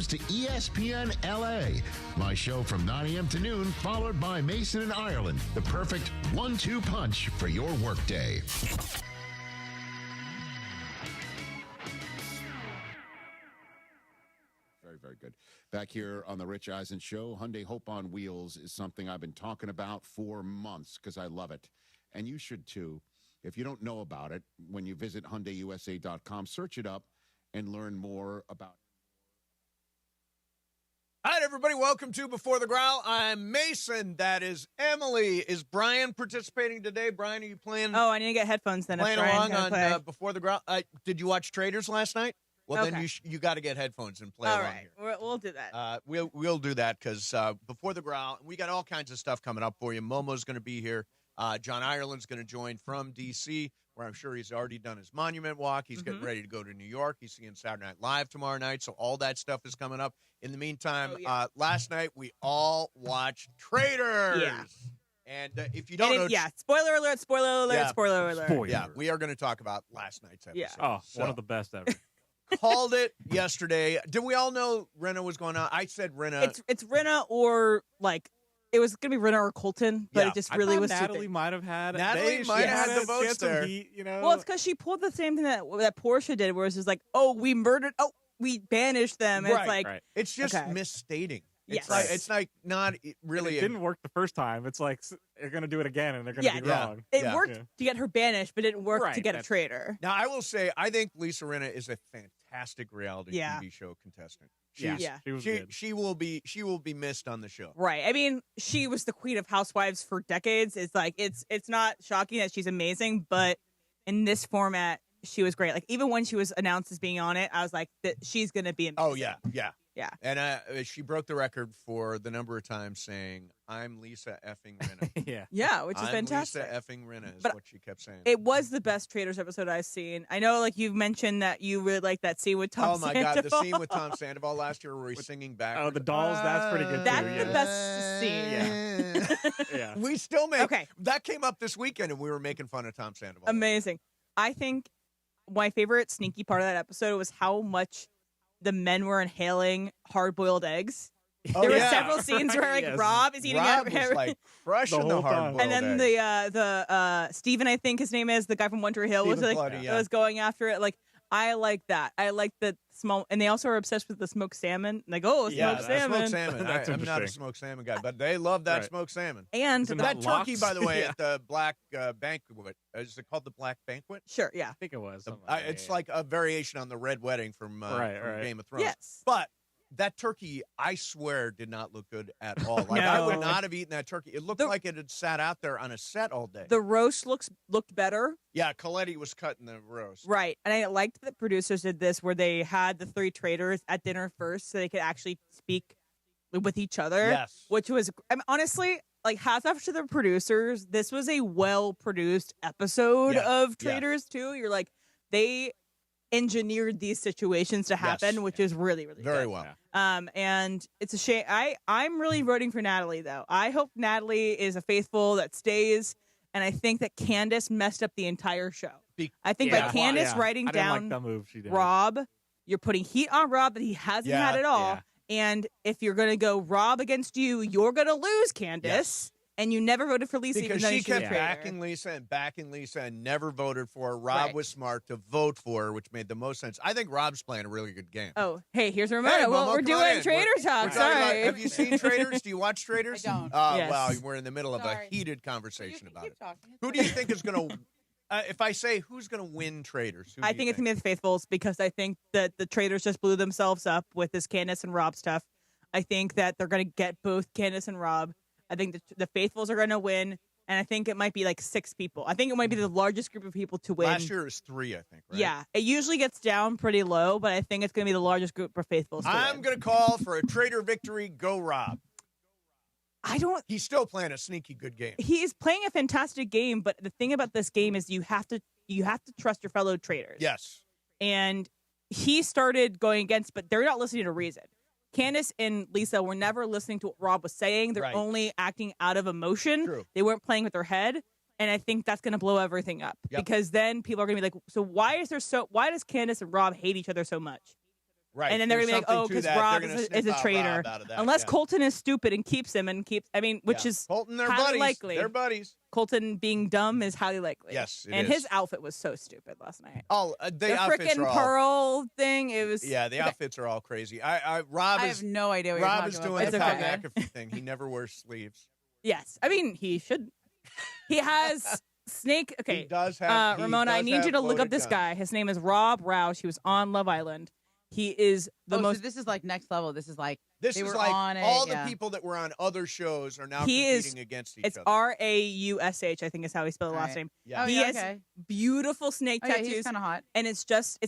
comes to ESPN LA. My show from 9 a.m. to noon, followed by Mason and Ireland. The perfect 1-2 punch for your workday. Very good. Back here on the Rich Eisen Show, Hyundai Hope on Wheels is something I've been talking about for months because I love it. And you should too. If you don't know about it, when you visit HyundaiUSA.com, search it up and learn more about it. All right, everybody, welcome to Before the Growl. I'm Mason. That is Emily. Is Brian participating today? Brian, are you playing? Oh, I need to get headphones then. Playing along on Before the Growl. Did you watch Traders last night? Well, okay. Then you got to get headphones and play all along right. here. We'll do that. We'll do that because Before the Growl, we got all kinds of stuff coming up for you. Momo's going to be here. John Ireland's going to join from D.C., where I'm sure he's already done his monument walk. He's getting ready to go to New York. He's seeing Saturday Night Live tomorrow night, so all that stuff is coming up. In the meantime, last night we all watched Traders. Yeah. And if you don't know... Yeah, spoiler alert, spoiler alert, spoiler alert. Spoiler. Yeah, we are going to talk about last night's episode. Yeah. Oh, one of the best ever. Called it yesterday. Did we all know Rinna was going on? I said Rinna. It's Rinna or, like, it was going to be Rinna or Colton, but it just really was Natalie might have had Natalie might have had the votes there. Heat, you know? Well, it's because she pulled the same thing that Portia did, where it's just like, oh, we banished them. Right, it's like, it's just okay. misstating. Yes. It's like not really. It didn't work the first time. It's like they're going to do it again, and they're going to be wrong. It worked to get her banished, but it didn't work to get a traitor. Now, I will say, I think Lisa Rinna is a fantastic reality TV show contestant. She was good. She will be missed on the show. Right. I mean, she was the queen of Housewives for decades. It's like it's not shocking that she's amazing, but in this format, she was great. Like even when she was announced as being on it, I was like, she's going to be amazing. Oh yeah. Yeah. And she broke the record for the number of times saying, "I'm Lisa effing Rinna." Yeah, which is fantastic. Lisa effing Rinna is what she kept saying. It was the best Traders episode I've seen. I know, like you've mentioned that you really like that scene with Tom Sandoval. Oh my God, the scene with Tom Sandoval last year where he's singing back. Oh, the dolls, that's pretty good That's too. the best scene. Yeah. We still make that came up this weekend and we were making fun of Tom Sandoval. Amazing. I think my favorite sneaky part of that episode was how much the men were inhaling hard-boiled eggs. There were several scenes where like Rob is eating was like crushing the hard-boiled and then eggs. the Steven, I think his name is, the guy from One Tree Hill, was like was going after it. Like I like that. I like the small, and they also are obsessed with the smoked salmon. Like, smoked salmon. Smoked salmon. I'm not a smoked salmon guy, but they love that smoked salmon. And that turkey, by the way, at the Black Banquet. Is it called the Black Banquet? Sure, yeah. I think it was. It's like a variation on the Red Wedding from Game of Thrones. Yes. But that turkey, I swear, did not look good at all. Like I would not have eaten that turkey. It looked like it had sat out there on a set all day. The roast looked better. Yeah, Coletti was cutting the roast. Right. And I liked that producers did this where they had the three traders at dinner first so they could actually speak with each other. Yes. Which was, honestly, like, hats off to the producers. This was a well-produced episode of Traders, too. You're like, they engineered these situations to happen, which is really, really very good. well. And it's a shame. I'm really voting for Natalie, though. I hope Natalie is a faithful that stays, and I think that Candace messed up the entire show. I think by Candace writing down that move she did. Rob, you're putting heat on Rob that he hasn't had at all. And if you're going to go Rob against you, you're going to lose, Candace. And you never voted for Lisa because even though she kept backing Lisa and never voted for her. Rob was smart to vote for her, which made the most sense. I think Rob's playing a really good game. Oh, hey, here's Ramona. We're doing Trader Talk. Sorry. Have you seen Traders? Do you watch Traders? I don't. Well, we're in the middle of a heated conversation about it. Who do you think is going to... if I say who's going to win Traders, I think it's going to be the Faithfuls because I think that the Traders just blew themselves up with this Candace and Rob stuff. I think that they're going to get both Candace and Rob. I think the Faithfuls are going to win, and I think it might be like 6 people. I think it might be the largest group of people to win. Last year it was 3, I think, right? Yeah. It usually gets down pretty low, but I think it's going to be the largest group of Faithfuls to I'm going to call for a Trader victory. Go Rob. He's still playing a sneaky good game. He is playing a fantastic game, but the thing about this game is you have to trust your fellow traders. Yes. And he started going against, but they're not listening to reason. Candace and Lisa were never listening to what Rob was saying. They're only acting out of emotion. True. They weren't playing with their head. And I think that's going to blow everything up because then people are going to be like, so why does Candace and Rob hate each other so much? Right. And then they're There's going to be like, oh, something to because that. Rob They're gonna is sniff a out traitor. Rob out of that, Unless yeah. Colton is stupid and keeps him which is Colton, they're highly buddies. likely. They're buddies. Colton being dumb is highly likely. Yes, it and is. his outfit was so stupid last night. Oh, the outfits frickin' are all... pearl thing, it was... Yeah, the outfits are all crazy. I have no idea what Rob you're is talking doing about. the It's Pat okay. McAfee thing. He never wears sleeves. Yes. I mean, he should. He has snake... Okay. He does have... he Ramona, I does need have you to look up loaded this guns. guy. His name is Rob Roush. He was on Love Island. He is the So most... this is like next level. This is like This they is were like on it, all yeah. the people that were on other shows are now He is- competing against each It's other. Raush, I think is how he spelled the All last right. name. Yeah. Oh, He yeah, has okay. beautiful snake Oh, yeah, tattoos. he's kind of hot. And it's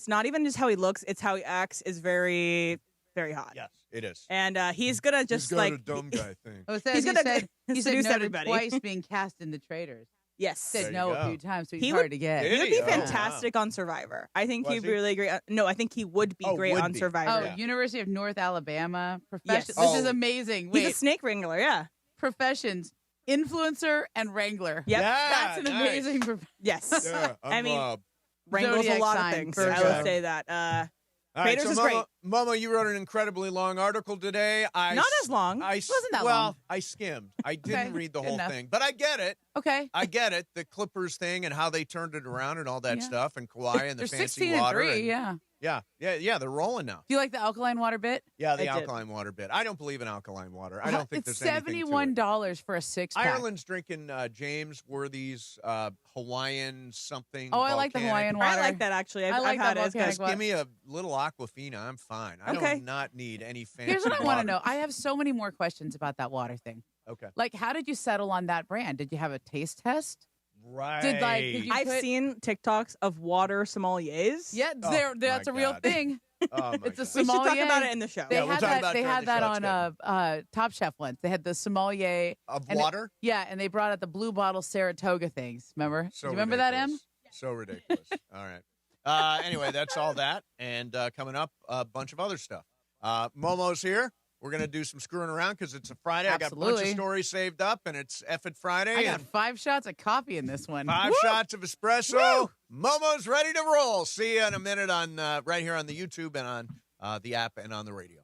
not even just how he looks, it's how he acts is very, very hot. Yes, it is. And he's going to just He's got like... a dumb guy thing. Oh, it says He's he gonna said seduce no to everybody. twice being cast in the Traitors. Yes. There Said you no go. a few times, so he's He hard would- to get. Did He would he? be Oh, wow. fantastic on Survivor. I think Was he'd be he? really great. No, I think he would be great would on be. Survivor. Oh, Yeah. University of North Alabama profession. Yes. This is Oh. amazing. He's a Wait, snake wrangler, yeah. professions: influencer and wrangler. Yep. Yeah, That's an nice. amazing. Yes. Yeah, I mean, Rob. Wrangles a Zodiac lot of sign things. for I sure. would say that. All right, Traitors so is Momo, Momo, you wrote an incredibly long article today. Not as long. I, Wasn't that well, long. I skimmed. I Okay, didn't read the good whole enough. thing, but I get it. Okay. I get it. The Clippers thing and how they turned it around and all that Yeah. stuff, and Kawhi and the They're fancy 16 water. and 3. and- Yeah. yeah. They're rolling now. Do you like the alkaline water bit? Yeah, the I did. alkaline water bit. I don't believe in alkaline water. I don't think it's there's anything to it. $71 for a 6-pack. Ireland's drinking James Worthy's Hawaiian something. Oh, I like the volcanic. Hawaiian water. I like that actually. I've, I like I've had that it. It's good. volcanic Just give me a little Aquafina. I'm fine. I Okay. do not need any fancy Here's what I want water. to know. I have so many more questions about that water thing. Okay. Like, how did you settle on that brand? Did you have a taste test? Right. did you I've put- seen TikToks of water sommeliers. Yeah, Oh, that's my a real God. thing. Oh, my It's a God. We should talk sommelier. about it in the show. They Yeah, we'll had talk that. about it They during had the that show. on Top Chef once. They had the sommelier Of and it- water? Yeah, and they brought out the blue bottle Saratoga things. Remember? So Do you remember that, Em? ridiculous. So ridiculous. All right. Anyway, that's all that. And coming up, a bunch of other stuff. Momo's here. We're going to do some screwing around because it's a Friday. I got a bunch of Absolutely. stories saved up, and it's Effing Friday. I got and 5 shots of coffee in this one. 5 Woo! shots of espresso. Momo's ready to roll. See you in a minute on right here on the YouTube and on the app and on the radio.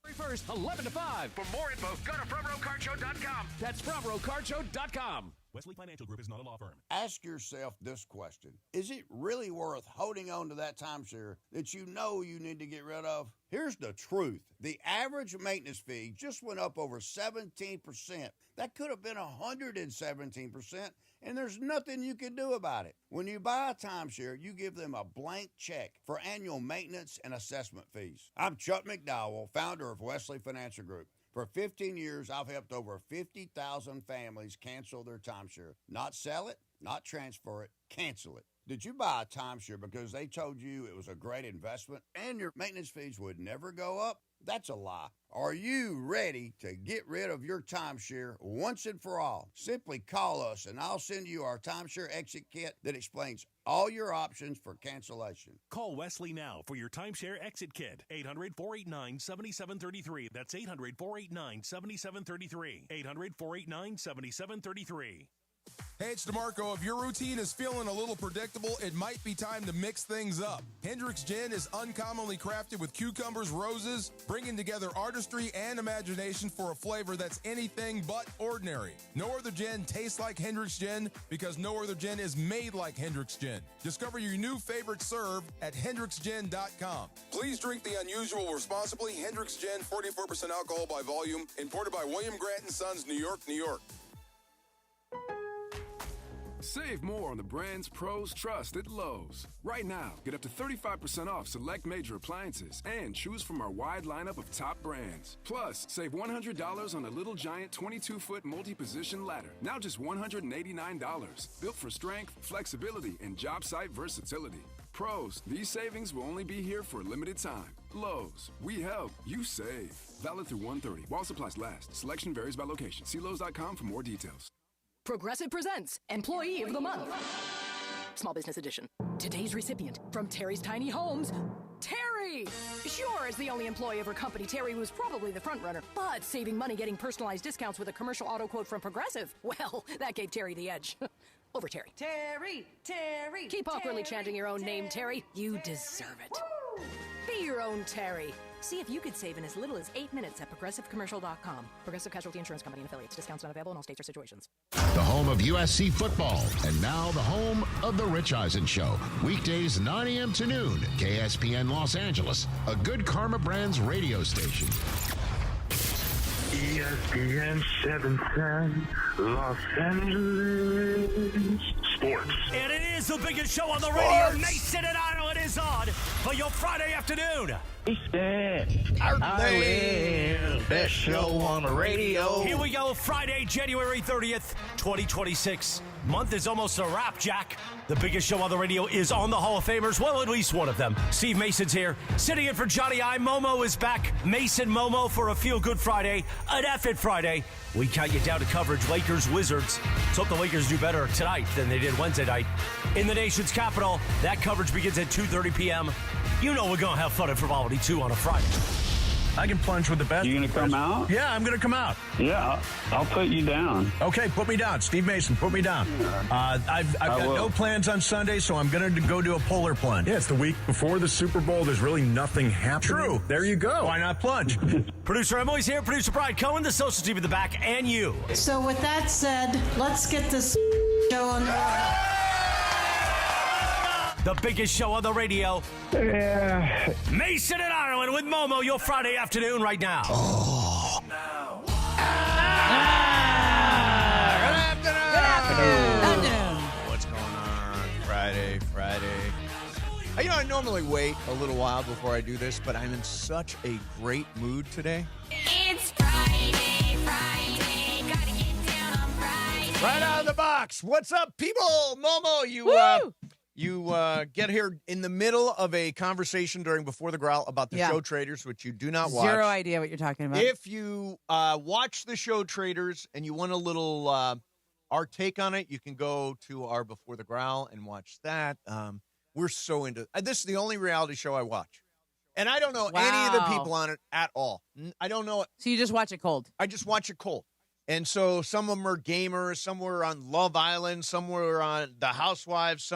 February 1st, 11 to 5. For more info, go to FrontRowCarShow.com. That's FrontRowCarShow.com. Wesley Financial Group is not a law firm. Ask yourself this question. Is it really worth holding on to that timeshare that you know you need to get rid of? Here's the truth. The average maintenance fee just went up over 17%. That could have been 117%, and there's nothing you can do about it. When you buy a timeshare, you give them a blank check for annual maintenance and assessment fees. I'm Chuck McDowell, founder of Wesley Financial Group. For 15 years, I've helped over 50,000 families cancel their timeshare. Not sell it, not transfer it, cancel it. Did you buy a timeshare because they told you it was a great investment and your maintenance fees would never go up? That's a lie. Are you ready to get rid of your timeshare once and for all? Simply call us and I'll send you our timeshare exit kit that explains all your options for cancellation. Call Wesley now for your timeshare exit kit. 800-489-7733. That's 800-489-7733. 800-489-7733. Hey, it's DeMarco. If your routine is feeling a little predictable, it might be time to mix things up. Hendrick's Gin is uncommonly crafted with cucumbers, roses, bringing together artistry and imagination for a flavor that's anything but ordinary. No other gin tastes like Hendrick's Gin because no other gin is made like Hendrick's Gin. Discover your new favorite serve at hendricksgin.com. Please drink the unusual responsibly. Hendrick's Gin, 44% alcohol by volume, imported by William Grant & Sons, New York, New York. Save more on the brands pros trust at Lowe's. Right now, get up to 35% off select major appliances and choose from our wide lineup of top brands. Plus, save $100 on a Little Giant 22-foot multi-position ladder. Now just $189. Built for strength, flexibility, and job site versatility. Pros, these savings will only be here for a limited time. Lowe's, we help, you save. Valid through 1/30. While supplies last. Selection varies by location. See Lowe's.com for more details. Progressive presents Employee of the Month. Small Business Edition. Today's recipient from Terry's Tiny Homes, Terry! Sure, as the only employee of her company, Terry was probably the front runner, but saving money getting personalized discounts with a commercial auto quote from Progressive, well, that gave Terry the edge. Over Terry. Terry, Terry. Keep awkwardly Terry, chanting your own name, Terry. You deserve it. Woo! Be your own Terry. See if you could save in as little as 8 minutes at progressivecommercial.com. Progressive Casualty Insurance Company and affiliates. Discounts not available in all states or situations. The home of USC football, and now the home of The Rich Eisen Show. Weekdays 9 a.m. to noon, KSPN Los Angeles, a Good Karma Brands radio station. ESPN 710, Los Angeles. Sports. And it is the biggest show on the radio. Mason and Ireland is on for your Friday afternoon. Ireland, best show on the radio. Here we go, Friday, January 30th, 2026. Month is almost a wrap, Jack. The biggest show on the radio is on the Hall of Famers. Well, at least one of them. Steve Mason's here. Sitting in for Johnny I. Momo is back. Mason Momo for a feel-good Friday. An F-it Friday. We count you down to coverage. Lakers, Wizards. Let's hope the Lakers do better tonight than they did Wednesday night. In the nation's capital, that coverage begins at 2:30 p.m. You know we're going to have fun at Frivolity 2 on a Friday. I can plunge with the best. You going to come out? Yeah, I'm going to come out. Yeah, I'll put you down. Okay, put me down. Steve Mason, put me down. I've got no plans on Sunday, so I'm going to go do a polar plunge. Yeah, it's the week before the Super Bowl. There's really nothing happening. True. There you go. Why not plunge? Producer Emily's here. Producer Brian Cohen, the social team in the back, and you. So with that said, let's get this show on. The biggest show on the radio. Yeah. Mason and Ireland with Momo, your Friday afternoon right now. Oh. Good afternoon. What's going on? Friday. You know, I normally wait a little while before I do this, but I'm in such a great mood today. It's Friday. Gotta get down on Friday. Right out of the box. What's up, people? Momo, you get here in the middle of a conversation during Before the Growl about the show Traders, which you do not watch. Zero idea what you're talking about. If you watch the show Traders and you want a little our take on it, you can go to our Before the Growl and watch that. We're so into this is the only reality show I watch. And I don't know any of the people on it at all. I don't know. So you just watch it cold? I just watch it cold. And so some of them are gamers, some were on Love Island, some were on The Housewives,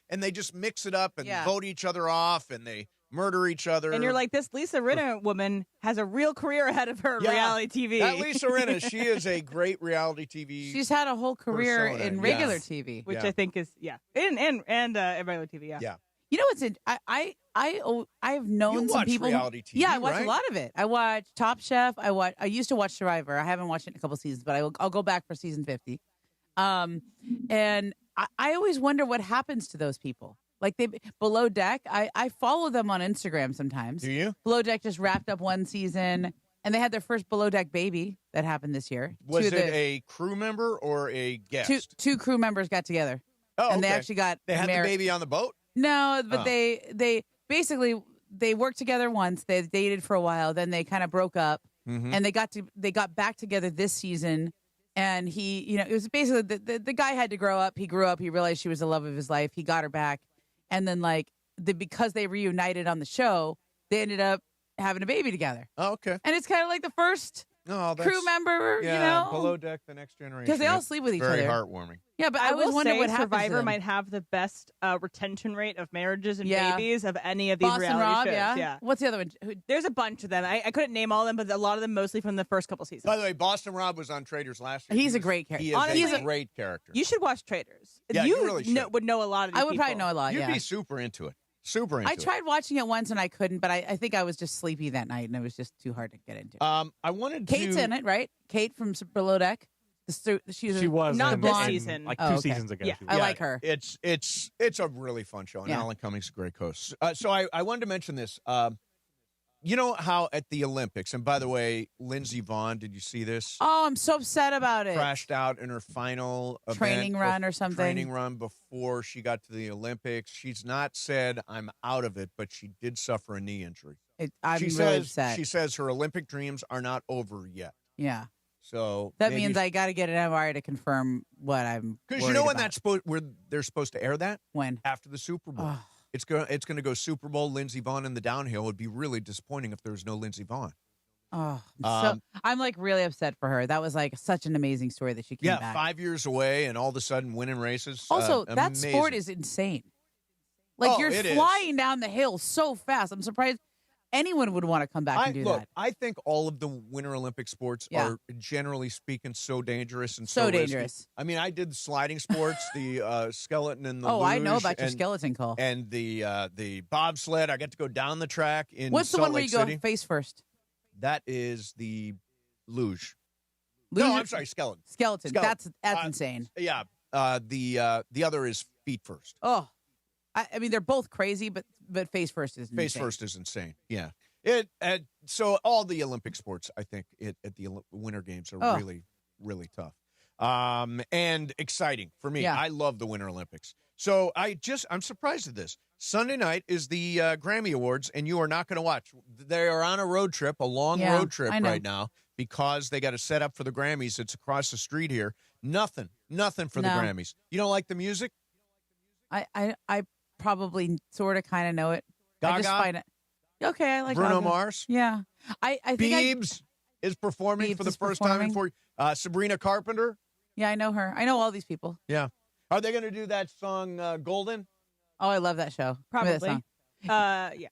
and they just mix it up and vote each other off, and they murder each other. And you're like, this Lisa Rinna woman has a real career ahead of her in reality TV. That Lisa Rinna, she is a great reality TV. She's had a whole career in regular TV, which I think is and regular TV. Yeah. You know what's I've known some people. Reality TV, I watch a lot of it. I watch Top Chef. I used to watch Survivor. I haven't watched it in a couple seasons, but I'll go back for season 50. And I always wonder what happens to those people. Like Below Deck, I follow them on Instagram sometimes. Do you? Below Deck just wrapped up one season, and they had their first Below Deck baby that happened this year. Was it a crew member or a guest? Two crew members got together. Oh, and they actually got They had married. the baby on the boat? No, but they basically they worked together once. They dated for a while, then they kind of broke up, and they got back together this season. And he, it was basically the guy had to grow up. He grew up. He realized she was the love of his life. He got her back, and then because they reunited on the show, they ended up having a baby together. Oh, okay. And it's kind of like the first crew member, Below Deck, the next generation. because they all sleep with each other. Very heartwarming. Yeah, but I always wonder what happens to Survivor them. might have the best retention rate of marriages and babies of any of these Boston reality Rob, shows. yeah. What's the other one? There's a bunch of them. I couldn't name all of them, but a lot of them mostly from the first couple seasons. By the way, Boston Rob was on Traders last year. He's a great character. He is a great character. You should watch Traders. Yeah, you really should. would know a lot of these I would people. probably know a lot. You'd yeah. be super into it. Super into I tried watching it once and I couldn't, but I think I was just sleepy that night and it was just too hard to get into. I wanted Kate's in it, right? Kate from Below Deck. She was not in this blonde, season. like Oh, two okay. seasons ago. Yeah. she was. I like her. It's a really fun show, and Yeah. Alan Cummings is a great host. So I wanted to mention this. You know how at the Olympics, and by the way, Lindsey Vonn, did you see this? Oh, I'm so upset about it. Crashed out in her final Training run or something. Training run before she got to the Olympics. She's not said I'm out of it, but she did suffer a knee injury. I'm she really says, upset. She says her Olympic dreams are not over yet. Yeah. So that means I got to get an MRI to confirm what I'm. Because you know when where they're supposed to air that? When? After the Super Bowl. Oh. It's going to go Super Bowl, Lindsey Vonn in the downhill. It would be really disappointing if there was no Lindsey Vonn. Oh, I'm like really upset for her. That was like such an amazing story that she came back. 5 years away and all of a sudden winning races. Also, that amazing. sport is insane. Like you're it flying down the hill so fast. I'm surprised anyone would want to come back and do that. I think all of the Winter Olympic sports are, generally speaking, so dangerous and so risky. dangerous. I mean, I did the sliding sports, the skeleton and the Oh, I know luge about your skeleton call. and the bobsled. I got to go down the track in What's the Salt one where Lake you City. go face first? That is the luge. Luge? No, I'm sorry, skeleton. Skeleton. That's insane. Yeah. The other is feet first. Oh, I mean, they're both crazy, but face first is insane. Face first is insane. Yeah. So all the Olympic sports, I think, at the Winter Games are really, really tough. And exciting for me. Yeah. I love the Winter Olympics. So I'm surprised at this. Sunday night is the Grammy Awards, and you are not going to watch. They are on a road trip, a long road trip right now, because they got to set up for the Grammys. It's across the street here. Nothing for the Grammys. You don't like the music? I probably sort of kind of know it. Gaga? I just find it. Okay, I like Bruno Gaga. Mars? Yeah. I think Biebs is performing Biebs for the is first performing. time in Sabrina Carpenter? Yeah, I know her. I know all these people. Yeah. Are they going to do that song Golden? Oh, I love that show. Remember that Probably. song? Yeah.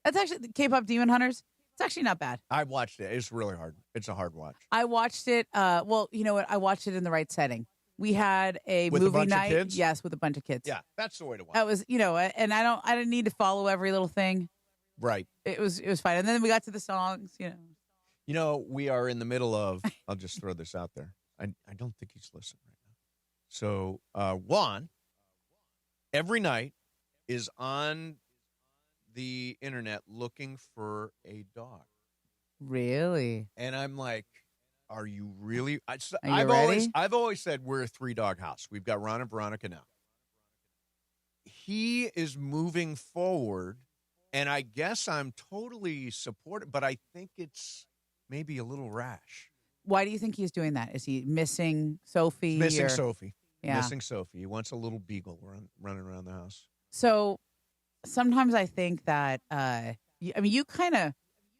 That's actually the K-pop Demon Hunters. It's actually not bad. I watched it. It's really hard. It's a hard watch. I watched it. Well, you know what? I watched it in the right setting. We had a With a movie bunch of night. kids? Yes, with a bunch of kids. Yeah, that's the way to watch. That was, and I didn't need to follow every little thing. Right. It was fine. And then we got to the songs, You know, we are in the middle of, I'll just throw this out there. I don't think he's listening right now. So Juan, every night, is on the internet looking for a dog. Really? And I'm like, are you really? Are you ready? I've always said we're a 3-dog house. We've got Ron and Veronica now. He is moving forward, and I guess I'm totally supportive, but I think it's maybe a little rash. Why do you think he's doing that? Is he missing Sophie? Missing Sophie. Yeah. Missing Sophie. He wants a little beagle running around the house. So sometimes I think that, you kind of,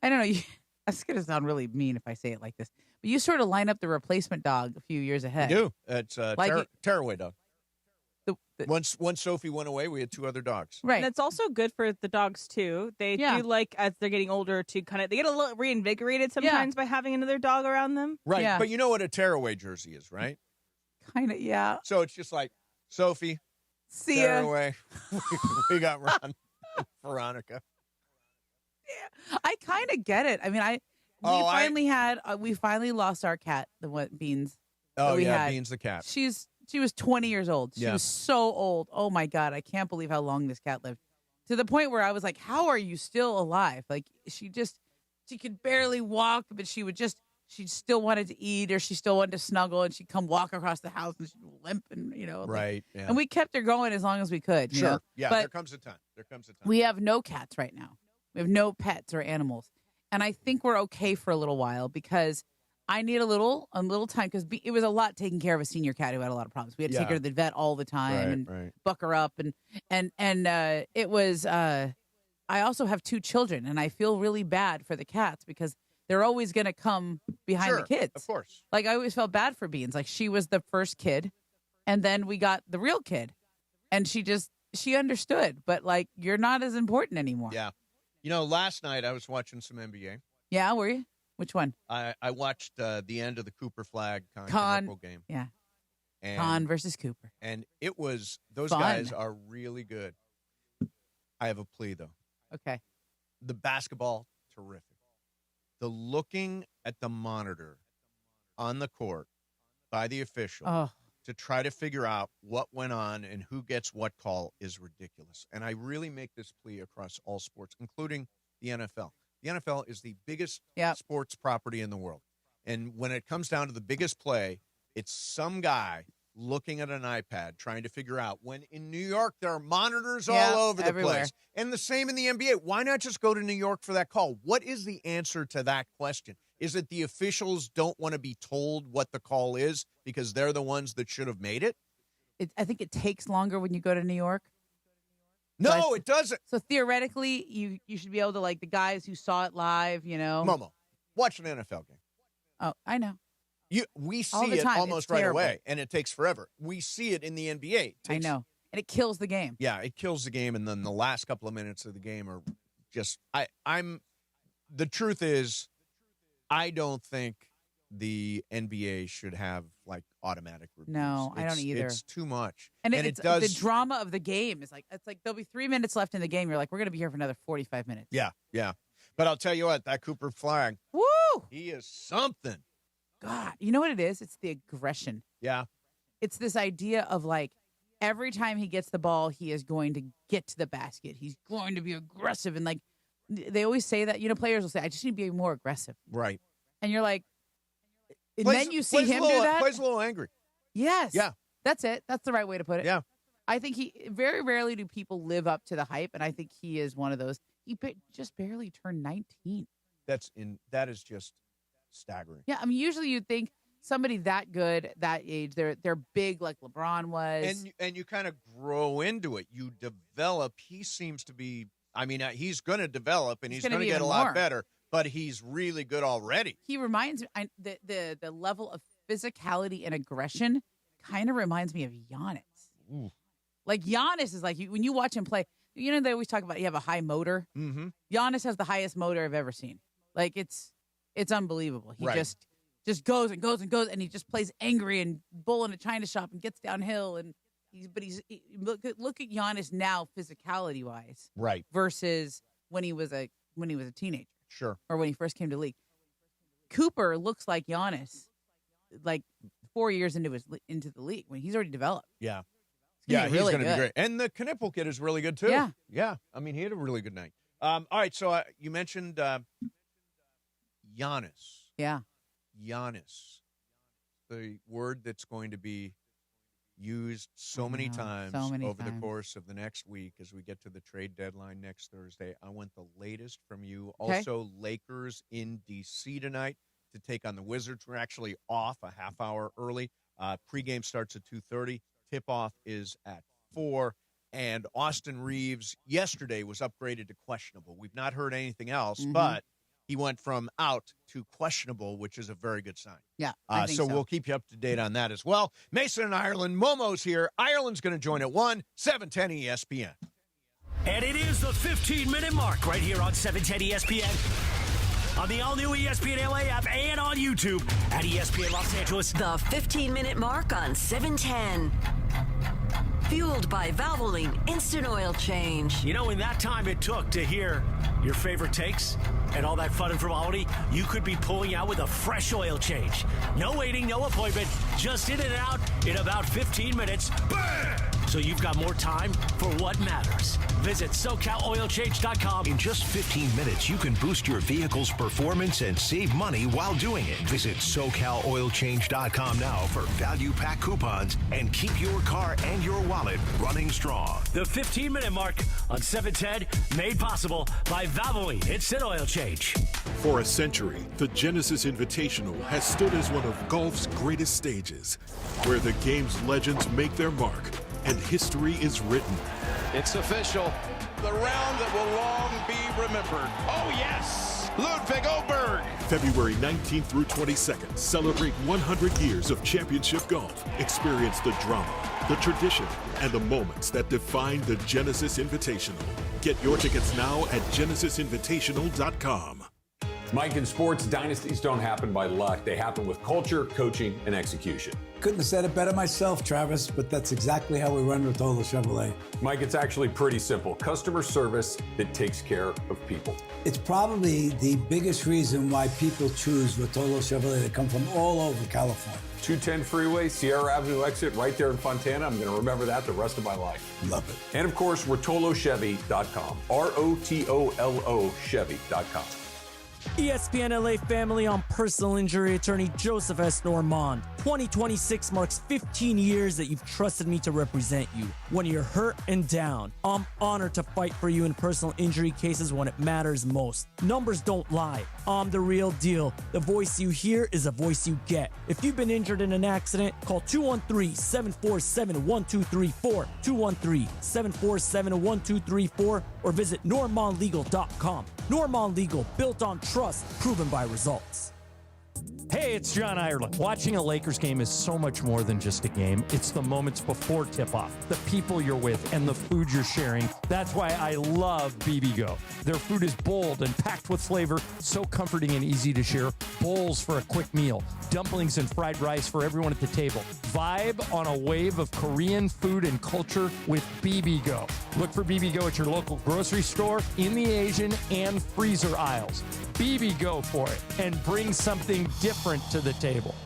I don't know, that's going to sound really mean if I say it like this, but you sort of line up the replacement dog a few years ahead. I do. It's a Like tearaway dog. Once Sophie went away, we had 2 other dogs. Right. And it's also good for the dogs, too. They do like, as they're getting older, to they get a little reinvigorated sometimes by having another dog around them. Right. Yeah. But you know what a tearaway jersey is, right? Kind of, yeah. So it's just like, Sophie, See ya. tearaway. We got Ron and Veronica. Yeah. I kind of get it. I mean, we finally lost our cat, Beans. Oh, we yeah, had. Beans the cat. She was 20 years old. She Yeah. was so old. Oh my God. I can't believe how long this cat lived. To the point where I was like, how are you still alive? Like she could barely walk, but she still wanted to eat, or she still wanted to snuggle, and she'd come walk across the house and she'd limp, and Right. Yeah. and we kept her going as long as we could. Sure. You know? Yeah. But There comes a time. we have no cats right now. We have no pets or animals. And I think we're okay for a little while because I need a little time, because it was a lot taking care of a senior cat who had a lot of problems. We had to take her to the vet all the time and buck her up, and it was. I also have 2 children, and I feel really bad for the cats because they're always going to come behind the kids. Of course. Like I always felt bad for Beans. Like she was the first kid, and then we got the real kid, and she understood, but like you're not as important anymore. Yeah. You know, last night I was watching some NBA. Yeah, were you? Which one? I watched the end of the Cooper Flag Con game. Yeah. And, Con versus Cooper. And it was, those Fun. guys are really good. I have a plea, though. Okay. The basketball, terrific. The looking at the monitor on the court by the official to try to figure out what went on and who gets what call is ridiculous. And I really make this plea across all sports, including the NFL. The NFL is the biggest sports property in the world. And when it comes down to the biggest play, it's some guy looking at an iPad trying to figure out, when in New York there are monitors all over the place. And the same in the NBA. Why not just go to New York for that call? What is the answer to that question? Is it the officials don't want to be told what the call is because they're the ones that should have made it? I think it takes longer when you go to New York. No, it doesn't. So theoretically, you should be able to, like, the guys who saw it live, Momo, watch an NFL game. Oh, I know. We All see the it time. almost It's right terrible. away, and it takes forever. We see it in the NBA. I know. And it kills the game. Yeah, it kills the game, and then the last couple of minutes of the game are just the truth is, I don't think the NBA should have like automatic reviews. No, I don't either. It's too much. And it it's does the drama of the game is like there'll be 3 minutes left in the game. You're like, we're gonna be here for another 45 minutes. Yeah. But I'll tell you what, that Cooper flag, woo, he is something. God, you know what it is? It's the aggression. Yeah. It's this idea of like every time he gets the ball, he is going to get to the basket. He's going to be aggressive, and like they always say that. Players will say, "I just need to be more aggressive." Right. And you're like, and then you see him do that. Plays a little angry. Yes. Yeah. That's it. That's the right way to put it. Yeah. I think very rarely do people live up to the hype, and I think he is one of those. He just barely turned 19. That is just staggering. Yeah, I mean, usually you'd think somebody that good, that age, they're big like LeBron was. And you kind of grow into it. You develop. He seems to be, he's going to develop, and he's going to get a lot better, but he's really good already. He reminds me, the level of physicality and aggression kind of reminds me of Giannis. Ooh. Like Giannis is like, when you watch him play, they always talk about you have a high motor. Mm-hmm. Giannis has the highest motor I've ever seen. Like it's unbelievable. He right. just goes and goes and goes, and he just plays angry and bull in a china shop and gets downhill. And look at Giannis now, physicality wise, right, versus when he was a teenager, sure, or when he first came to the league. Cooper looks like Giannis, like 4 years into the league when he's already developed. Yeah. Yeah, he's really going to good. be great. And the Knipple kid is really good, too. Yeah. Yeah. He had a really good night. All right, so you mentioned Giannis. Yeah. Giannis. The word that's going to be used so many times over the course of the next week as we get to the trade deadline next Thursday. I want the latest from you. Okay. Also, Lakers in D.C. tonight to take on the Wizards. We're actually off a half hour early. Pregame starts at 2:30. Tip-off is at 4, and Austin Reaves yesterday was upgraded to questionable. We've not heard anything else, but he went from out to questionable, which is a very good sign. Yeah, I think so. We'll keep you up to date on that as well. Mason in Ireland, Momo's here. Ireland's going to join at 1, 710 ESPN. And it is the 15-minute mark right here on 710 ESPN. On the all-new ESPN LA app and on YouTube at ESPN Los Angeles. The 15-minute mark on 710. Fueled by Valvoline Instant Oil Change. In that time it took to hear your favorite takes and all that fun and frivolity, you could be pulling out with a fresh oil change. No waiting, no appointment, just in and out in about 15 minutes. Bam! So you've got more time for what matters. Visit SoCalOilChange.com. In just 15 minutes, you can boost your vehicle's performance and save money while doing it. Visit SoCalOilChange.com now for value pack coupons and keep your car and your wallet running strong. The 15-minute mark on 710, made possible by Valvoline Instant Oil Change. For a century, the Genesis Invitational has stood as one of golf's greatest stages, where the game's legends make their mark and history is written. It's official. The round that will long be remembered. Oh, yes! Ludwig Oberg. February 19th through 22nd, celebrate 100 years of championship golf. Experience the drama, the tradition, and the moments that define the Genesis Invitational. Get your tickets now at genesisinvitational.com. Mike, in sports, dynasties don't happen by luck. They happen with culture, coaching, and execution. Couldn't have said it better myself, Travis, but that's exactly how we run Rotolo Chevrolet. Mike, it's actually pretty simple. Customer service that takes care of people. It's probably the biggest reason why people choose Rotolo Chevrolet. They come from all over California. 210 freeway, Sierra Avenue exit, right there in Fontana. I'm going to remember that the rest of my life. Love it. And of course, RotoloChevy.com. ROTOLO Chevy.com. ESPN LA family, I'm personal injury attorney Joseph S. Normand. 2026 marks 15 years that you've trusted me to represent you. When you're hurt and down, I'm honored to fight for you in personal injury cases when it matters most. Numbers don't lie. I'm the real deal. The voice you hear is a voice you get. If you've been injured in an accident, call 213-747-1234, 213-747-1234, or visit normandlegal.com. Normand Legal, built on trust, proven by results. Hey, it's John Ireland. Watching a Lakers game is so much more than just a game. It's the moments before tip-off, the people you're with, and the food you're sharing. That's why I love BB-Go. Their food is bold and packed with flavor, so comforting and easy to share. Bowls for a quick meal, dumplings and fried rice for everyone at the table. Vibe on a wave of Korean food and culture with BB-Go. Look for BB-Go at your local grocery store, in the Asian and freezer aisles. BB-Go for it, and bring something different to the table.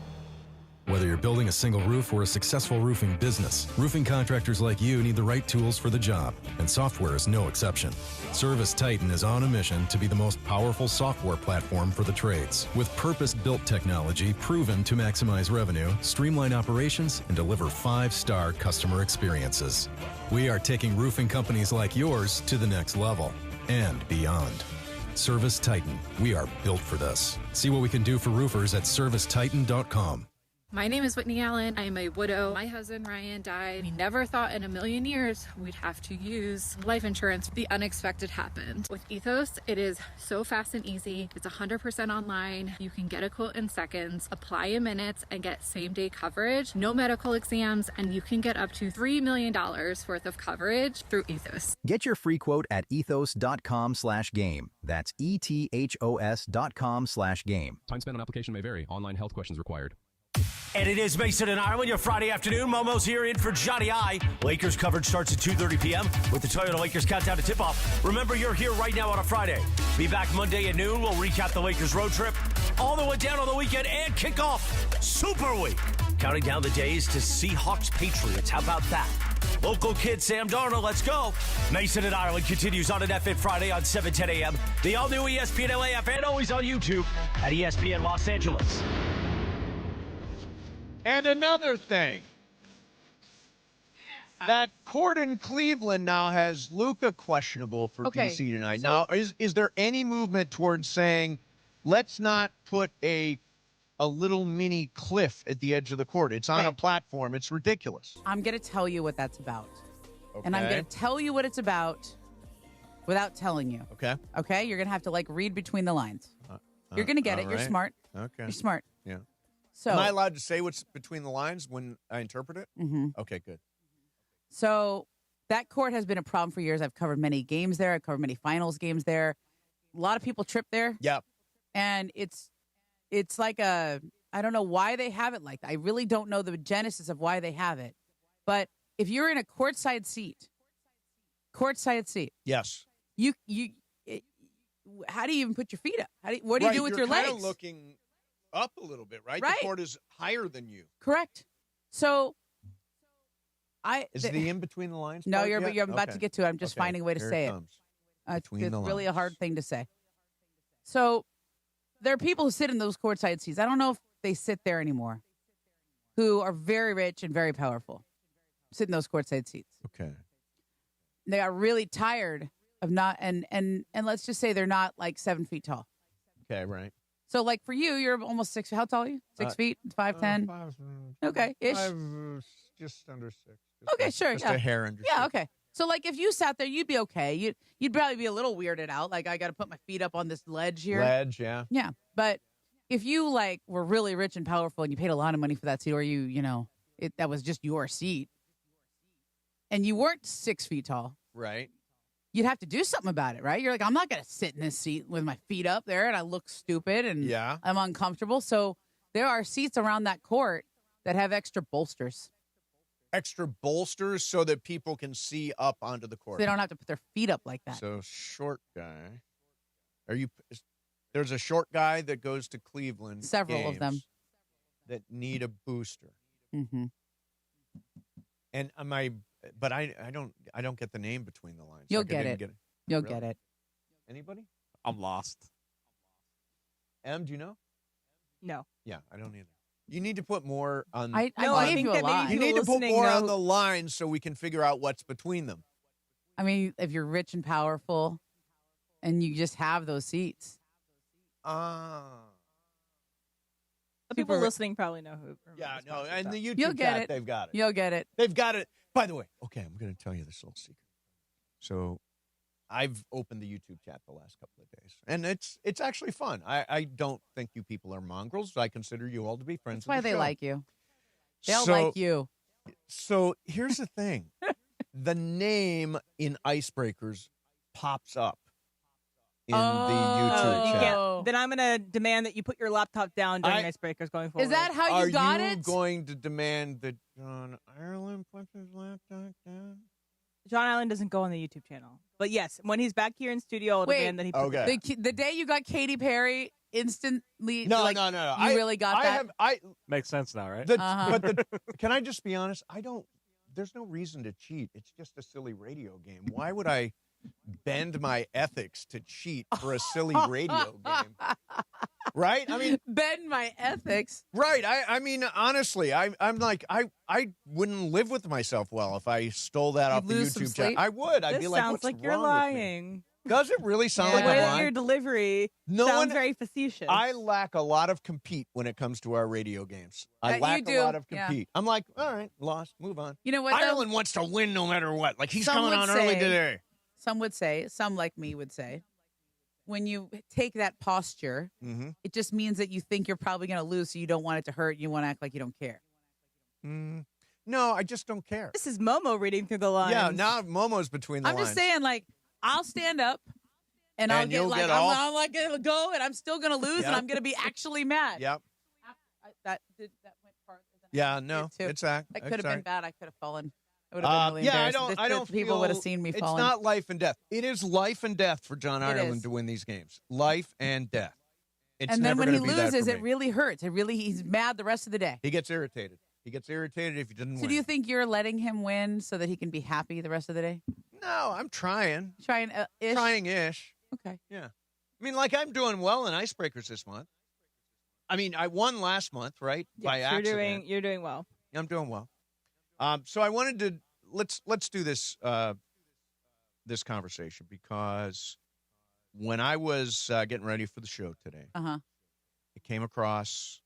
Whether you're building a single roof or a successful roofing business, roofing contractors like you need the right tools for the job, and software is no exception. Service Titan is on a mission to be the most powerful software platform for the trades, with purpose-built technology proven to maximize revenue, streamline operations, and deliver 5-star customer experiences. We are taking roofing companies like yours to the next level and beyond. Service Titan. We are built for this. See what we can do for roofers at servicetitan.com. My name is Whitney Allen. I am a widow. My husband Ryan died. We never thought in a million years we'd have to use life insurance. The unexpected happened. With Ethos, it is so fast and easy. It's 100% online. You can get a quote in seconds, apply in minutes, and get same-day coverage. No medical exams, and you can get up to $3 million worth of coverage through Ethos. Get your free quote at ethos.com/game. That's ethos.com/game. Time spent on application may vary. Online health questions required. And it is Mason and Ireland, your Friday afternoon. Momo's here in for Johnny I. Lakers coverage starts at 2:30 p.m. with the Toyota Lakers countdown to tip-off. Remember, you're here right now on a Friday. Be back Monday at noon. We'll recap the Lakers road trip all the way down on the weekend and kick off Super Week. Counting down the days to Seahawks Patriots. How about that? Local kid Sam Darnold, let's go. Mason and Ireland continues on an F-It Friday on 7:10 a.m. The all-new ESPN LA app and always on YouTube at ESPN Los Angeles. And another thing, that court in Cleveland now has Luka questionable for DC tonight. Now, is there any movement towards saying, let's not put a little mini cliff at the edge of the court? It's on a platform. It's ridiculous. I'm going to tell you what that's about. Okay. And I'm going to tell you what it's about without telling you. Okay. Okay? You're going to have to, read between the lines. You're going to get it. Right. You're smart. Okay. You're smart. Yeah. So, am I allowed to say what's between the lines when I interpret it? Mm-hmm. Okay, good. So that court has been a problem for years. I've covered many games there. I've covered many finals games there. A lot of people trip there. Yep. And it's like I don't know why they have it like that. I really don't know the genesis of why they have it. But if you're in a courtside seat, yes, how do you even put your feet up? What do you do with your legs? You're kind of looking up a little bit, right? Right. The court is higher than you. Correct. So is the in between the lines? No, you're about to get to it. I'm just finding a way to say it. It's really a hard thing to say. So there are people who sit in those courtside seats. I don't know if they sit there anymore, who are very rich and very powerful, sit in those courtside seats. Okay. They are really tired of not, and let's just say they're not 7 feet tall. Okay, right. So, for you, you're almost 6 feet. How tall are you? 6 feet? 5'10"? Okay, ish. Just under 6. Okay, sure. Just a hair under 6. Yeah, okay. So, if you sat there, you'd be okay. You'd probably be a little weirded out. I got to put my feet up on this ledge here. Yeah. Yeah, but if you were really rich and powerful and you paid a lot of money for that seat, or that was just your seat, and you weren't 6 feet tall, right? You'd have to do something about it, right? You're I'm not going to sit in this seat with my feet up there and I look stupid and I'm uncomfortable. So there are seats around that court that have extra bolsters. Extra bolsters so that people can see up onto the court. So they don't have to put their feet up like that. So short guy. There's a short guy that goes to Cleveland. Several of them. That need a booster. Mm-hmm. And I don't get the name between the lines. You'll get it. You'll get it. Anybody? I'm lost. Em, do you know? No. Yeah, I don't either. You need to put more on. I think that maybe you need to put more on the lines so we can figure out what's between them. I mean, if you're rich and powerful, and you just have those seats. The people listening probably know who. Yeah, no, and the YouTube You'll get chat, it. they've got it. You'll get it. They've got it. By the way, okay, I'm going to tell you this little secret. So I've opened the YouTube chat the last couple of days, and it's actually fun. I don't think you people are mongrels. I consider you all to be friends. That's why of the they show. like you. They all like you. So here's the thing. The name in Icebreakers pops up in the YouTube chat. Then I'm going to demand that you put your laptop down during Icebreakers going forward. Is that how you got Are you it? going to demand that John Ireland puts his laptop down? John Ireland doesn't go on the YouTube channel. But yes, when he's back here in studio, I'll demand that he put it down. The day you got Katy Perry, instantly, No. You really got that? Makes sense now, right? But can I just be honest? There's no reason to cheat. It's just a silly radio game. Why would I bend my ethics to cheat for a silly radio game? Right? I mean, bend my ethics. Right. I mean, honestly, I'm like, I wouldn't live with myself well if I stole that off the YouTube channel. I would. I'd This be like, sounds what's like you're wrong with me? lying. Does it really sound The like way I'm that lying? your delivery sounds very facetious. I lack a lot of compete when it comes to our radio games. I lack a lot of compete. I'm like, all right, lost, move on. You know what? Ireland wants to win no matter what. Like, he's coming on early today. Some would say, some like me would say, when you take that posture, it just means that you think you're probably going to lose, so you don't want it to hurt. You want to act like you don't care. No, I just don't care. This is Momo reading through the lines. Yeah, now Momo's between the I'm lines. just saying, like, I'll stand up and I'll get you'll like, get all- I'm like, gonna go and I'm still going to lose and I'm going to be actually mad. Yep. That went farther than Yeah, no, too. it's That could have been bad. I could have fallen. It would have been really yeah, embarrassing. I don't People feel, would have seen me falling. It's not life and death. It is life and death for John Ireland is. to win these games. Life and death. It's And then never when he gonna be that loses, for it me. really hurts. He's mad the rest of the day. He gets irritated. He gets irritated if he doesn't So win. do you think you're letting him win so that he can be happy the rest of the day? No, I'm trying. Trying-ish? Trying-ish. Okay. Yeah. I mean, like, I'm doing well in Icebreakers this month. I mean, I won last month, right? By accident. You're doing well. I'm doing well. So I wanted to let's do this this conversation because when I was getting ready for the show today, it came across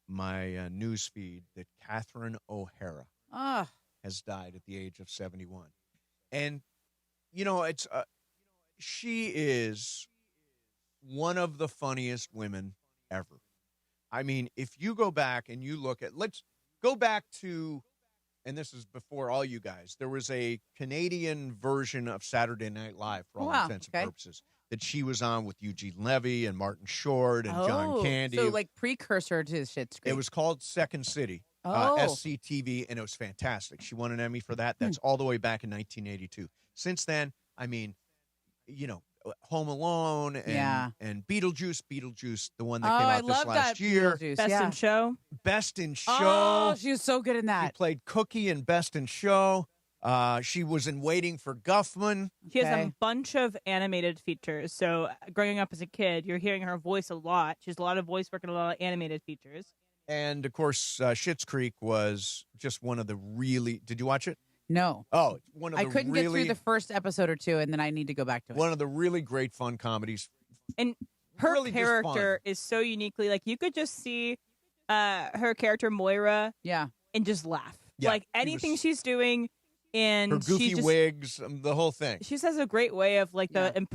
my news feed that Katherine O'Hara has died at the age of 71, and you know it's she is one of the funniest women ever. I mean, if you go back and you look at, let's go back to, and this is before all you guys, there was a Canadian version of Saturday Night Live for all intents and purposes that she was on with Eugene Levy and Martin Short and John Candy. So like precursor to Schitt's Creek. It was called Second City, SCTV, and it was fantastic. She won an Emmy for that. That's all the way back in 1982. Since then, I mean, you know, Home Alone and Beetlejuice, the one that came out this last year. Best in Show. Best in Show. Oh, she was so good in that. She played Cookie in Best in Show. She was in Waiting for Guffman. She has a bunch of animated features. So growing up as a kid, you're hearing her voice a lot. She has a lot of voice work and a lot of animated features. And, of course, Schitt's Creek was just one of the really... Did you watch it? No. Oh, one of the I couldn't get through the first episode or two, and then I need to go back to it. One of the really great fun comedies. And her Really just character is so uniquely, like, you could just see her character, Moira, and just laugh. Yeah, like, anything she's doing, and her goofy she just, wigs, the whole thing. She just has a great way of, like, the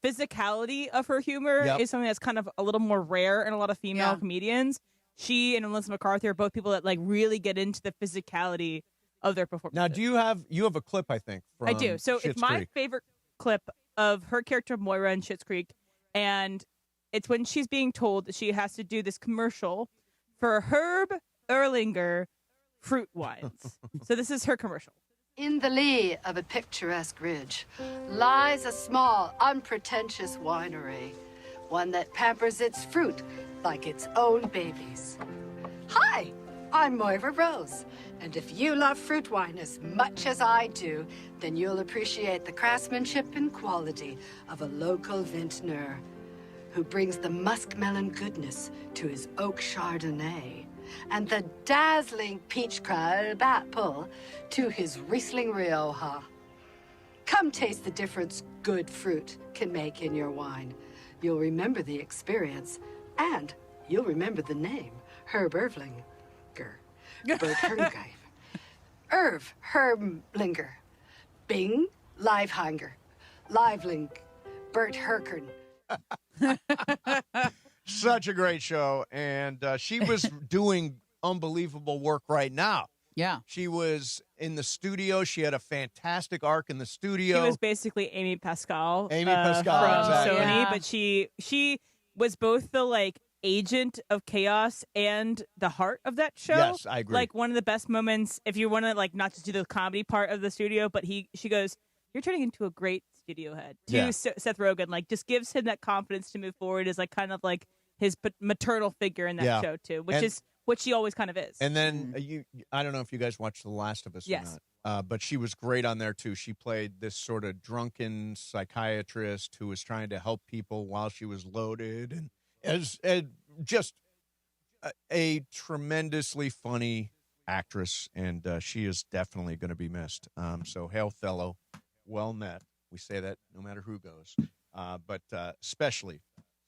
physicality of her humor is something that's kind of a little more rare in a lot of female comedians. She and Melissa McCarthy are both people that, like, really get into the physicality of their performance. Now, do you have a clip, I think, from I do. So Schitt's it's my Creek. favorite clip of her character Moira in Schitt's Creek, and it's when she's being told that she has to do this commercial for Herb Erlinger fruit wines. So this is her commercial. In the lee of a picturesque ridge lies a small, unpretentious winery, one that pampers its fruit like its own babies. Hi, I'm Moira Rose, and if you love fruit wine as much as I do, then you'll appreciate the craftsmanship and quality of a local vintner who brings the muskmelon goodness to his oak Chardonnay and the dazzling peach crabapple to his Riesling Rioja. Come taste the difference good fruit can make in your wine. You'll remember the experience, and you'll remember the name, Herb Erlinger. Bert Herngreif. Herblinger. Bing Livehanger. Livelink, Bert Herkern. Such a great show, and she was doing unbelievable work right now. Yeah. She was in the studio. She had a fantastic arc in the studio. She was basically Amy Pascal. Amy Pascal, from exactly. Sony, Yeah. but she was both the like agent of chaos and the heart of that show. Yes, I agree. Like one of the best moments, if you want to like not just do the comedy part of the studio, but she goes, "You're turning into a great studio head." To Yeah. Seth Rogen, like just gives him that confidence to move forward as like kind of like his maternal figure in that Yeah. show too, which And- is what she always kind of is. And then I don't know if you guys watched The Last of Us Yes. or not, but she was great on there too. She played this sort of drunken psychiatrist who was trying to help people while she was loaded, and as just a tremendously funny actress, and she is definitely going to be missed. So hail fellow, well met. We say that no matter who goes, but especially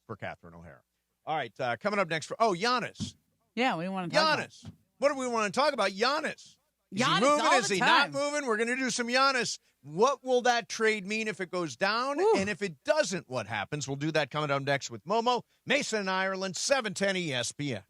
for Katherine O'Hara. All right, coming up next. Giannis. Yeah, we want to talk about Giannis. What do we want to talk about? Giannis. Is Giannis he moving? all Is the he time. not moving? We're going to do some Giannis. What will that trade mean if it goes down? And if it doesn't, what happens? We'll do that coming up next with Momo, Mason in Ireland, 710 ESPN.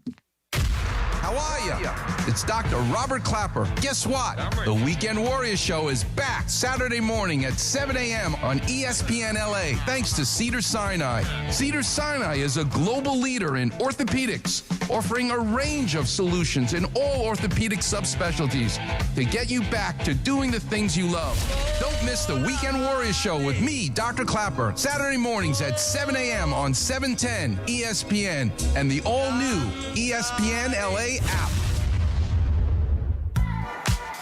How are you? It's Dr. Robert Clapper. Guess what? The Weekend Warriors Show is back Saturday morning at 7 a.m. on ESPN LA, thanks to Cedars-Sinai. Cedars-Sinai is a global leader in orthopedics, offering a range of solutions in all orthopedic subspecialties to get you back to doing the things you love. Don't miss the Weekend Warriors Show with me, Dr. Clapper, Saturday mornings at 7 a.m. on 710 ESPN and the all-new ESPN LA app.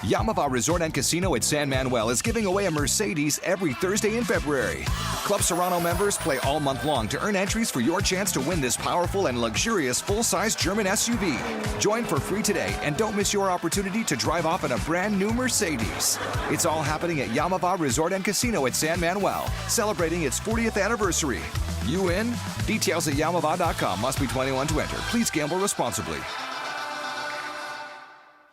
Yamava Resort and Casino at San Manuel is giving away a Mercedes every Thursday in February. Club Serrano members play all month long to earn entries for your chance to win this powerful and luxurious full-size German SUV. Join for free today and don't miss your opportunity to drive off in a brand new Mercedes. It's all happening at Yamava Resort and Casino at San Manuel, celebrating its 40th anniversary. You in? Details at Yamava.com. Must be 21 to enter. Please gamble responsibly.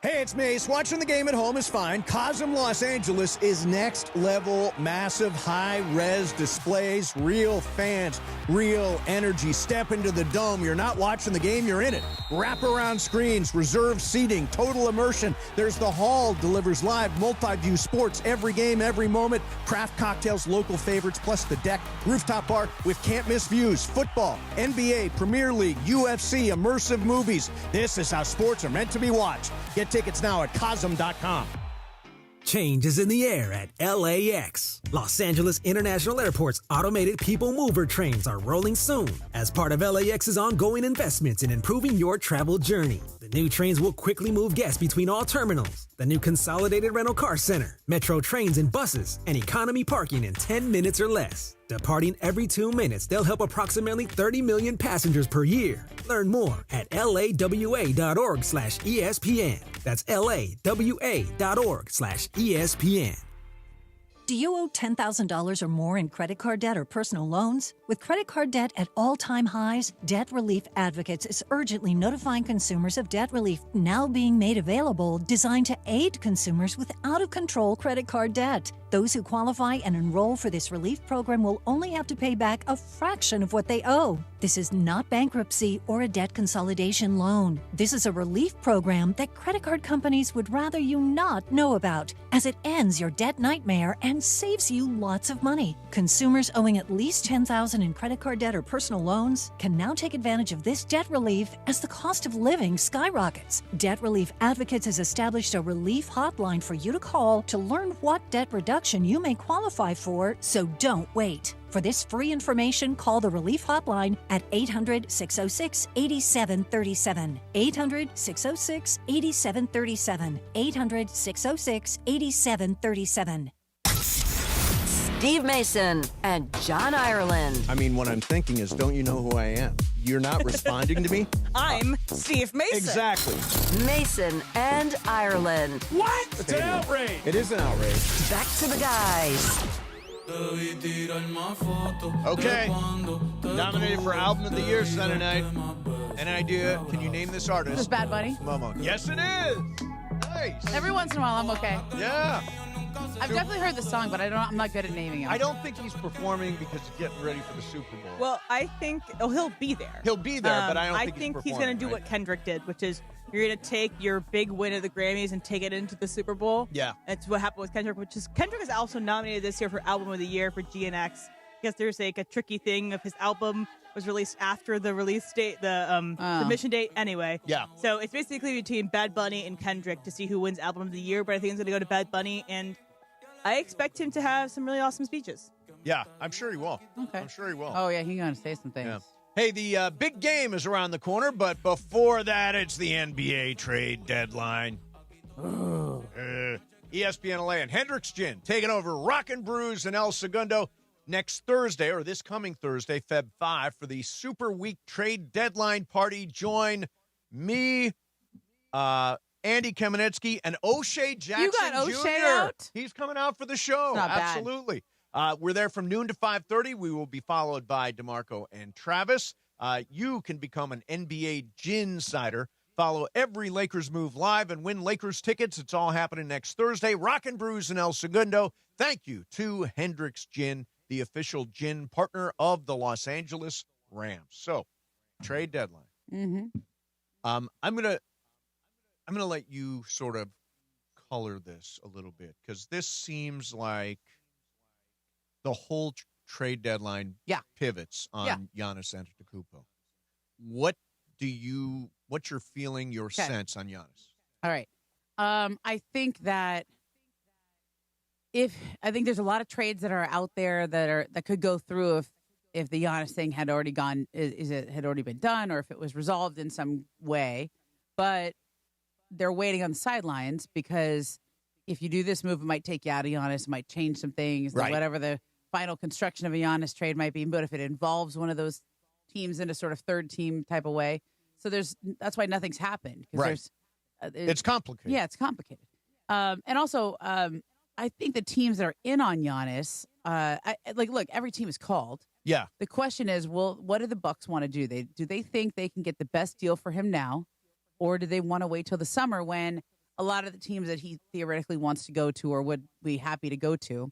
Hey, it's Mace. Watching the game at home is fine. Cosm Los Angeles is next level, massive, high-res displays, real fans, real energy. Step into the dome. You're not watching the game, you're in it. Wraparound screens, reserved seating, total immersion. There's the hall, delivers live, multi-view sports every game, every moment. Craft cocktails, local favorites, plus the deck, rooftop bar with can't-miss views. Football, NBA, Premier League, UFC, immersive movies. This is how sports are meant to be watched. Get tickets now at Cosm.com. Change is in the air at LAX. Los Angeles International Airport's automated people mover trains are rolling soon as part of LAX's ongoing investments in improving your travel journey. The new trains will quickly move guests between all terminals. The new consolidated rental car center, metro trains and buses, and economy parking in 10 minutes or less. Departing every 2 minutes, they'll help approximately 30 million passengers per year. Learn more at lawa.org/ESPN. That's lawa.org/ESPN. Do you owe $10,000 or more in credit card debt or personal loans? With credit card debt at all-time highs, Debt Relief Advocates is urgently notifying consumers of debt relief now being made available, designed to aid consumers with out-of-control credit card debt. Those who qualify and enroll for this relief program will only have to pay back a fraction of what they owe. This is not bankruptcy or a debt consolidation loan. This is a relief program that credit card companies would rather you not know about, as it ends your debt nightmare and saves you lots of money. Consumers owing at least $10,000 in credit card debt or personal loans can now take advantage of this debt relief as the cost of living skyrockets. Debt Relief Advocates has established a relief hotline for you to call to learn what debt reduction you may qualify for, so don't wait. For this free information, call the Relief Hotline at 800-606-8737. 800-606-8737. 800-606-8737. Steve Mason and John Ireland. I mean, what I'm thinking is, don't you know who I am? You're not responding to me? I'm Steve Mason. Exactly. Mason and Ireland. What? It's an outrage. It is an outrage. Back to the guys. Okay. Nominated for Album of the Year Sunday night. Any idea? Can you name this artist? Is this Bad Bunny? Momo. Yes, it is. Nice. Every once in a while, I'm okay. Yeah. I've definitely heard the song, but I'm not good at naming him. I don't think he's performing because he's getting ready for the Super Bowl. Well, I think he'll be there. He'll be there, but I don't think he's going to do what Kendrick did, which is you're going to take your big win of the Grammys and take it into the Super Bowl. Yeah. That's what happened with Kendrick, which is Kendrick is also nominated this year for Album of the Year for GNX. Because there's like a tricky thing of his album was released after the release date, the submission date anyway. Yeah. So it's basically between Bad Bunny and Kendrick to see who wins Album of the Year, but I think it's going to go to Bad Bunny, and I expect him to have some really awesome speeches. Yeah, I'm sure he will. Okay. I'm sure he will. Oh, yeah, he's going to say some things. Yeah. Hey, the big game is around the corner, but before that, it's the NBA trade deadline. ESPN LA and Hendricks Gin taking over Rockin' Brews and El Segundo next Thursday, or this coming Thursday, Feb 5, for the Super Week trade deadline party. Join me, Andy Kamenetsky, and O'Shea Jackson You got O'Shea Jr. out? He's coming out for the show. Not bad. Absolutely. We're there from noon to 5:30. We will be followed by DeMarco and Travis. You can become an NBA Gin Sider. Follow every Lakers move live and win Lakers tickets. It's all happening next Thursday. Rockin' Brews and El Segundo. Thank you to Hendricks Gin, the official gin partner of the Los Angeles Rams. So, trade deadline. Mm-hmm. I'm gonna let you sort of color this a little bit, because this seems like the whole trade deadline pivots on Giannis Antetokounmpo. What's your feeling, your sense on Giannis? All right. I think that I think there's a lot of trades that are out there that could go through if the Giannis thing had already gone, had already been done, or if it was resolved in some way. But they're waiting on the sidelines, because if you do this move, it might take you out of Giannis, it might change some things, Right. whatever the final construction of a Giannis trade might be. But if it involves one of those teams in a sort of third team type of way, so that's why nothing's happened. Right. It's complicated. Yeah, it's complicated. And also, I think the teams that are in on Giannis, look, every team is called. Yeah. The question is, well, what do the Bucks want to do? Do they think they can get the best deal for him now, or do they want to wait till the summer when a lot of the teams that he theoretically wants to go to or would be happy to go to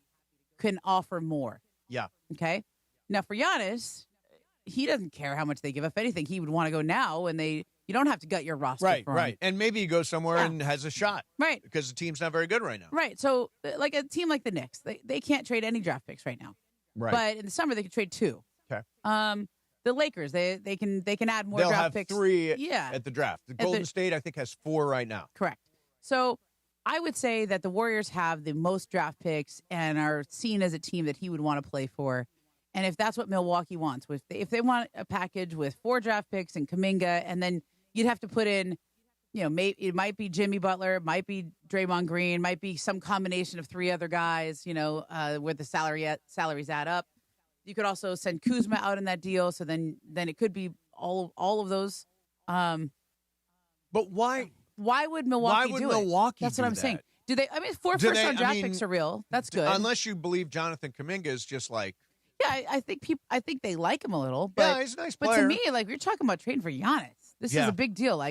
can offer more? Yeah. Okay. Now for Giannis, he doesn't care how much they give. If anything, he would want to go now, and you don't have to gut your roster. Right, for him. right. And maybe he goes somewhere and has a shot. Right. Because the team's not very good right now. Right. So, like a team like the Knicks, they can't trade any draft picks right now. Right. But in the summer, they can trade 2. Okay. The Lakers, they can add more They'll draft have picks. 3 Yeah. at the draft. The Golden State, I think, has 4 right now. Correct. So I would say that the Warriors have the most draft picks and are seen as a team that he would want to play for. And if that's what Milwaukee wants, if they want a package with 4 draft picks and Kuminga, and then you'd have to put in, it might be Jimmy Butler, it might be Draymond Green, might be some combination of 3 other guys, where the salaries add up. You could also send Kuzma out in that deal, so then it could be all of those. But why? Why would Milwaukee do it? Milwaukee That's do what I'm that? saying. Do they? I mean, 4 first-round draft picks are real. That's good. Unless you believe Jonathan Kuminga is just like. Yeah, I think they like him a little. But, yeah, he's a nice But player. to me, you're talking about trading for Giannis. This is a big deal.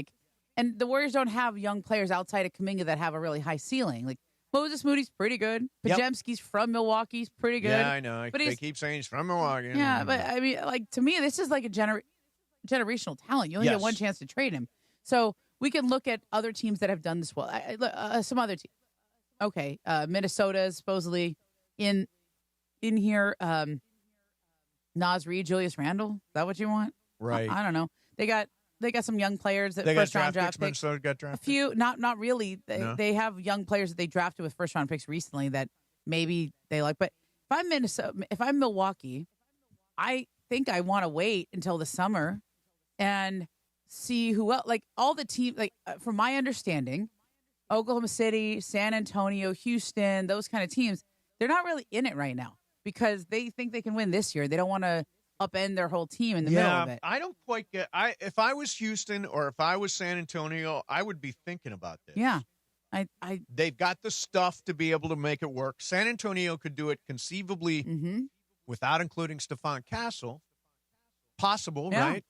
And the Warriors don't have young players outside of Kuminga that have a really high ceiling. Like Moses Moody's pretty good. Pajemski's from Milwaukee. He's pretty good. Yeah, I know. But they keep saying he's from Milwaukee. Yeah, but I mean, to me, this is like a generational talent. You only get one chance to trade him. So we can look at other teams that have done this well. Some other teams. Okay, Minnesota is supposedly in here. Naz Reid, Julius Randle. Is that what you want? Right. I don't know. They got some young players that they first got round draft picks. picks. Minnesota got draft A few, not really. No? They have young players that they drafted with first round picks recently that maybe they like. But if I'm Milwaukee, I think I want to wait until the summer and see who else. Like all the teams. From my understanding, Oklahoma City, San Antonio, Houston, those kind of teams, they're not really in it right now, because they think they can win this year. They don't want to upend their whole team in the middle of it. I don't quite get. If I was Houston or if I was San Antonio, I would be thinking about this. Yeah, they've got the stuff to be able to make it work. San Antonio could do it conceivably without including Stephon Castle. Possible, right?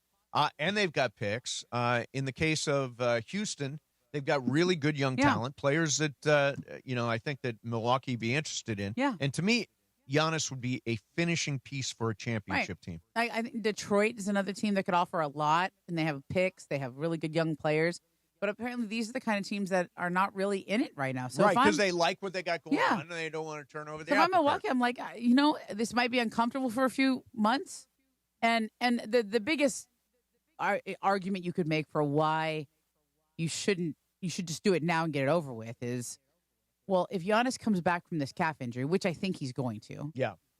And they've got picks. In the case of Houston, They've got really good young talent, players that, I think that Milwaukee be interested in. Yeah. And to me, Giannis would be a finishing piece for a championship team. I think Detroit is another team that could offer a lot, and they have picks. They have really good young players. But apparently these are the kind of teams that are not really in it right now. So right, because they like what they got going on, and they don't want to turn over the apple cart. If I'm Milwaukee, cart. I'm like, this might be uncomfortable for a few months. And the biggest argument you could make for why you should just do it now and get it over with is, well, if Giannis comes back from this calf injury, which I think he's going to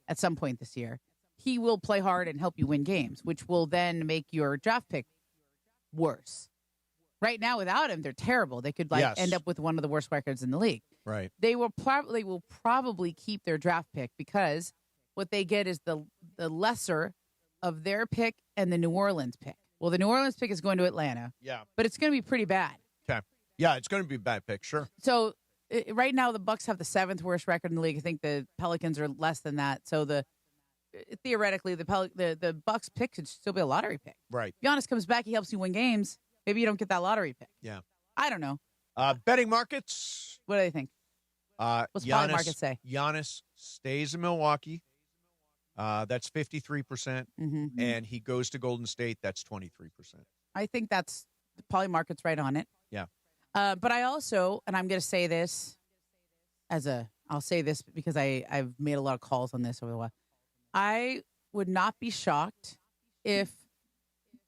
at some point this year, he will play hard and help you win games, which will then make your draft pick worse. Right now, without him, they're terrible. They could end up with one of the worst records in the league. Right. They will probably keep their draft pick because what they get is the lesser of their pick and the New Orleans pick. Well, the New Orleans pick is going to Atlanta. Yeah. But it's going to be pretty bad. Okay. Yeah, it's going to be a bad pick, sure. So right now, the Bucks have the 7th worst record in the league. I think the Pelicans are less than that. So theoretically, the Bucks pick could still be a lottery pick. Right. Giannis comes back, he helps you win games. Maybe you don't get that lottery pick. Yeah. I don't know. Betting markets. What do they think? What's the Poly market say? Giannis stays in Milwaukee. That's 53%. And he goes to Golden State. That's 23%. I think that's the Poly market's right on it. Yeah. But I also, and I'm going to say this I'll say this because I've made a lot of calls on this over the while. I would not be shocked if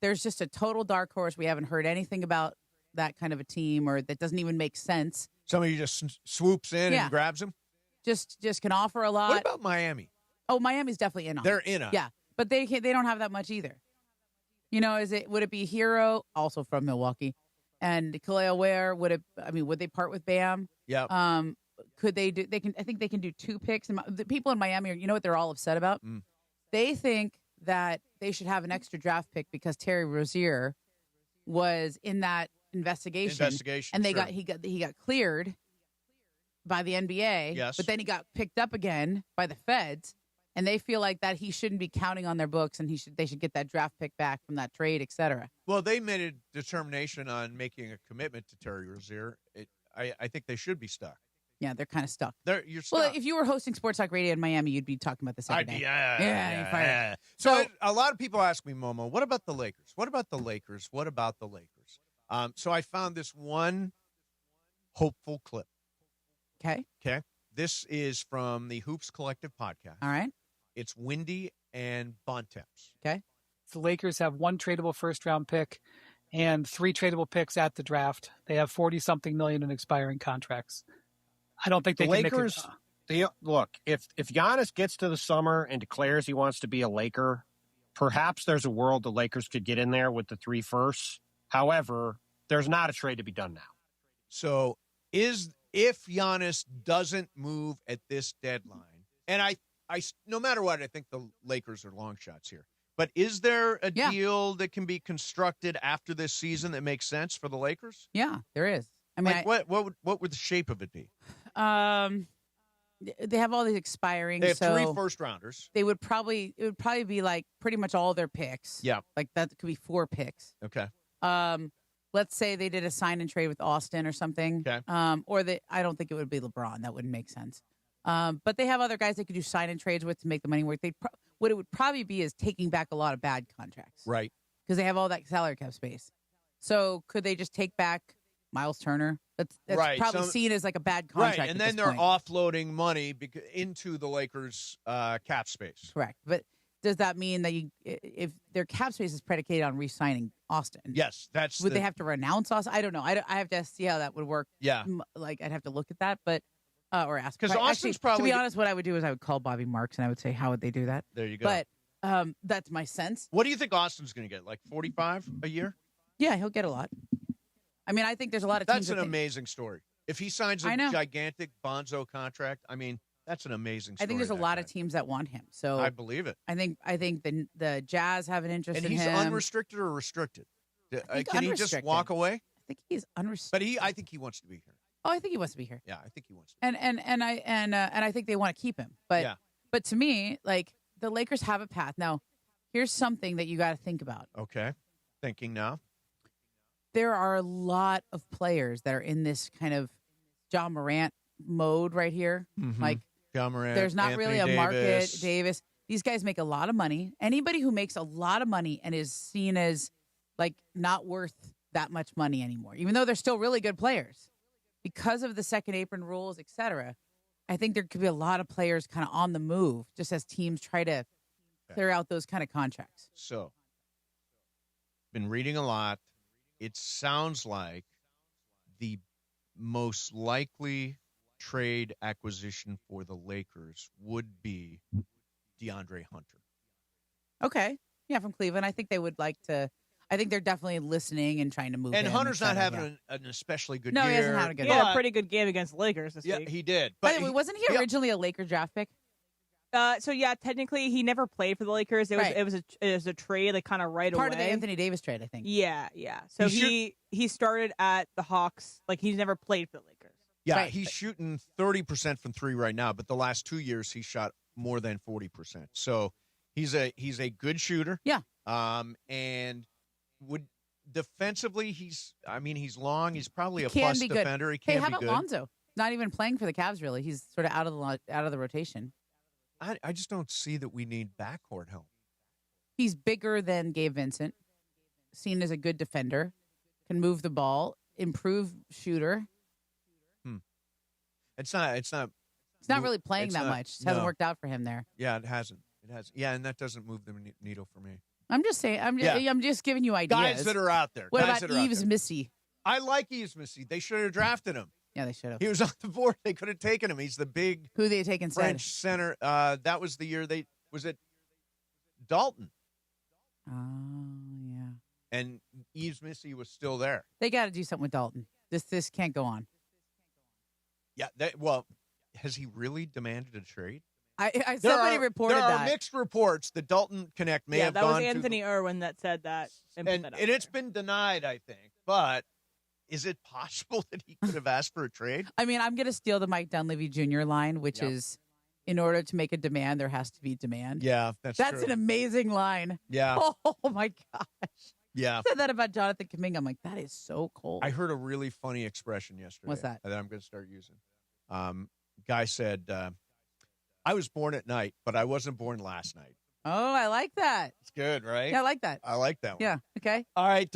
there's just a total dark horse. We haven't heard anything about that kind of a team, or that doesn't even make sense. Somebody just swoops in and grabs him? Just can offer a lot. What about Miami? Oh, Miami's definitely in on it. They're in on it. Yeah, but they don't have that much either. Would it be Hero, also from Milwaukee, and Kaleo Ware? Would they part with Bam? Yeah. Could they do? I think they can do 2 picks. And the people in Miami are, what they're all upset about? They think that they should have an extra draft pick because Terry Rozier was in that investigation, and he got cleared by the NBA. Yes. But then he got picked up again by the feds, and they feel like that he shouldn't be counting on their books, and they should get that draft pick back from that trade, et cetera. Well, they made a determination on making a commitment to Terry Rozier. I think they should be stuck. Yeah, they're kind of stuck. You're stuck. Well, if you were hosting Sports Talk Radio in Miami, you'd be talking about this every day. Yeah. So a lot of people ask me, Momo, what about the Lakers? What about the Lakers? What about the Lakers? So I found this one hopeful clip. Okay. This is from the Hoops Collective podcast. All right. It's Windy and Bontemps. Okay. The Lakers have 1 tradable first-round pick and 3 tradable picks at the draft. They have 40-something million in expiring contracts. I don't think the can Lakers. Look, if Giannis gets to the summer and declares he wants to be a Laker, perhaps there's a world the Lakers could get in there with the 3 firsts. However, there's not a trade to be done now. So if Giannis doesn't move at this deadline, and I no matter what, I think the Lakers are long shots here. But is there a deal that can be constructed after this season that makes sense for the Lakers? Yeah, there is. I mean, what would the shape of it be? They have all these expiring. They have so 3 first-rounders. It would probably be like pretty much all their picks. Yeah, like that could be 4 picks. Okay. Let's say they did a sign and trade with Austin or something. Okay. I don't think it would be LeBron. That wouldn't make sense. But they have other guys they could do sign and trades with to make the money work. What it would probably be is taking back a lot of bad contracts. Right. Because they have all that salary cap space. So could they just take back Miles Turner? That's right. probably seen as like a bad contract. Right, and then they're offloading money into the Lakers' cap space. Correct. But does that mean that if their cap space is predicated on re-signing Austin? Yes, would they have to renounce Austin? I don't know. I have to see how that would work. Yeah. Like I'd have to look at that, but or ask. Because Austin's to be honest, what I would do is I would call Bobby Marks and I would say, how would they do that? There you go. But that's my sense. What do you think Austin's going to get? Like 45 a year? Yeah, he'll get a lot. I mean, I think there's a lot of teams. That's an amazing story. If he signs a gigantic Bonzo contract, I mean, that's an amazing story. I think there's a lot of teams that want him. So I believe it. I think the Jazz have an interest in him. And he's unrestricted or restricted? Can he just walk away? I think he's unrestricted. But I think he wants to be here. Oh, I think he wants to be here. Yeah, I think he wants to. And I think they want to keep him. But to me, like the Lakers have a path. Now, here's something that you got to think about. Okay, thinking now. there are a lot of players that are in this kind of John Morant mode right here. Mhm. Like, John Morant, there's not Anthony really a Davis. market. Davis. These guys make a lot of money. Anybody who makes a lot of money and is seen as like not worth that much money anymore, even though they're still really good players, because of the second apron rules, etc. I think there could be a lot of players kind of on the move just as teams try to clear out those kind of contracts. So, been reading a lot. It sounds like the most likely trade acquisition for the Lakers would be DeAndre Hunter. Okay. Yeah, from Cleveland. I think they would like to. I think they're definitely listening and trying to move And him, Hunter's not etc. having an especially good No, year. he hasn't had a good He had a pretty good game against the Lakers this Yeah, week. he did. By But the way, wasn't he originally a Laker draft pick? So yeah, technically he never played for the Lakers. It was Right. it was a trade like kind of right Part away. of the Anthony Davis trade, I think. Yeah. So he started at the Hawks. Like he's never played for the Lakers. Yeah, he's shooting 30% from three right now, but the last 2 years he shot more than 40%. So he's a good shooter. Yeah. And would defensively he's long. He's probably a Can plus be good. defender. He Hey, can how be about good. Lonzo? Not even playing for the Cavs really. He's sort of out of the rotation. I just don't see that we need backcourt help. He's bigger than Gabe Vincent, seen as a good defender, can move the ball, improve shooter. It's not He's not really playing it's that not- much. It hasn't no. worked out for him there. Yeah, it hasn't. Yeah, and that doesn't move the needle for me. I'm just saying. I'm just giving you ideas. Guys that are out there. What Guys about that are out Eves there. Missy? I like Eves Missy. They should have drafted him. Yeah, they should have. He was on the board. They could have taken him. He's the big Who they take instead? French center. That was the year was it Dalton. Oh, yeah. And Eves Missy was still there. They got to do something with Dalton. This can't go on. Yeah. Has he really demanded a trade? Somebody reported there that. are mixed reports that Dalton Connect may have that gone was to Anthony Irwin that said that. And put that out and it's been denied, I think. But is it possible that he could have asked for a trade? I mean, I'm going to steal the Mike Dunleavy Jr. line, which is, in order to make a demand, there has to be demand. Yeah, that's true. an amazing line. Yeah. Oh, my gosh. Yeah. I said that about Jonathan Kuminga. I'm like, that is so cold. I heard a really funny expression yesterday. What's that? That I'm going to start using. Guy said, I was born at night, but I wasn't born last night. Oh, I like that. It's good, right? Yeah, I like that. I like that one. Yeah, okay. All right.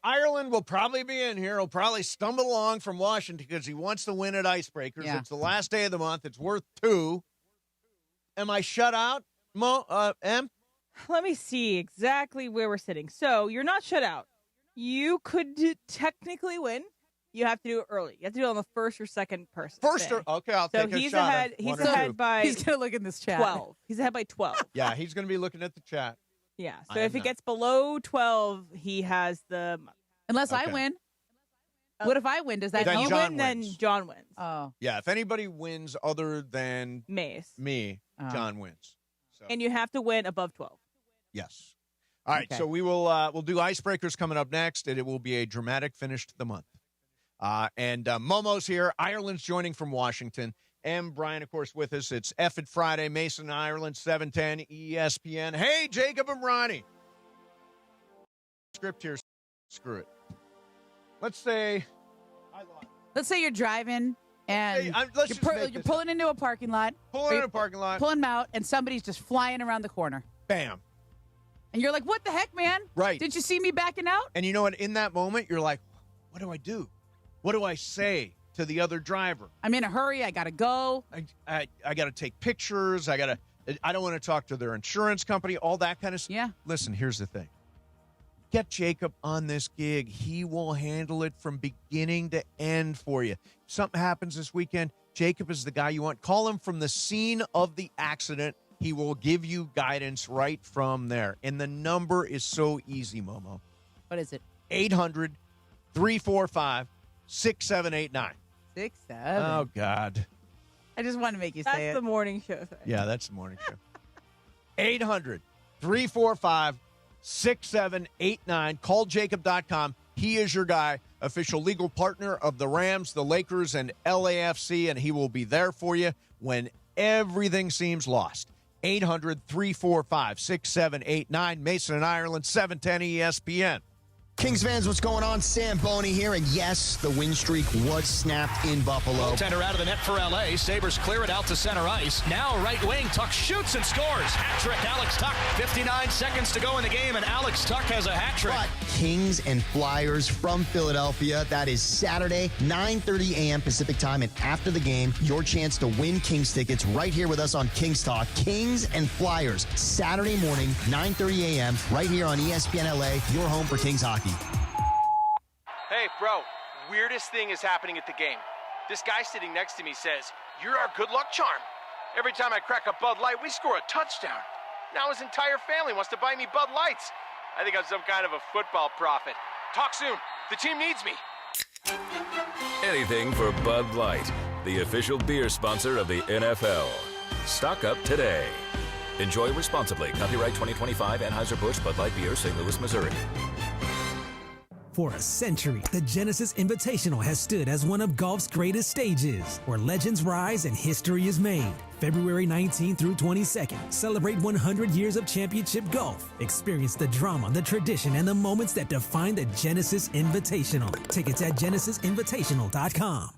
Ireland will probably be in here. He'll probably stumble along from Washington because he wants to win at Icebreakers. Yeah. It's the last day of the month. It's worth 2. Am I shut out, Em? Let me see exactly where we're sitting. So you're not shut out. You could technically win. You have to do it early. You have to do it on the first or second person. Okay, I'll So take a he's shot. ahead. He's ahead by. He's going to look in this chat. 12. He's ahead by 12. Yeah, he's going to be looking at the chat. Yeah. I So am if he not. gets below 12, he has the. Unless I Okay. win. What if I win? Does that If Then you John win, then wins. John wins. Oh. Yeah, if anybody wins other than Mace. me, Oh. John wins. So, And you have to win above 12. yes. All right, Okay. so we will we'll do Icebreakers coming up next, and it will be a dramatic finish to the month. And Momo's here. Ireland's joining from Washington. And Brian, of course, with us. It's Effed Friday, Mason, Ireland, 710 ESPN. Hey, Jacob and Ronnie. Script here. Screw it. Let's say you're driving and let's just make you're this pulling into a parking lot. Pulling Or in a parking lot. Pulling them out, and somebody's just flying around the corner. Bam. And you're like, what the heck, man? Right. Didn't you see me backing out? And you know what? In that moment, you're like, what do I do? What do I say to the other driver? I'm in a hurry. I got to go. I got to take pictures. I don't want to talk to their insurance company, all that kind of stuff. Yeah. Listen, here's the thing. Get Jacob on this gig. He will handle it from beginning to end for you. If something happens this weekend, Jacob is the guy you want. Call him from the scene of the accident. He will give you guidance right from there. And the number is so easy, Momo. What is it? 800-345-6789. 6-7. Oh, God. I just want to make you say That's it. the morning show thing. Yeah, that's the morning show. 800-345-6789. Call Jacob.com. He is your guy, official legal partner of the Rams, the Lakers, and LAFC, and he will be there for you when everything seems lost. 800-345-6789. Mason and Ireland, 710 ESPN. Kings fans, what's going on? Sam Boney here, and yes, the win streak was snapped in Buffalo. Goaltender out of the net for L.A. Sabres clear it out to center ice. Now right wing, Tuck shoots and scores. Hat trick, Alex Tuck. 59 seconds to go in the game, and Alex Tuck has a hat trick. But Kings and Flyers from Philadelphia. That is Saturday, 9:30 a.m. Pacific time, and after the game, your chance to win Kings tickets right here with us on Kings Talk. Kings and Flyers, Saturday morning, 9:30 a.m., right here on ESPN LA, your home for Kings hockey. Hey, bro, weirdest thing is happening at the game. This guy sitting next to me says, "You're our good luck charm." Every time I crack a Bud Light, we score a touchdown. Now his entire family wants to buy me Bud Lights. I think I'm some kind of a football prophet. Talk soon. The team needs me. Anything for Bud Light, the official beer sponsor of the NFL. Stock up today. Enjoy responsibly. Copyright 2025 Anheuser-Busch Bud Light Beer, St. Louis, Missouri. For a century, the Genesis Invitational has stood as one of golf's greatest stages, where legends rise and history is made. February 19th through 22nd, celebrate 100 years of championship golf. Experience the drama, the tradition, and the moments that define the Genesis Invitational. Tickets at genesisinvitational.com.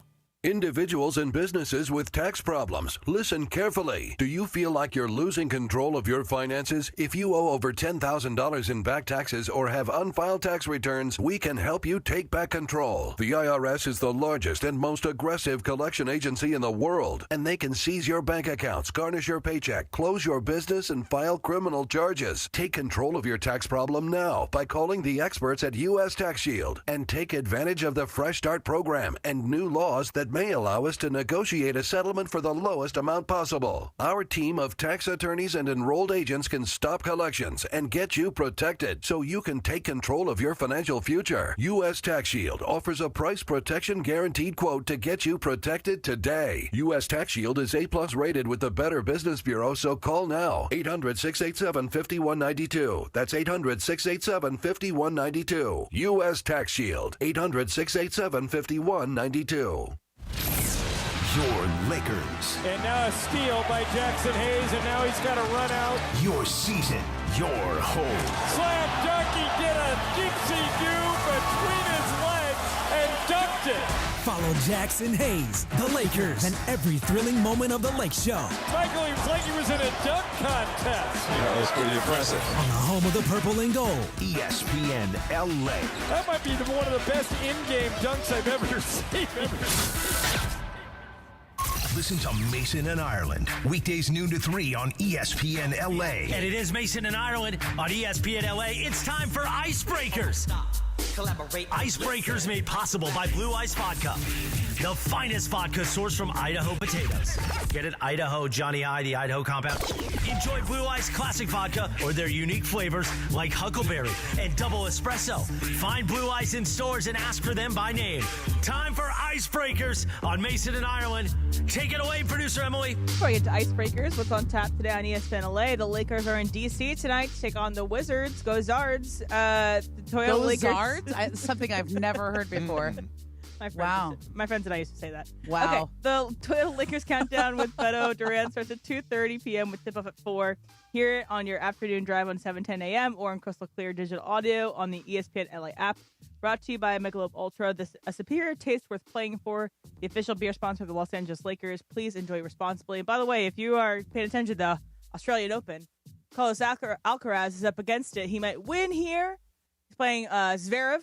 Individuals and businesses with tax problems, listen carefully. Do you feel like you're losing control of your finances? If you owe over $10,000 in back taxes or have unfiled tax returns, we can help you take back control. The IRS is the largest and most aggressive collection agency in the world, and they can seize your bank accounts, garnish your paycheck, close your business, and file criminal charges. Take control of your tax problem now by calling the experts at U.S. Tax Shield and take advantage of the Fresh Start program and new laws that may allow us to negotiate a settlement for the lowest amount possible. Our team of tax attorneys and enrolled agents can stop collections and get you protected so you can take control of your financial future. U.S. Tax Shield offers a price protection guaranteed quote to get you protected today. U.S. Tax Shield is A+ rated with the Better Business Bureau, so call now. 800-687-5192. That's 800-687-5192. U.S. Tax Shield. 800-687-5192. Your Lakers. And now a steal by Jackson Hayes, and now he's got to run out. Your season, your home. Slam dunk, he did a Dixie-do between his legs and dunked it. Follow Jackson Hayes, the Lakers, and every thrilling moment of the Lake Show. Michael, he was like he was in a dunk contest. Yeah, that was pretty impressive. On the home of the purple and gold. ESPN LA. That might be one of the best in-game dunks I've ever seen. Listen to Mason and Ireland. Weekdays noon to 3 on ESPN LA. And it is Mason and Ireland on ESPN LA. It's time for Icebreakers. Icebreakers made possible by Blue Ice Vodka. The finest vodka sourced from Idaho potatoes. Get it? Idaho, Johnny I, the Idaho compound. Enjoy Blue Ice Classic Vodka or their unique flavors like Huckleberry and Double Espresso. Find Blue Ice in stores and ask for them by name. Time for Icebreakers on Mason and Ireland. Take it away, producer Emily. Before we get to Icebreakers, what's on tap today on ESPN LA? The Lakers are in D.C. tonight to take on the Wizards. Go Zards. The Toyota Lakers. Zards? Something I've never heard before. My friends and I used to say that. Wow. Okay, the Toyota Lakers countdown with Beto Duran starts at 2:30 p.m. with tip-off at 4. Hear it on your afternoon drive on 7:10 a.m. or in crystal clear digital audio on the ESPN LA app. Brought to you by Michelob Ultra. A superior taste worth playing for. The official beer sponsor of the Los Angeles Lakers. Please enjoy responsibly. And by the way, if you are paying attention to the Australian Open, Carlos Alcaraz is up against it. He might win here. He's playing Zverev.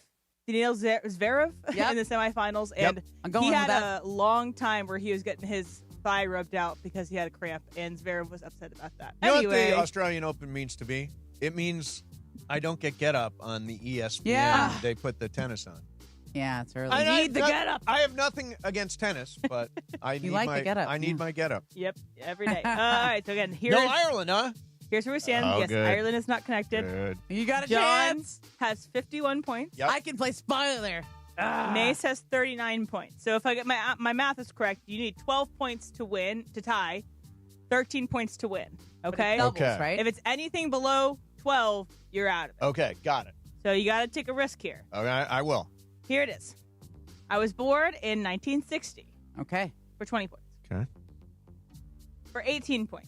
Daniil Zverev in the semifinals, and he had a long time where he was getting his thigh rubbed out because he had a cramp, and Zverev was upset about that. You know what the Australian Open means to me? It means I don't get up on the ESPN. Yeah. They put the tennis on. Yeah, it's early. I need the get up. I have nothing against tennis, but I need the get up. I need my get up. Yep, every day. All right, so again, here's Ireland, huh? Here's where we stand. Oh, yes, good. Ireland is not connected. Good. You got a John chance. has 51 points. Yep. I can play spoiler. Mace has 39 points. So if I get my math is correct, you need 12 points to win, to tie, 13 points to win. Okay? Doubles, right? If it's anything below 12, you're out of it. Okay, got it. So you got to take a risk here. Okay, I will. Here it is. I was born in 1960. Okay. For 20 points. Okay. For 18 points.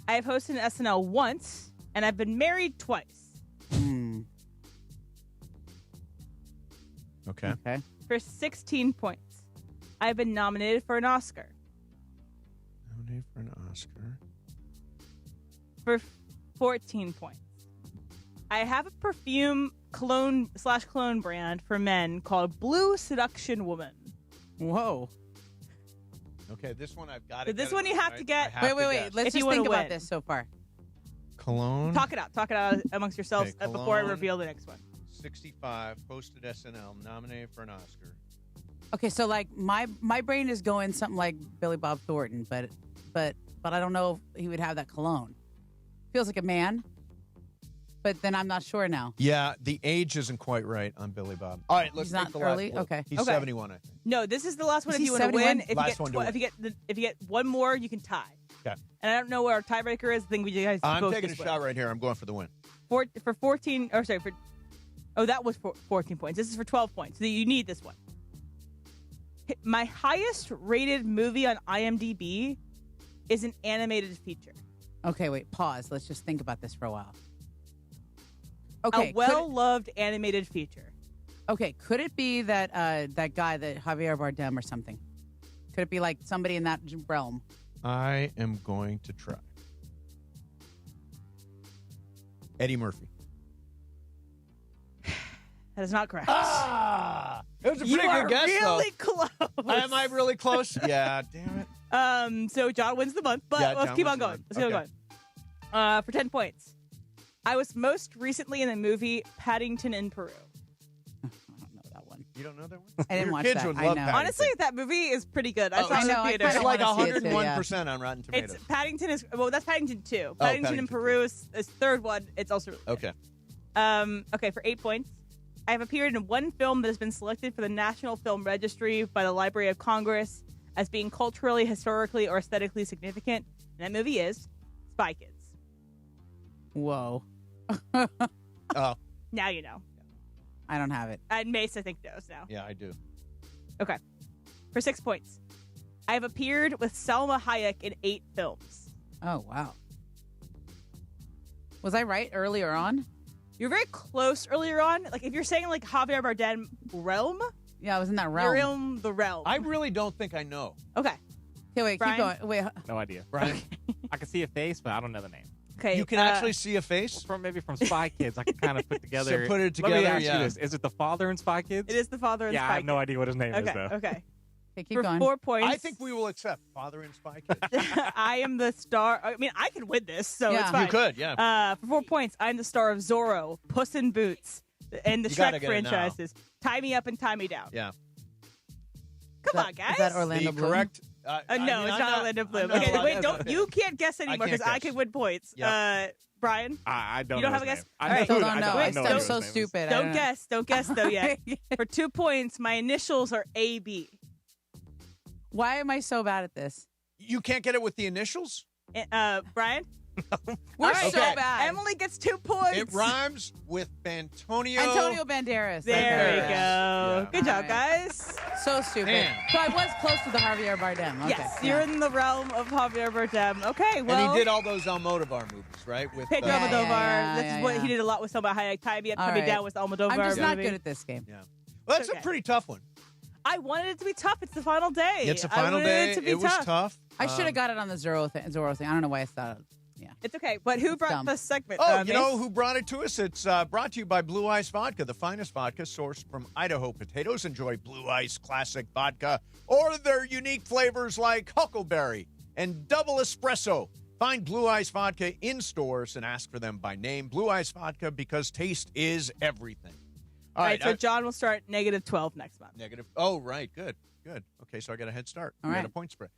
I have hosted an SNL once, and I've been married twice. Okay. For 16 points, I've been nominated for an Oscar. Nominated for an Oscar. For 14 points, I have a perfume cologne brand for men called Blue Seduction Woman. Whoa. Okay, this one I've got So to this get. one you have to get. Wait. Let's If you just wanna think about win. this so far. Cologne. Talk it out amongst yourselves Okay, before I cologne. reveal the next one. 65, posted SNL, nominated for an Oscar. Okay, so like my brain is going something like Billy Bob Thornton, but I don't know if he would have that cologne. Feels like a man, but then I'm not sure now. Yeah, the age isn't quite right on Billy Bob. All right, let's He's take not the early? last clue. Okay. He's Okay. 71, I think. No, this is the last one. Is If he you want to 71? win, if Last one to win. if you get one more, you can tie. Okay. And I don't know where our tiebreaker is. I think you guys. I'm both taking a just win. shot right here. I'm going for the win. For 14. Or sorry, that was 14 points. This is for 12 points. So you need this one. My highest rated movie on IMDb is an animated feature. Okay, wait, pause. Let's just think about this for a while. Okay, A well-loved animated feature. could it be that that guy, that Javier Bardem or something? Could it be like somebody in that realm? I am going to try. Eddie Murphy. That is not correct. It was a You pretty are good guess, really though. close. Am I really close? Yeah, damn it. So John wins the month, but Yeah, let's John keep wins on the going. month. Let's keep on Okay. going. For 10 points, I was most recently in the movie Paddington in Peru. You don't know that one? I didn't Your watch kids that. would I love know. Paddington. Honestly, that movie is pretty good. I Oh, saw it in I the know, I theater. kinda It's like wanna see it too, 101% on Rotten Tomatoes. It's Paddington is that's Paddington 2. Paddington, Paddington in Peru is third one. It's also really good. Okay. Okay, for 8 points, I have appeared in one film that has been selected for the National Film Registry by the Library of Congress as being culturally, historically, or aesthetically significant. And that movie is Spy Kids. Whoa. Oh. Now you know. I don't have it. And Mace, I think, knows now. Yeah, I do. Okay. For 6 points, I have appeared with Salma Hayek in 8 films. Oh, wow. Was I right earlier on? You're very close earlier on. Like, if you're saying, like, Javier Bardem realm, Yeah, I was in that realm. you're in the realm. I really don't think I know. Okay. Okay, wait, Brian? keep going. Wait, No idea. Brian? I can see a face, but I don't know the name. Okay. You can actually see a face? Maybe from Spy Kids, I can kind of put together. So put it Let me together, ask yeah. you this: is it the father in Spy Kids? It is the father in Yeah, Spy I have no Kids. idea what his name is Okay, though. okay. Okay, keep For going. 4 points, I think we will accept Father and Spy Kids. I am the star. I mean, I can win this, so Yeah. it's fine. You could, yeah. For 4 points, I'm the star of Zorro, Puss in Boots, and the You gotta Shrek get it now. franchises. Tie Me Up and Tie Me Down. Yeah. Come on, guys. Is that Orlando The Bloom? correct. No, I mean, it's I'm not Orlando Bloom. I'm not Okay, allowed wait, to- don't you can't guess anymore can't because I guess. can win points. Yep. Brian, I don't. You don't know have a his guess? name. I All right. Still who- don't know. I know I'm what so his name is. stupid. don't guess though yet. For 2 points, my initials are AB. Why am I so bad at this? You can't get it with the initials? Brian, We're All right, so okay. bad. Emily gets 2 points. It rhymes with Antonio. Antonio Banderas. There we Banderas. go. Yeah. Good job, All right. guys. So stupid. Man. So I was close to the Javier Bardem. Okay. Yes, you're in the realm of Javier Bardem. Okay, well. And he did all those Almodovar movies, right? With Pedro Yeah, Almodovar. yeah, This yeah, is what yeah. he did a lot with Salma Hayek. Tie Me Up, All Tie Me right. Down with Almodovar. I'm just not movie. good at this game. Yeah. Well, that's Okay. a pretty tough one. I wanted it to be tough. It's the final day. It's a I final wanted day. It, to be It was tough. tough. I should have got it on the Zorro thing. I don't know why I thought. Yeah. It's okay. But who brought dumb. this segment? Oh, you Mace? know who brought it to us? It's brought to you by Blue Ice Vodka, the finest vodka sourced from Idaho potatoes. Enjoy Blue Ice Classic Vodka or their unique flavors like Huckleberry and Double Espresso. Find Blue Ice Vodka in stores and ask for them by name. Blue Ice Vodka, because taste is everything. All right, so John will start -12 next month. Negative. Oh, right. Good. Okay, so I got a head start. All I right. got a point spread.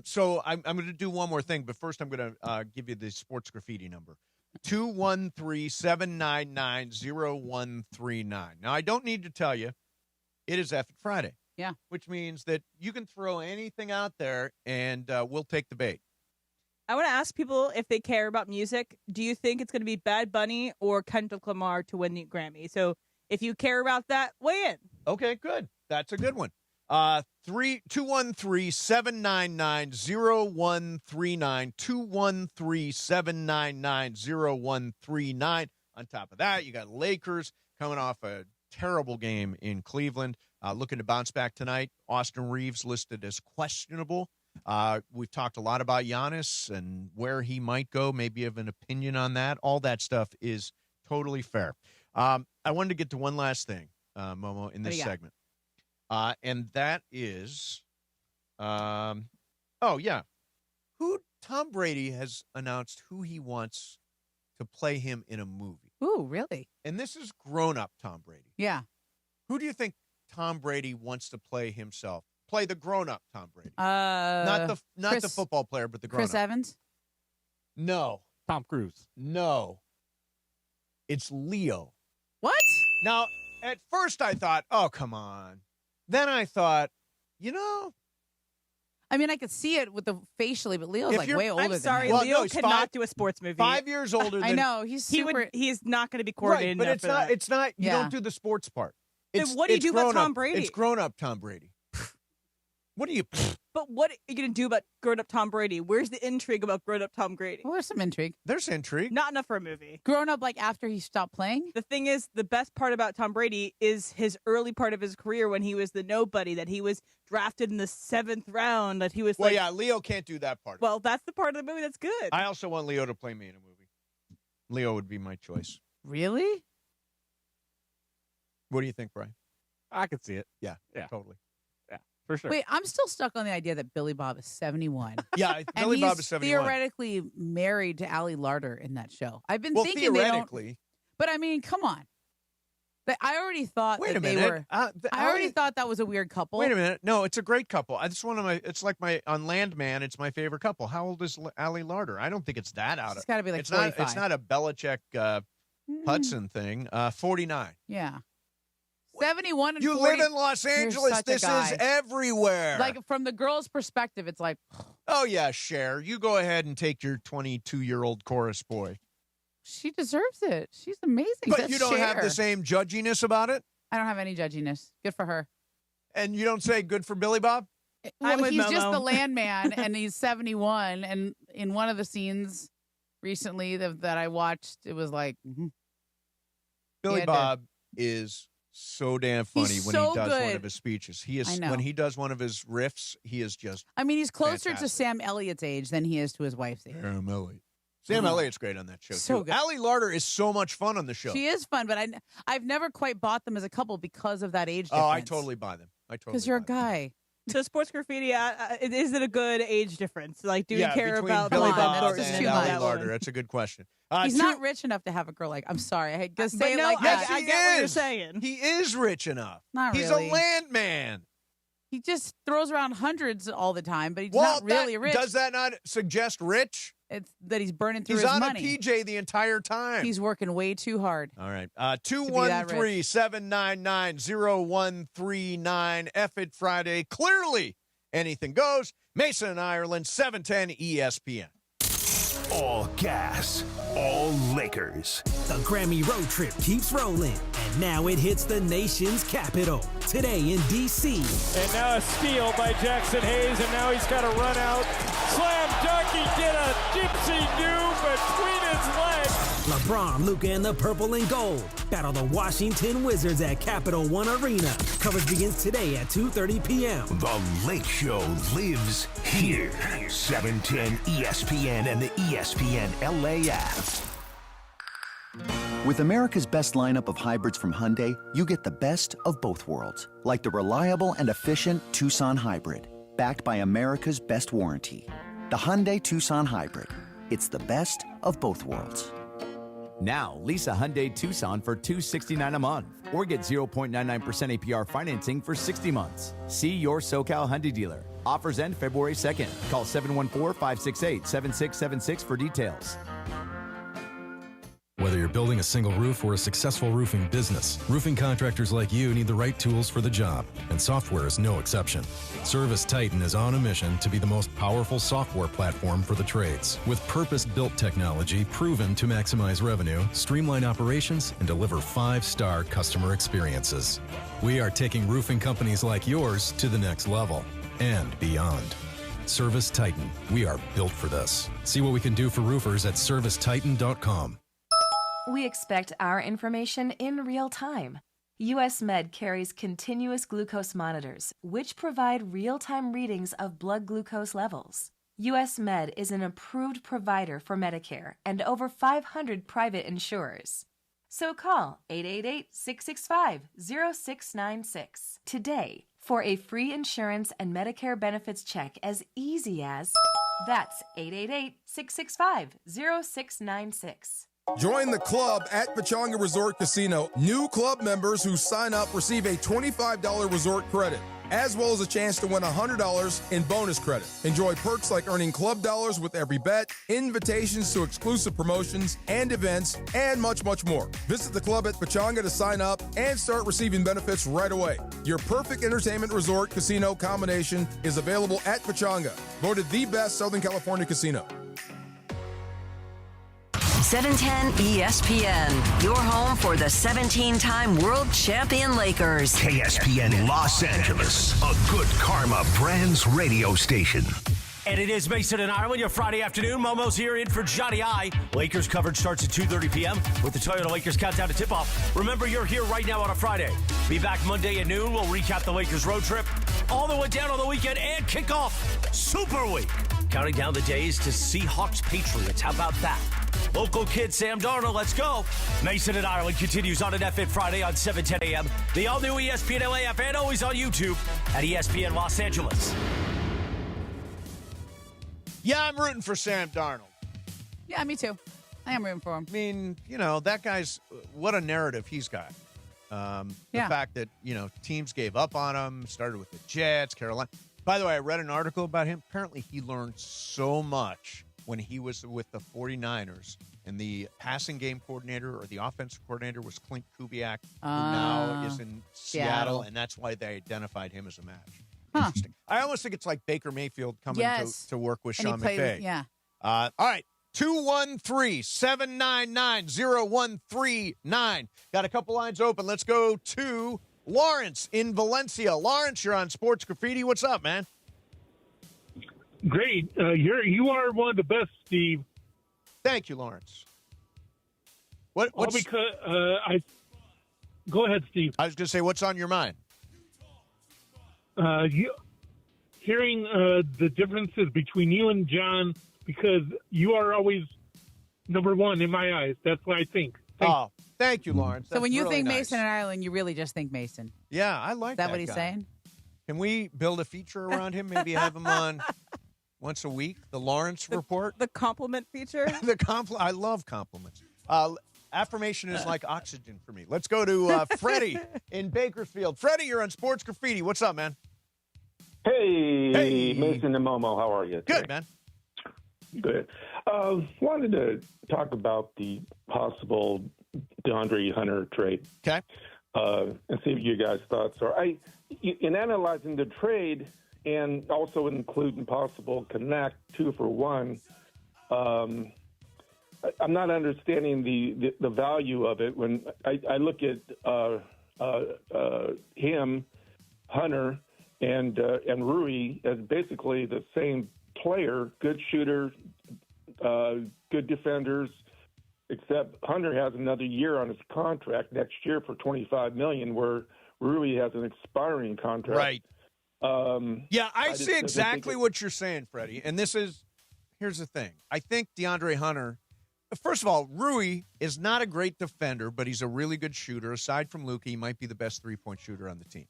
So I'm going to do one more thing, but first I'm going to give you the sports graffiti number. 213-799-0139. Now, I don't need to tell you, it is F Friday. Yeah. Which means that you can throw anything out there, and we'll take the bait. I want to ask people if they care about music. Do you think it's going to be Bad Bunny or Kendrick Lamar to win the Grammy? So if you care about that, weigh in. Okay, good. That's a good one. 213-799-0139. 213-799-0139. On top of that, you got Lakers coming off a terrible game in Cleveland. Looking to bounce back tonight. Austin Reaves listed as questionable. We've talked a lot about Giannis and where he might go. Maybe you have an opinion on that. All that stuff is totally fair. I wanted to get to one last thing, Momo, in this segment. And that is, Tom Brady has announced who he wants to play him in a movie. Ooh, really? And this is grown-up Tom Brady. Yeah. Who do you think Tom Brady wants to play himself? Play the grown-up Tom Brady. Not the football player, but the grown-up. Chris Evans? No. Tom Cruise. No. It's Leo. What? Now, at first I thought, oh, come on. Then I thought, I mean, I could see it with the facially, but Leo's like way older I'm sorry, than him. Leo could not do a sports movie. 5 years older than I know. He's super. He's not going to be coordinated. Right, but enough for that. it's not. You don't do the sports part. Then what do you do about Tom Brady? It's grown up Tom Brady. What do you? But what are you going to do about grown up Tom Brady? Where's the intrigue about grown up Tom Brady? Well, there's some intrigue. There's intrigue. Not enough for a movie. Grown up like after he stopped playing? The thing is, the best part about Tom Brady is his early part of his career when he was the nobody, that he was drafted in the 7th round, that he was Leo can't do that part. Well, that's the part of the movie that's good. I also want Leo to play me in a movie. Leo would be my choice. Really? What do you think, Brian? I could see it. Yeah, totally. Yeah, for sure. Wait, I'm still stuck on the idea that Billy Bob is 71. Yeah, Billy Bob is 71. Theoretically married to Ali Larter in that show. I've been thinking theoretically. But I mean, come on. I already thought Wait that a they minute. were. I already thought that was a weird couple. Wait a minute. No, it's a great couple. It's like on Landman. It's my favorite couple. How old is Ali Larter? I don't think it's that out. It's got to be like it's 45. Not. It's not a Belichick Hudson thing. 49. Yeah. 71 and you 40. live in Los Angeles. This is everywhere. Like from the girl's perspective, it's like, oh yeah, Cher, you go ahead and take your 22-year-old chorus boy. She deserves it. She's amazing. But That's you don't have Cher. the same judginess about it? I don't have any judginess. Good for her. And you don't say good for Billy Bob? Well, he's just the landman, and he's 71. And in one of the scenes recently that I watched, it was like... Billy Bob is so damn funny when so he does good. one of his speeches. He is I know. when he does one of his riffs, he is just I mean, he's closer fantastic. to Sam Elliott's age than he is to his wife's age. Sam Elliott. Sam Elliott's great on that show, So too. good. Ali Larter is so much fun on the show. She is fun, but I've never quite bought them as a couple because of that age difference. Oh, I totally buy them. Because you're a guy. So sports graffiti, is it a good age difference? Like, do we care between about Billy Bob Bob Thornton and too Ali much. Larter? That's a good question. He's not rich enough to have a girl like. I'm sorry, I had to say But it no, like that. I get what you're saying. He is rich enough. Not He's really. a landman. He just throws around hundreds all the time, but he's Well, not really rich. Does that not suggest rich? It's that he's burning through He's his on money. a PJ the entire time. He's working way too hard. All right. that 213-799-0139. F it Friday. Clearly, anything goes. Mason and Ireland, 710 ESPN. All gas, all Lakers. The Grammy road trip keeps rolling, and now it hits the nation's capital. Today in D.C. And now a steal by Jackson Hayes, and now he's got to run out. Slam dunk, he did a gypsy do between his legs. LeBron, Luka, and the purple and gold battle the Washington Wizards at Capital One Arena. Coverage begins today at 2:30 p.m. The Lake Show lives here. 710 ESPN and the ESPN LA app. With America's best lineup of hybrids from Hyundai, you get the best of both worlds. Like the reliable and efficient Tucson Hybrid, backed by America's best warranty. The Hyundai Tucson Hybrid. It's the best of both worlds. Now, lease a Hyundai Tucson for $269 a month or get 0.99% APR financing for 60 months. See your SoCal Hyundai dealer. Offers end February 2nd. Call 714-568-7676 for details. Whether you're building a single roof or a successful roofing business, roofing contractors like you need the right tools for the job, and software is no exception. Service Titan is on a mission to be the most powerful software platform for the trades, with purpose-built technology proven to maximize revenue, streamline operations, and deliver 5-star customer experiences. We are taking roofing companies like yours to the next level and beyond. Service Titan, we are built for this. See what we can do for roofers at servicetitan.com. We expect our information in real time, US Med carries continuous glucose monitors, which provide real-time readings of blood glucose levels. US Med is an approved provider for Medicare and over 500 private insurers. So call 888-665-0696 today for a free insurance and Medicare benefits check as easy as... That's 888-665-0696. Join the club at Pechanga Resort Casino. New club members who sign up receive a $25 resort credit, as well as a chance to win $100 in bonus credit. Enjoy perks like earning club dollars with every bet, invitations to exclusive promotions and events, and much, much more. Visit the club at Pechanga to sign up and start receiving benefits right away. Your perfect entertainment resort casino combination is available at Pechanga, voted the best Southern California casino. 710 ESPN, your home for the 17-time world champion Lakers. KSPN Los Angeles, a good karma brands radio station. And it is Mason and Ireland, your Friday afternoon. Momo's here in for Johnny I. Lakers coverage starts at 2:30 p.m. with the Toyota Lakers countdown to tip-off. Remember, you're here right now on a Friday. Be back Monday at noon. We'll recap the Lakers road trip, all that went down on the weekend, and kick off Super Week. Counting down the days to Seahawks Patriots. How about that? Local kid Sam Darnold, let's go. Mason and Ireland continues on an F-It Friday on 7:10 a.m. The all-new ESPN LA app and always on YouTube at ESPN Los Angeles. Yeah, I'm rooting for Sam Darnold. Yeah, me too. I am rooting for him. I mean, that guy's, what a narrative he's got. The fact that, teams gave up on him, started with the Jets, Carolina. By the way, I read an article about him. Apparently, he learned so much when he was with the 49ers, and the passing game coordinator or the offensive coordinator was Clint Kubiak, who now is in Seattle, and that's why they identified him as a match. Interesting. I almost think it's like Baker Mayfield coming to work with Sean McVay. All right. 213-799-0139. Got a couple lines open. Let's go to Lawrence in Valencia. Lawrence, you're on Sports Graffiti. What's up, man? Great. You are one of the best, Steve. Thank you, Lawrence. What's... Go ahead, Steve. I was going to say, what's on your mind? Hearing the differences between you and John, because you are always number one in my eyes. That's what I think. Thank you, Lawrence. So when you think Mason and Ireland, you really just think Mason. Yeah, I like that. Is that what he's saying? Can we build a feature around him? Maybe have him on once a week? The Lawrence Report? The compliment feature? I love compliments. Affirmation is like oxygen for me. Let's go to Freddie in Bakersfield. Freddie, you're on Sports Graffiti. What's up, man? Hey, Mason and Momo. How are you? Good, man. Good. Wanted to talk about the possible DeAndre Hunter trade. Okay. And see what you guys' thoughts are. In analyzing the trade and also including possible connect 2-for-1, I'm not understanding the value of it. When I look at him, Hunter, and Rui as basically the same player, good shooter, good defenders, except Hunter has another year on his contract next year for $25 million, where Rui has an expiring contract. Right. I see exactly what you're saying, Freddie. And here's the thing. I think DeAndre Hunter, first of all, Rui is not a great defender, but he's a really good shooter. Aside from Luka, he might be the best three-point shooter on the team.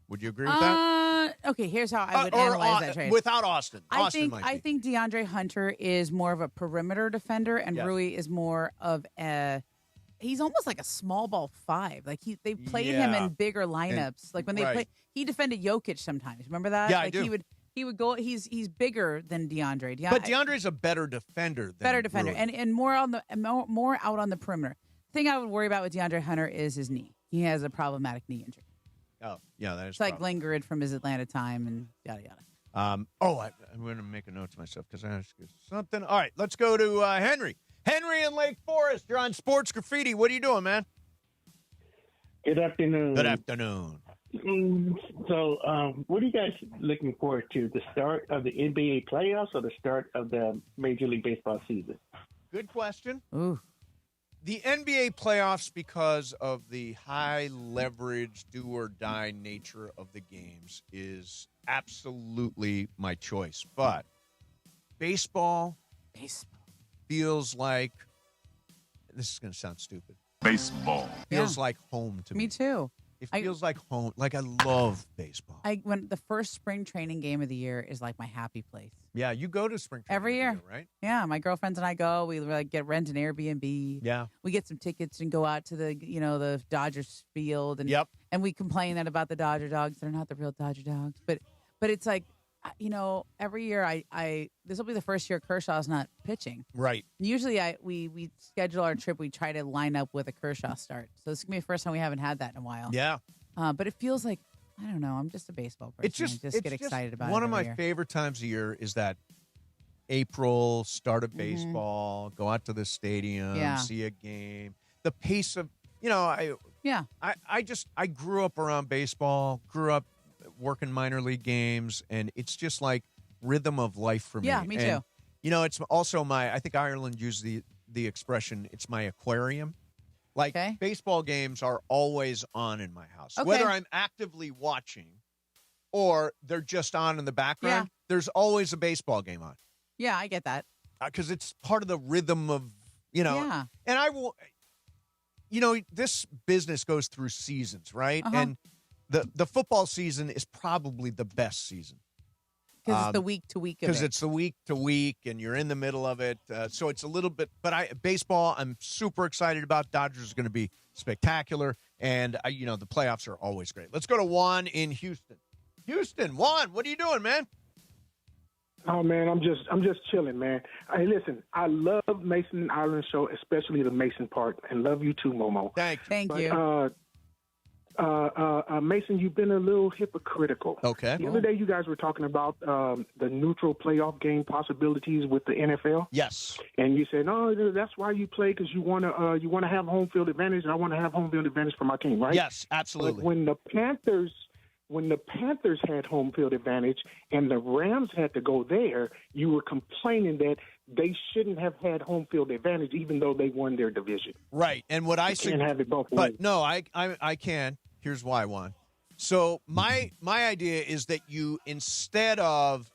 Would you agree with that? Okay, here's how I would analyze that trade. Without Austin. I think DeAndre Hunter is more of a perimeter defender, and Rui is more of he's almost like a small ball 5. Like they played him in bigger lineups. Like when they played, he defended Jokic sometimes. Remember that? Yeah, like I do. He would go. He's bigger than DeAndre. But DeAndre's a better defender than Rui. and more out on the perimeter. The thing I would worry about with DeAndre Hunter is his knee. He has a problematic knee injury. Oh, yeah, that is. It's like lingered from his Atlanta time and yada yada. I'm going to make a note to myself because I asked you something. All right, let's go to Henry. Henry in Lake Forest. You're on Sports Graffiti. What are you doing, man? Good afternoon. Good afternoon. So, what are you guys looking forward to? The start of the NBA playoffs or the start of the Major League Baseball season? Good question. Ooh. The NBA playoffs, because of the high leverage, do or die nature of the games, is absolutely my choice. But baseball feels like, this is going to sound stupid. Baseball feels like home to me. Me too. It feels like home. Like, I love baseball. When the first spring training game of the year is like my happy place. Yeah, you go to spring training every year, right? Yeah, my girlfriends and I go. We like rent an Airbnb. Yeah, we get some tickets and go out to the Dodgers field. And and we complain that about the Dodger dogs. They're not the real Dodger dogs, but it's like, every year I this will be the first year Kershaw's not pitching. Right. Usually we schedule our trip. We try to line up with a Kershaw start. So this is gonna be the first time we haven't had that in a while. Yeah. But it feels like, I don't know. I'm just a baseball person. I just get excited about it. One of my favorite times of year is that April, start of baseball, go out to the stadium, see a game. The pace of, I grew up around baseball, grew up working minor league games, and it's just like rhythm of life for me. Yeah, me too. It's also I think Ireland used the expression, it's my aquarium. Like, baseball games are always on in my house. Okay. Whether I'm actively watching or they're just on in the background, there's always a baseball game on. Yeah, I get that. Because it's part of the rhythm of, And I will, this business goes through seasons, right? Uh-huh. And the football season is probably the best season. Because it's the week-to-week of it. Because it's the week-to-week, and you're in the middle of it. So it's a little bit – but baseball, I'm super excited about. Dodgers are going to be spectacular. And, the playoffs are always great. Let's go to Juan in Houston. Houston, Juan, what are you doing, man? Oh, man, I'm just chilling, man. Hey, listen, I love Mason and Ireland show, especially the Mason part, and love you too, Momo. Thank you. Mason, you've been a little hypocritical. Okay. The other day, you guys were talking about the neutral playoff game possibilities with the NFL. Yes. And you said, "No, that's why you play, because you want to have home field advantage, and I want to have home field advantage for my team, right?" Yes, absolutely. But when the Panthers had home field advantage and the Rams had to go there, you were complaining that they shouldn't have had home field advantage, even though they won their division. Right. And what I can't have it both ways. But no, I can. Here's why, Juan. So my idea is that you, instead of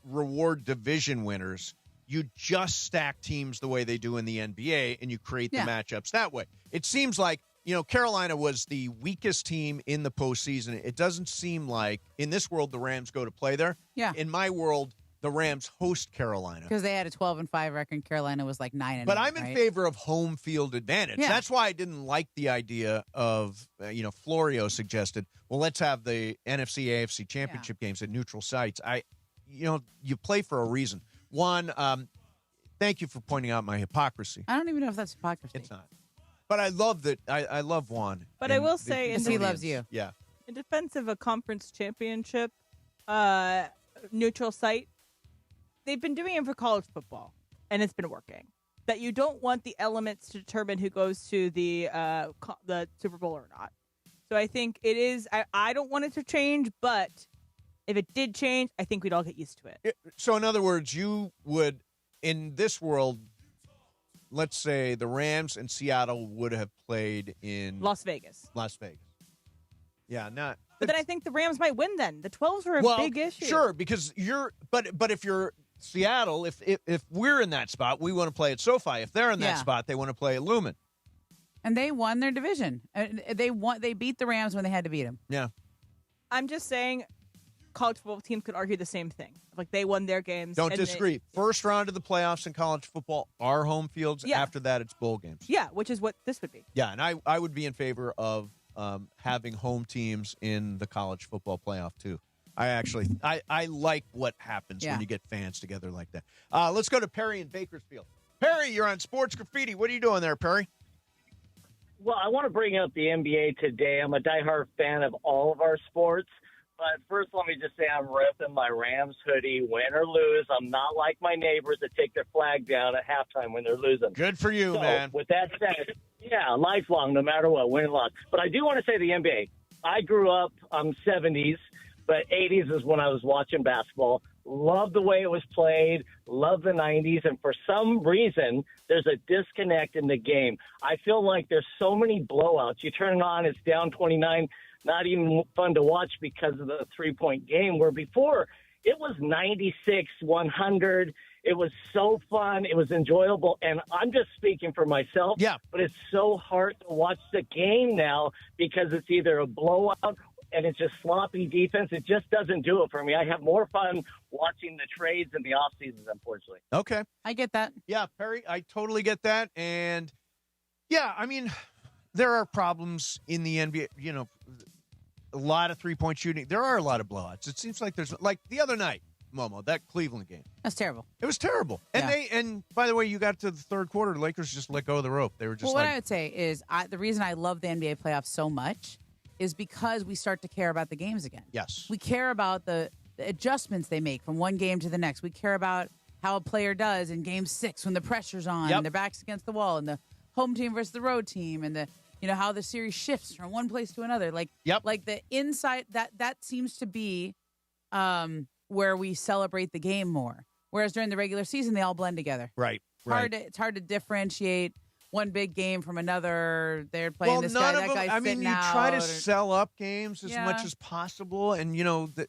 reward division winners, you just stack teams the way they do in the NBA, and you create the matchups that way. It seems like, Carolina was the weakest team in the postseason. It doesn't seem like, in this world, the Rams go to play there. Yeah. In my world, the Rams host Carolina. Because they had a 12-5 record. Carolina was like 9-8. But I'm in favor of home field advantage. Yeah. That's why I didn't like the idea of, Florio suggested, well, let's have the NFC, AFC championship games at neutral sites. You play for a reason. One, thank you for pointing out my hypocrisy. I don't even know if that's hypocrisy. It's not. But I love that. I love Juan. But I will say, he loves you. Yeah. In defense of a conference championship neutral site, they've been doing it for college football, and it's been working. That you don't want the elements to determine who goes to the Super Bowl or not. So I think it is. I don't want it to change, but if it did change, I think we'd all get used to it. So in other words, you would, in this world, let's say the Rams and Seattle would have played in Las Vegas. Yeah, not. But then I think the Rams might win. Then the 12s are a big issue. Sure, because but if you're Seattle, if we're in that spot, we want to play at SoFi. If they're in that spot, they want to play at Lumen. And they won their division. They beat the Rams when they had to beat them. Yeah. I'm just saying, college football teams could argue the same thing. Like, they won their games. Don't disagree. First round of the playoffs in college football are home fields. Yeah. After that, it's bowl games. Yeah, which is what this would be. Yeah, and I would be in favor of having home teams in the college football playoff too. I like what happens when you get fans together like that. Let's go to Perry in Bakersfield. Perry, you're on Sports Graffiti. What are you doing there, Perry? Well, I want to bring up the NBA today. I'm a diehard fan of all of our sports. But first, let me just say I'm repping my Rams hoodie, win or lose. I'm not like my neighbors that take their flag down at halftime when they're losing. Good for you, man. With that said, lifelong, no matter what, win or loss. But I do want to say the NBA. I grew up, 70s, but 80s is when I was watching basketball. Love the way it was played. Love the 90s. And for some reason, there's a disconnect in the game. I feel like there's so many blowouts. You turn it on, it's down 29. Not even fun to watch because of the three-point game, where before it was 96, 100. It was so fun. It was enjoyable. And I'm just speaking for myself. Yeah. But it's so hard to watch the game now because it's either a blowout and it's just sloppy defense. It just doesn't do it for me. I have more fun watching the trades in the off seasons, unfortunately. Okay. I get that. Yeah, Perry, I totally get that. And, yeah, I mean, there are problems in the NBA, you know, a lot of three-point shooting. There are a lot of blowouts. It seems like there's, like the other night, Momo, that Cleveland game. That's terrible. It was terrible. And and by the way, you got to the third quarter, the Lakers just let go of the rope. They were just what I would say is the reason I love the NBA playoffs so much is because we start to care about the games again. Yes. We care about the adjustments they make from one game to the next. We care about how a player does in game 6 when the pressure's on and their back's against the wall, and the home team versus the road team, and the how the series shifts from one place to another. Like the inside that seems to be where we celebrate the game more. Whereas during the regular season, they all blend together. Right. It's hard to differentiate one big game from another. They're playing this guy, that guy's sitting you out. try to sell up games as much as possible, and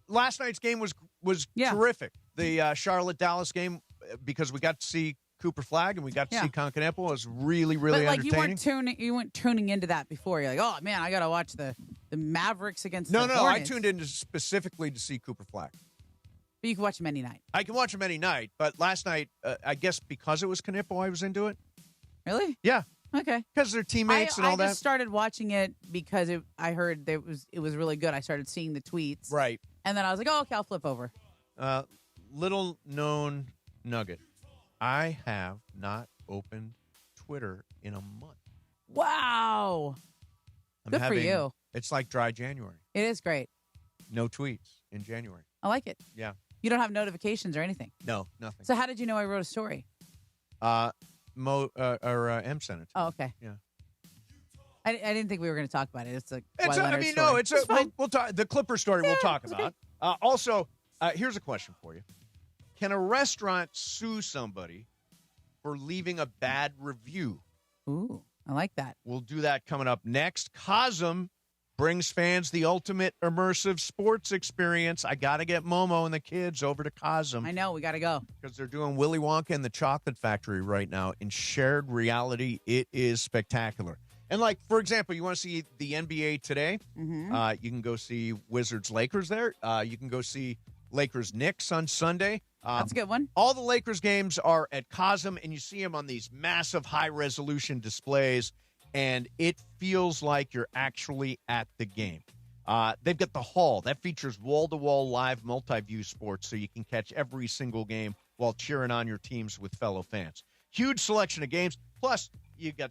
last night's game was terrific. The Charlotte-Dallas game, because we got to see Cooper Flagg and we got to see Concanepo, was really, really entertaining. You weren't tuning into that before. You're like, oh man, I got to watch the Mavericks against the No, Hornets. I tuned in specifically to see Cooper Flagg. But you can watch him any night. I can watch him any night, but last night, I guess because it was Canepo, I was into it. Really? Yeah. Okay. Because they're teammates and all that. I just started watching it because I heard it was really good. I started seeing the tweets. Right. And then I was like, oh, okay, I'll flip over. Little known nugget. I have not opened Twitter in a month. Wow. Good for you. It's like dry January. It is great. No tweets in January. I like it. Yeah. You don't have notifications or anything? No, nothing. So how did you know I wrote a story? M sent it. Oh, okay. Yeah. I didn't think we were going to talk about it. It's we'll talk. The Clipper story we'll talk about. Okay. Also, here's a question for you. Can a restaurant sue somebody for leaving a bad review? Ooh, I like that. We'll do that coming up next. Cosm brings fans the ultimate immersive sports experience. I got to get Momo and the kids over to Cosm. I know, we got to go. Because they're doing Willy Wonka and the Chocolate Factory right now in shared reality. It is spectacular. And, like, for example, you want to see the NBA today? Mm-hmm. You can go see Wizards-Lakers there. You can go see Lakers-Knicks on Sunday. That's a good one. All the Lakers games are at Cosm, and you see them on these massive high-resolution displays, and it feels like you're actually at the game. They've got the Hall. That features wall-to-wall live multi-view sports, so you can catch every single game while cheering on your teams with fellow fans. Huge selection of games. Plus, you got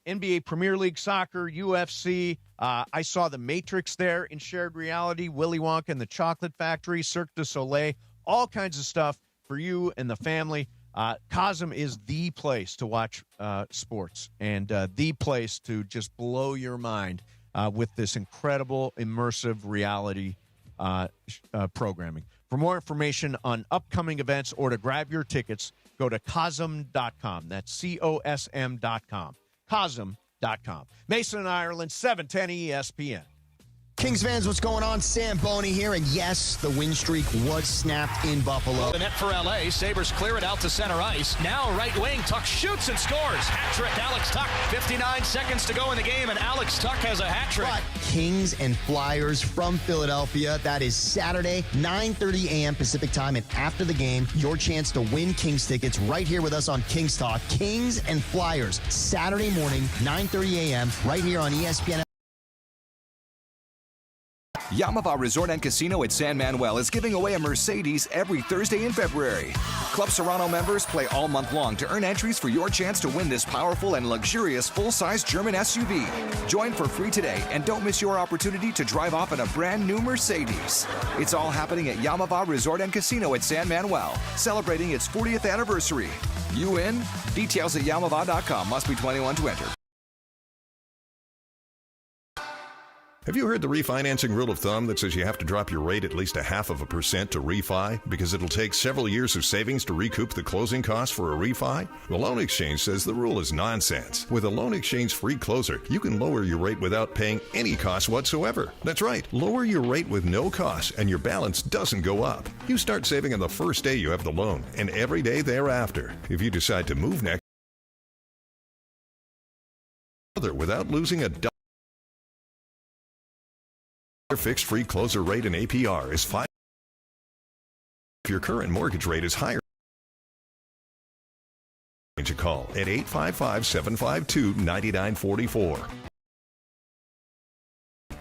NBA Premier League Soccer, UFC. I saw The Matrix there in shared reality, Willy Wonka and the Chocolate Factory, Cirque du Soleil, all kinds of stuff for you and the family. Cosm is the place to watch sports and the place to just blow your mind with this incredible immersive reality programming. For more information on upcoming events or to grab your tickets, go to Cosm.com. That's COSM.com. Cosm.com. Mason and Ireland, 710 ESPN. Kings fans, what's going on? Sam Boney here, and yes, the win streak was snapped in Buffalo. The net for L.A. Sabres clear it out to center ice. Now right wing, Tuck shoots and scores. Hat trick, Alex Tuck. 59 seconds to go in the game, and Alex Tuck has a hat trick. But Kings and Flyers from Philadelphia. That is Saturday, 9:30 a.m. Pacific time, and after the game, your chance to win Kings tickets right here with us on Kings Talk. Kings and Flyers, Saturday morning, 9:30 a.m., right here on ESPN. Yamava Resort and Casino at San Manuel is giving away a Mercedes every Thursday in February. Club Serrano members play all month long to earn entries for your chance to win this powerful and luxurious full-size German SUV. Join for free today and don't miss your opportunity to drive off in a brand new Mercedes. It's all happening at Yamava Resort and Casino at San Manuel, celebrating its 40th anniversary. You in? Details at Yamava.com. Must be 21 to enter. Have you heard the refinancing rule of thumb that says you have to drop your rate at least 0.5% to refi because it'll take several years of savings to recoup the closing costs for a refi? The Loan Exchange says the rule is nonsense. With a Loan Exchange free closer, you can lower your rate without paying any cost whatsoever. That's right, lower your rate with no cost and your balance doesn't go up. You start saving on the first day you have the loan and every day thereafter. If you decide to move next, without losing a dollar. Fixed free closer rate and APR is 5. If your current mortgage rate is higher, to call at 855-752-9944.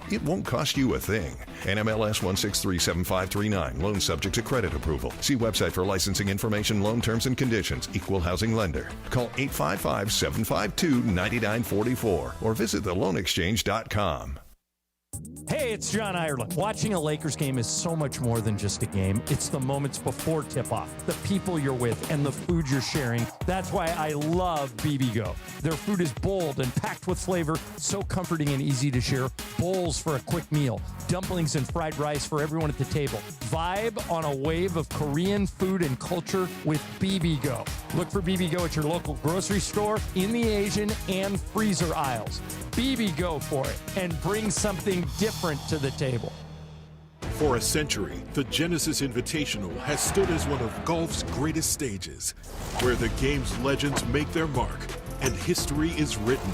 It won't cost you a thing. NMLS 1637539. Loan subject to credit approval. See website for licensing information, loan terms and conditions. Equal housing lender. Call 855-752-9944 or visit theloanexchange.com. Hey, it's John Ireland. Watching a Lakers game is so much more than just a game. It's the moments before tip-off, the people you're with, and the food you're sharing. That's why I love BBGO. Their food is bold and packed with flavor, so comforting and easy to share. Bowls for a quick meal, dumplings and fried rice for everyone at the table. Vibe on a wave of Korean food and culture with BBGO. Look for BBGO at your local grocery store, in the Asian and freezer aisles. BBGO for it, and bring something different to the table. For a century, the Genesis Invitational has stood as one of golf's greatest stages, where the game's legends make their mark and history is written.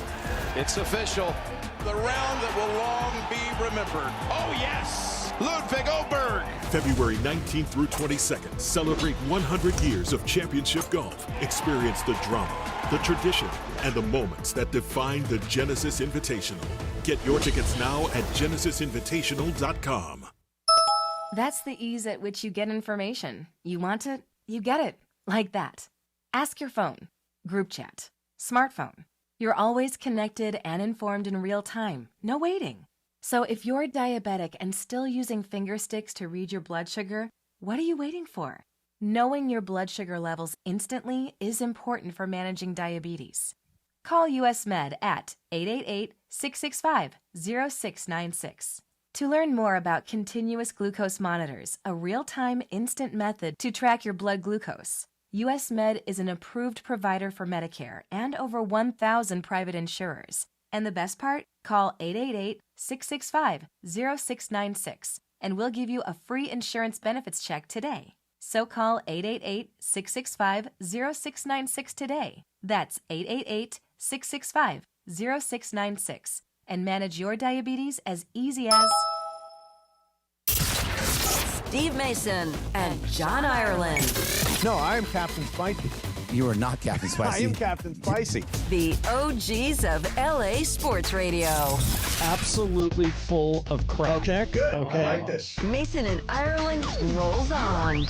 It's official. The round that will long be remembered. Oh, yes! Ludwig Oberg. February 19th through 22nd, celebrate 100 years of championship golf. Experience the drama, the tradition, and the moments that define the Genesis Invitational. Get your tickets now at genesisinvitational.com. That's the ease at which you get information. You want it, you get it. Like that. Ask your phone. Group chat. Smartphone. You're always connected and informed in real time. No waiting. So if you're diabetic and still using finger sticks to read your blood sugar, what are you waiting for? Knowing your blood sugar levels instantly is important for managing diabetes. Call US Med at 888-665-0696. To learn more about continuous glucose monitors, a real-time instant method to track your blood glucose, US Med is an approved provider for Medicare and over 1,000 private insurers. And the best part? Call 888-665-0696 and we'll give you a free insurance benefits check today. So call 888-665-0696 today. That's 888-665-0696 and manage your diabetes as easy as Steve Mason and John Ireland. No, I am Captain Spicy. You are not Captain Spicy. I am Captain Spicy. The OGs of LA Sports Radio. Absolutely full of crap. Okay, good. Okay. I like this. Mason and Ireland rolls on.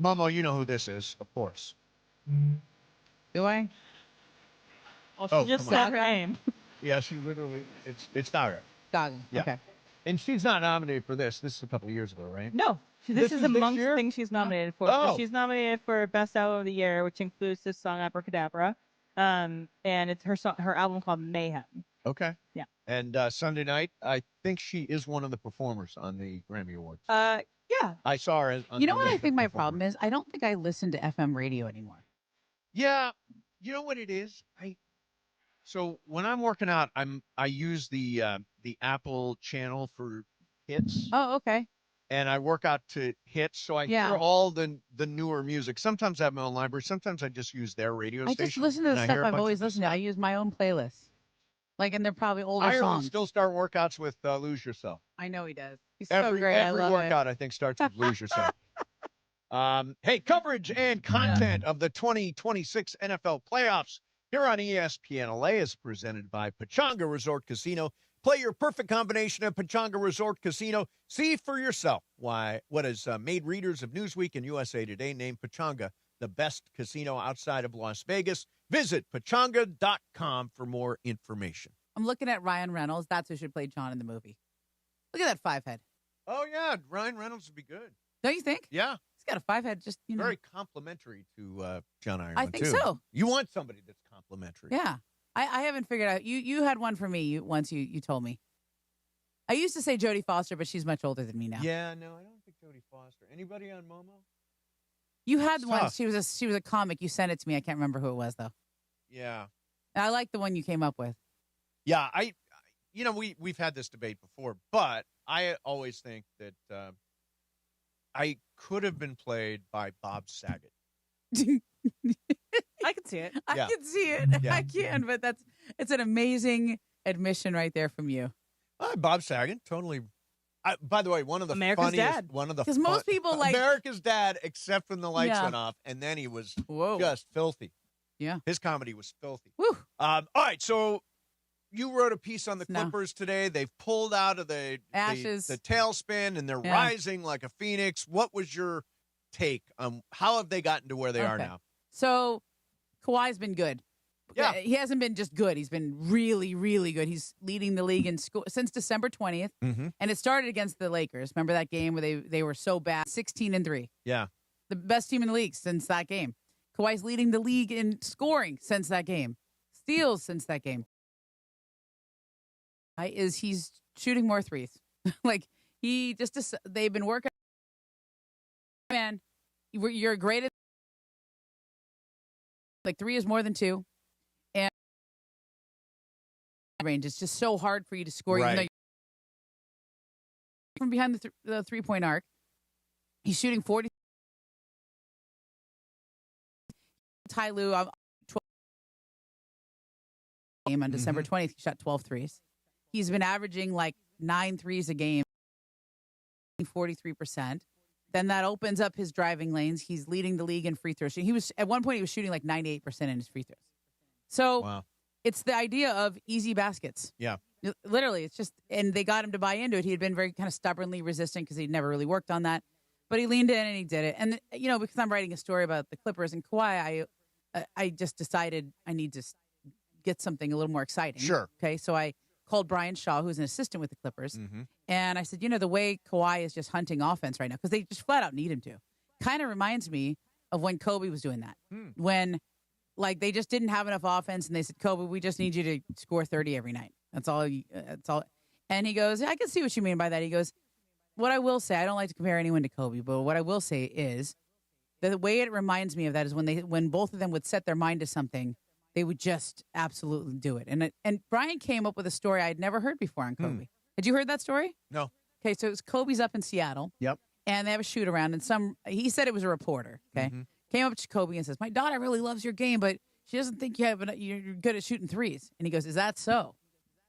Momo, you know who this is, of course. Do I? Oh, she just said her name. Yeah, she literally, it's Dara. Dog. Yeah. Okay. And she's not nominated for this. This is a couple of years ago, right? No, this is amongst the things she's nominated for. Oh. So she's nominated for Best Album of the Year, which includes this song Abracadabra, and it's her album called Mayhem. Okay. Yeah. And Sunday night, I think she is one of the performers on the Grammy Awards. Yeah. I saw her. You know what I think my problem is? I don't think I listen to FM radio anymore. Yeah. You know what it is? So when I'm working out, I use the Apple channel for hits. Oh, okay. And I work out to hits, so I hear all the newer music. Sometimes I have my own library. Sometimes I just use their radio station. I just listen to the stuff I've always listened to. I use my own playlists. And they're probably older Ireland songs. still start workouts with Lose Yourself. I know he does. He's Every so great. I love workout, I think, starts with Lose Yourself. Hey, coverage and content of the 2026 NFL playoffs here on ESPN LA is presented by Pechanga Resort Casino. Play your perfect combination at Pechanga Resort Casino. See for yourself what has made readers of Newsweek and USA Today name Pechanga the best casino outside of Las Vegas. Visit pechanga.com for more information. I'm looking at Ryan Reynolds. That's who should play John in the movie. Look at that five head. Oh, yeah. Ryan Reynolds would be good. Don't you think? Yeah. He's got a 5 head. Just very complimentary to John Ireland. I think too. so. You want somebody that's complimentary. Yeah, I haven't figured out. You had one for me once. You told me. I used to say Jodie Foster, but she's much older than me now. Yeah, no, I don't think Jodie Foster. Anybody on Momo? You had one. She was a comic. You sent it to me. I can't remember who it was though. Yeah. I like the one you came up with. Yeah, we've had this debate before, but I always think that I could have been played by Bob Saget. I can see it. I can see it. Yeah. I can, but it's an amazing admission right there from you. Bob Saget, totally. By the way, one of the America's funniest, Dad. one of the Because most people like America's Dad, except when the lights Yeah. went off, and then he was Whoa. just filthy. Yeah, his comedy was filthy. Woo. All right, so you wrote a piece on the No. Clippers today. They've pulled out of the Ashes. the tailspin, and they're Yeah. rising like a phoenix. What was your take on how have they gotten to where they are Okay. now? So Kawhi's been good. Yeah. He hasn't been just good. He's been really, really good. He's leading the league in since December 20th. Mm-hmm. And it started against the Lakers. Remember that game where they were so bad? 16-3. Yeah. The best team in the league since that game. Kawhi's leading the league in scoring since that game. Steals since that game. He's shooting more threes. Like they've been working. Man, you're great at like 3 is more than 2. And range. It's just so hard for you to score. Right. Even though from behind the 3-point arc. He's shooting 40. Ty Lue, 12 game on December 20th, he shot 12 threes. He's been averaging like 9 threes a game, 43%. Then that opens up his driving lanes. He's leading the league in free throws. At one point he was shooting like 98% in his free throws. So It's the idea of easy baskets. Yeah. Literally, it's just, and they got him to buy into it. He had been very kind of stubbornly resistant because he'd never really worked on that. But he leaned in and he did it. And, because I'm writing a story about the Clippers and Kawhi, I just decided I need to get something a little more exciting. Sure. Okay, so I called Brian Shaw, who's an assistant with the Clippers, Mm-hmm. and I said, the way Kawhi is just hunting offense right now, because they just flat out need him to, kind of reminds me of when Kobe was doing that. When, they just didn't have enough offense, and they said, Kobe, we just need you to score 30 every night. That's all. That's all. And he goes, I can see what you mean by that. He goes, what I will say, I don't like to compare anyone to Kobe, but what I will say is the way it reminds me of that is when both of them would set their mind to something, they would just absolutely do it. And Brian came up with a story I'd never heard before on Kobe. Had you heard that story? No. Okay, so it was Kobe's up in Seattle. Yep. And they have a shoot around, and he said it was a reporter. Okay, came up to Kobe and says, "My daughter really loves your game, but she doesn't think you're good at shooting threes." And he goes, "Is that so?"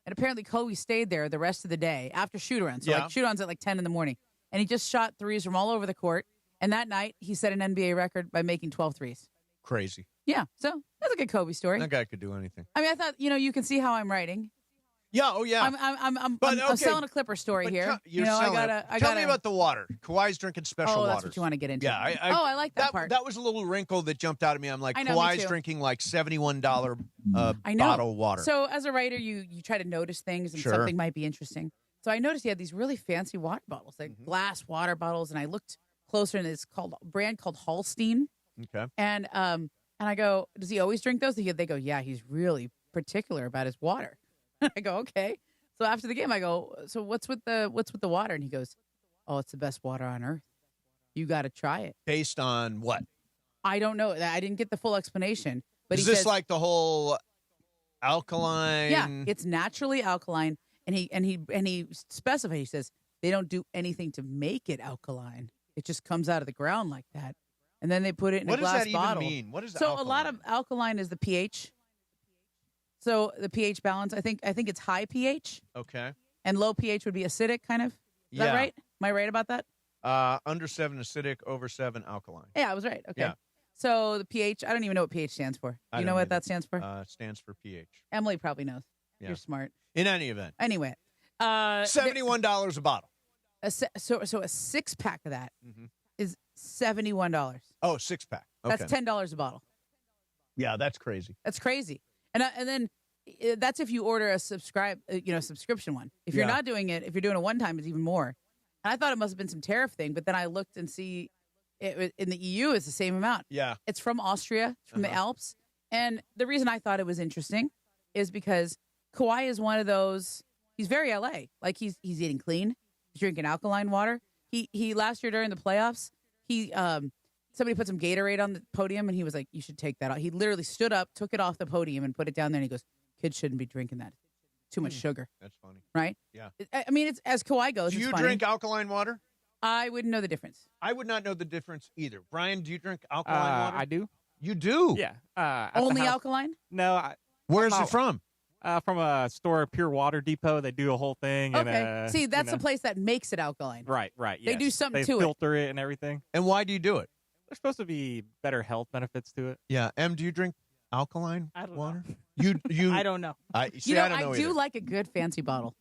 And apparently Kobe stayed there the rest of the day after shoot-arounds. So shoot-arounds at 10 in the morning. And he just shot threes from all over the court. And that night, he set an NBA record by making 12 threes. Crazy. Yeah, so that's a good Kobe story. That guy could do anything. I mean, I thought, you can see how I'm writing. Yeah, oh yeah. I'm selling a Clipper story here. Tell me about the water. Kawhi's drinking special Oh, waters. that's what you want to get into. Yeah, I like that part. That was a little wrinkle that jumped out at me. I'm like, I know, me Kawhi's too. drinking like $71 I know. bottle of water. So as a writer, you try to notice things and Sure. something might be interesting. So I noticed he had these really fancy water bottles, like glass water bottles, and I looked closer, and it's a brand called Holstein. Okay. And I go, does he always drink those? They go, yeah, he's really particular about his water. I go, okay. So after the game, I go, so what's with the water? And he goes, oh, it's the best water on earth. You got to try it. Based on what? I don't know. I didn't get the full explanation. But Is he this says, like the whole alkaline? Yeah, it's naturally alkaline, and he specified. He says they don't do anything to make it alkaline. It just comes out of the ground like that, and then they put it in a glass bottle. What does that even mean? What is so alkaline? A lot of alkaline is the pH. So the pH balance. I think it's high pH. Okay. And low pH would be acidic, kind of. Is that right? Am I right about that? Under 7 acidic, over 7 alkaline. Yeah, I was right. Okay. Yeah. So the pH. I don't even know what pH stands for. Do you know what that stands for? It stands for pH. Emily probably knows. Yeah. You're smart. In any event. Anyway. $71 a bottle. So a 6-pack of that is $71. Oh, 6-pack. Okay. That's $10 a bottle. Yeah, that's crazy. That's crazy. And then that's if you order a subscription one. If you're not doing it, if you're doing a one time, it's even more. And I thought it must have been some tariff thing, but then I looked and see In the EU, it's the same amount. Yeah. It's from Austria, it's from the Alps. And the reason I thought it was interesting is because Kawhi is one of those, he's very LA. Like he's eating clean. He's drinking alkaline water. He last year during the playoffs, somebody put some Gatorade on the podium and he was like, you should take that out. He literally stood up, took it off the podium and put it down there and he goes, kids shouldn't be drinking that. Too much sugar. That's funny. Right? Yeah. I mean, it's as Kawhi goes. Do it's you funny. drink alkaline water? I wouldn't know the difference. I would not know the difference either. Brian, do you drink alkaline water? I do. You do? Yeah. At Only the house. alkaline? No. Where's it from? From a store, Pure Water Depot. They do a whole thing. Okay. And, See, that's the place that makes it alkaline. Right. They Yes. do something they to it. filter it and everything. And why do you do it? There's supposed to be better health benefits to it. Yeah. Em, do you drink alkaline I don't water? know. You I don't know. I You know, don't know I do either. like a good fancy bottle.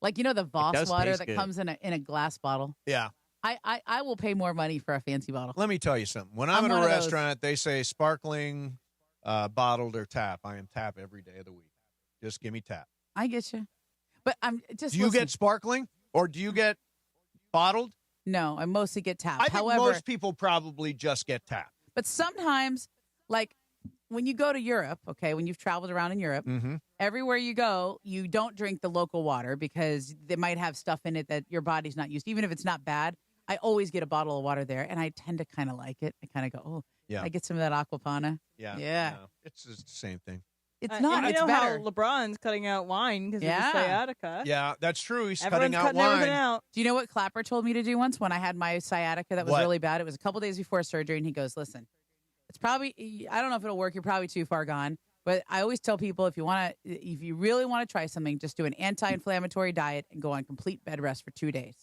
Like, you know, the Voss does water taste that good. comes in a glass bottle. Yeah. I will pay more money for a fancy bottle. Let me tell you something. When I'm I'm in one a of those. restaurant, they say sparkling, bottled, or tap. I am tap every day of the week. Just give me tap. I get you. But I'm just Do you listen. get sparkling or do you get bottled? No, I mostly get tap. I think However, most people probably just get tap. but sometimes, like, when you go to Europe, okay, when you've traveled around in Europe, Mm-hmm. everywhere you go, you don't drink the local water because they might have stuff in it that your body's not used. Even if it's not bad, I always get a bottle of water there, and I tend to kind of like it. I kind of go, oh, Yeah. I get some of that Aquapana. Yeah. Yeah. No, it's just the same thing. It's not. And you It's know better. how LeBron's cutting out wine because of Yeah. his sciatica. Yeah, that's true. He's Everyone's cutting out cutting everything wine. out. Do you know what Clapper told me to do once when I had my sciatica that was What? really bad? It was a couple days before surgery, and he goes, listen, it's probably, I don't know if it'll work. You're probably too far gone. But I always tell people if you really want to try something, just do an anti-inflammatory diet and go on complete bed rest for 2 days.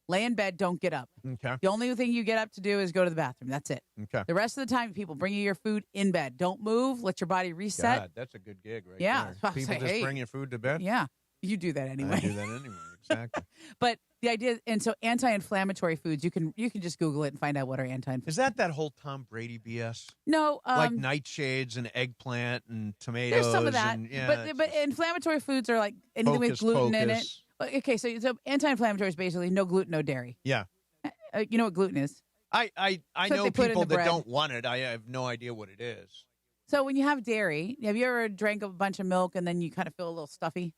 Lay in bed, don't get up. Okay. The only thing you get up to do is go to the bathroom. That's it. Okay. The rest of the time, people bring you your food in bed. Don't move. Let your body reset. God, that's a good gig right Yeah, there. so I People say, just hey. bring your food to bed? Yeah. You do that anyway. I do that anyway, exactly. But the idea, and so anti-inflammatory foods, you can just Google it and find out what are anti-inflammatory. Is that whole Tom Brady BS? No. Like nightshades and eggplant and tomatoes? There's some of that. And, yeah, but inflammatory foods are like anything with Hocus gluten in it. pocus. Okay, so anti-inflammatory is basically no gluten, no dairy. Yeah. You know what gluten is? I what know they put in people the that bread. don't want it. I have no idea what it is. So when you have dairy, have you ever drank a bunch of milk and then you kind of feel a little stuffy?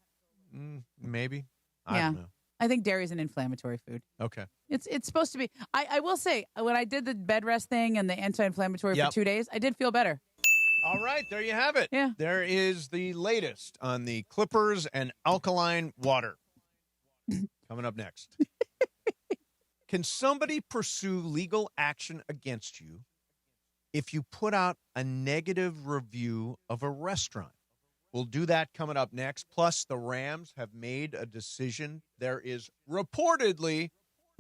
Maybe. I Yeah. don't know. I think dairy is an inflammatory food. Okay. It's supposed to be. I will say, when I did the bed rest thing and the anti-inflammatory Yep. for 2 days, I did feel better. All right, there you have it. Yeah. There is the latest on the Clippers and alkaline water. Coming up next. Can somebody pursue legal action against you if you put out a negative review of a restaurant? We'll do that coming up next. Plus, the Rams have made a decision. There is reportedly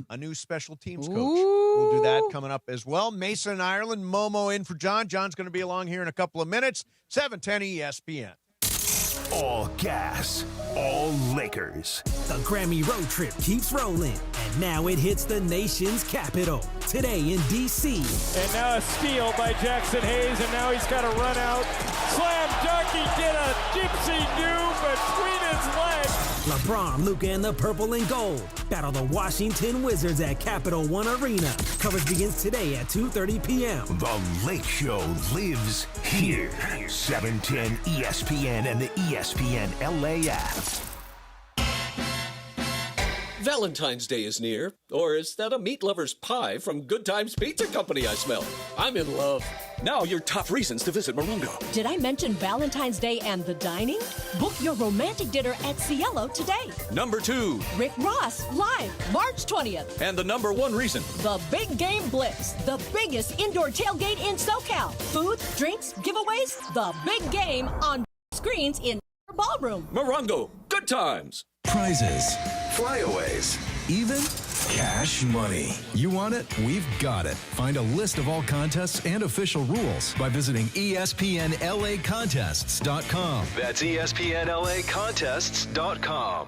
a new special teams coach. We'll do that coming up as well. Mason, Ireland, Momo in for John. John's going to be along here in a couple of minutes. 710 ESPN. All gas, all Lakers. The Grammy road trip keeps rolling, and now it hits the nation's capital. Today in D.C. And now a steal by Jackson Hayes, and now he's got to run out. Slam dunk, he did a gypsy do between his legs. LeBron, Luka, and the purple and gold battle the Washington Wizards at Capital One Arena. Coverage begins today at 2:30 p.m. The Lake Show lives here. 710 ESPN and the ESPN LA app. Valentine's Day is near, or is that a meat lover's pie from Good Times Pizza Company I smell? I'm in love. Now your top reasons to visit Morongo. Did I mention Valentine's Day and the dining? Book your romantic dinner at Cielo today. Number 2, Rick Ross, live, March 20th. and the number 1 reason. The Big Game Blitz, the biggest indoor tailgate in SoCal. Food, drinks, giveaways, the big game on screens in ballroom. Morongo, good times. Prizes, flyaways, even cash money. You want it? We've got it. Find a list of all contests and official rules by visiting ESPNLAcontests.com. That's ESPNLAcontests.com.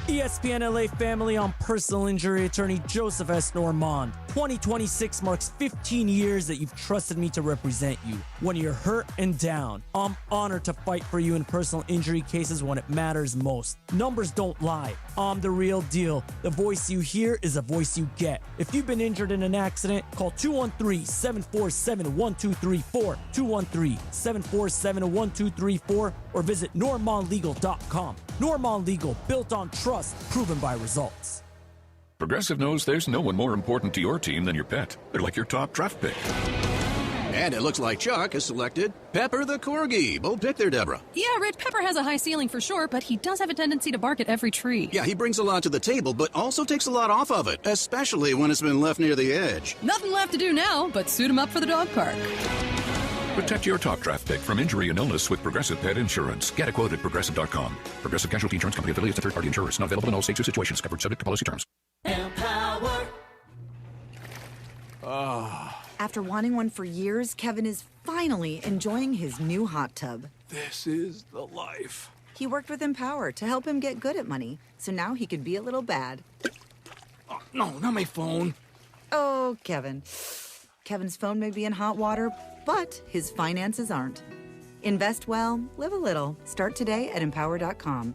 ESPN LA family, I'm personal injury attorney Joseph S. Normand. 2026 marks 15 years that you've trusted me to represent you. When you're hurt and down, I'm honored to fight for you in personal injury cases when it matters most. Numbers don't lie. I'm the real deal. The voice you hear is a voice you get. If you've been injured in an accident, call 213-747-1234, 213-747-1234, or visit normandlegal.com. Normand Legal, built on trust, proven by results. Progressive knows there's no one more important to your team than your pet. They're like your top draft pick. And it looks like Chuck has selected Pepper the Corgi. Bold pick there, Deborah. Yeah, Rich, Pepper has a high ceiling for sure, but he does have a tendency to bark at every tree. Yeah, he brings a lot to the table, but also takes a lot off of it, especially when it's been left near the edge. Nothing left to do now but suit him up for the dog park. Protect your top draft pick from injury and illness with Progressive Pet Insurance. Get a quote at Progressive.com. Progressive Casualty Insurance Company affiliates of third-party insurers. Not available in all states or situations. Covered subject to policy terms. Empower. After wanting one for years, Kevin is finally enjoying his new hot tub. This is the life. He worked with Empower to help him get good at money, so now he could be a little bad. Oh, no, not my phone. Oh, Kevin. Kevin's phone may be in hot water, but his finances aren't. Invest well, live a little. Start today at empower.com.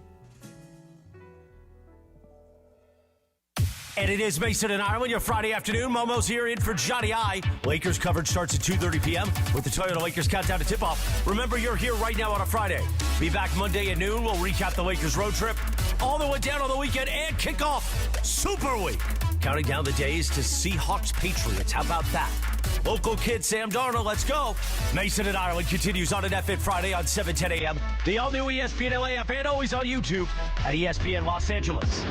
And it is Mason and Ireland, your Friday afternoon. Momo's here in for Johnny I. Lakers coverage starts at 2:30 p.m. with the Toyota Lakers countdown to tip-off. Remember, you're here right now on a Friday. Be back Monday at noon. We'll recap the Lakers road trip, all the way down on the weekend, and kick off Super Week. Counting down the days to Seahawks Patriots. How about that? Local kid Sam Darnold, let's go. Mason and Ireland continues on an F-It Friday on 7:10 a.m. The all-new ESPN LA app and always on YouTube at ESPN Los Angeles.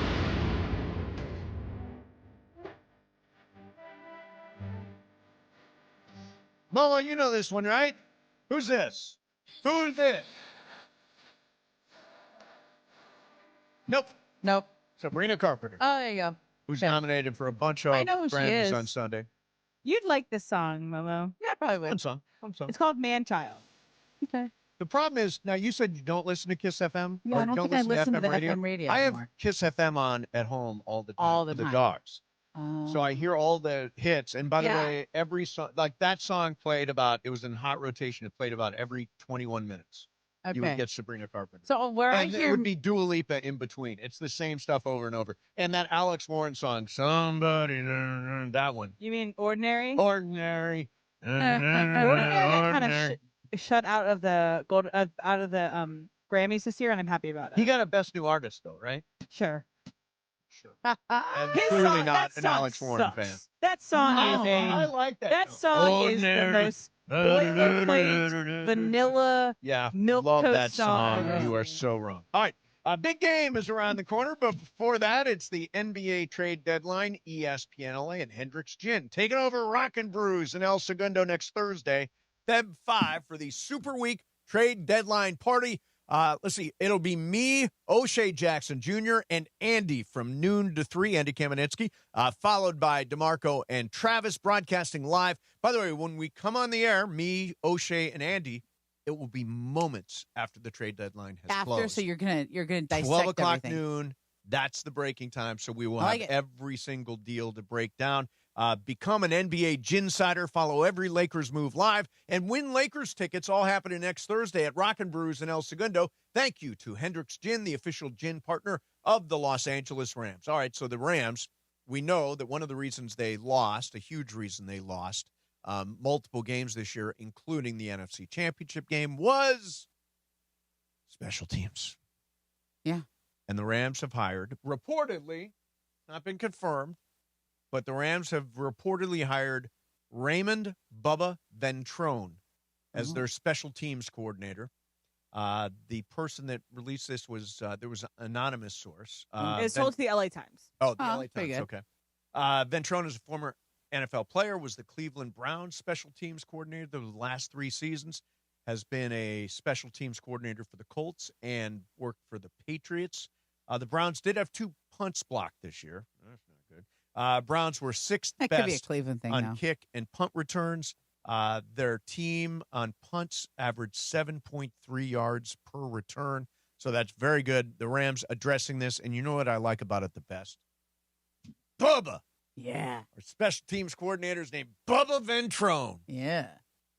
Momo, you know this one, right? Who's this? Who's this? Nope. Sabrina Carpenter, Oh, there you go. who's nominated for a bunch of I know who she Grammys is. on Sunday. You'd like this song, Momo. Yeah, probably would. Fun song. It's called Man Child. Okay. The problem is, now you said you don't listen to Kiss FM? Yeah, or I don't think I listen to the FM radio I have anymore. Kiss FM on at home all the time. All the with time. the dogs. Oh. So I hear all the hits. And by the Yeah. way, every song, like that song played about, it was in hot rotation. It played about every 21 minutes. You would Okay. get Sabrina Carpenter. So where I And it hear would be Dua Lipa in between. It's the same stuff over and over. And that Alex Warren song, Somebody, that one. You mean Ordinary? Ordinary. Kind of shut out of the Grammys this year, and I'm happy about it. He got a Best New Artist, though, right? Sure. I'm His clearly song- not that an song Alex Warren sucks. fan. That song Oh, is a. I like that. That song is the Ordinary. most boilerplate, vanilla, Yeah, milk love toast that song. ever. You are so wrong. All right, a big game is around the corner, but before that, it's the NBA trade deadline. ESPN LA and Hendricks Gin taking over Rockin' Brews in El Segundo next Thursday, Feb 5, for the Super Week trade deadline party. Let's see, it'll be me, O'Shea Jackson Jr., and Andy from noon to 3, Andy Kamenetsky, followed by DeMarco and Travis, broadcasting live. By the way, when we come on the air, me, O'Shea, and Andy, it will be moments after the trade deadline has closed. So you're gonna dissect 12 o'clock everything. noon, that's the breaking time, so we will I have like it. every single deal to break down. Become an NBA Ginsider. Follow every Lakers move live and win Lakers tickets. All happening next Thursday at Rockin' Brews in El Segundo. Thank you to Hendricks Gin, the official gin partner of the Los Angeles Rams. All right, so the Rams, we know that one of the reasons they lost, a huge reason they lost multiple games this year, including the NFC Championship game, was special teams. Yeah. And the Rams have hired, reportedly, not been confirmed, but the Rams have reportedly hired Raymond Bubba Ventrone as their special teams coordinator. The person that released this was, there was an anonymous source. It's told to the LA Times. Oh, the LA pretty Times, good. okay. Ventrone is a former NFL player, was the Cleveland Browns special teams coordinator the last 3 seasons, has been a special teams coordinator for the Colts and worked for the Patriots. The Browns did have 2 punts blocked this year. That's not good. Browns were 6th That best could be a Cleveland thing on now. kick and punt returns. Their team on punts averaged 7.3 yards per return. So that's very good. The Rams addressing this, and you know what I like about it the best? Bubba. Yeah. Our special teams coordinator is named Bubba Ventrone. Yeah.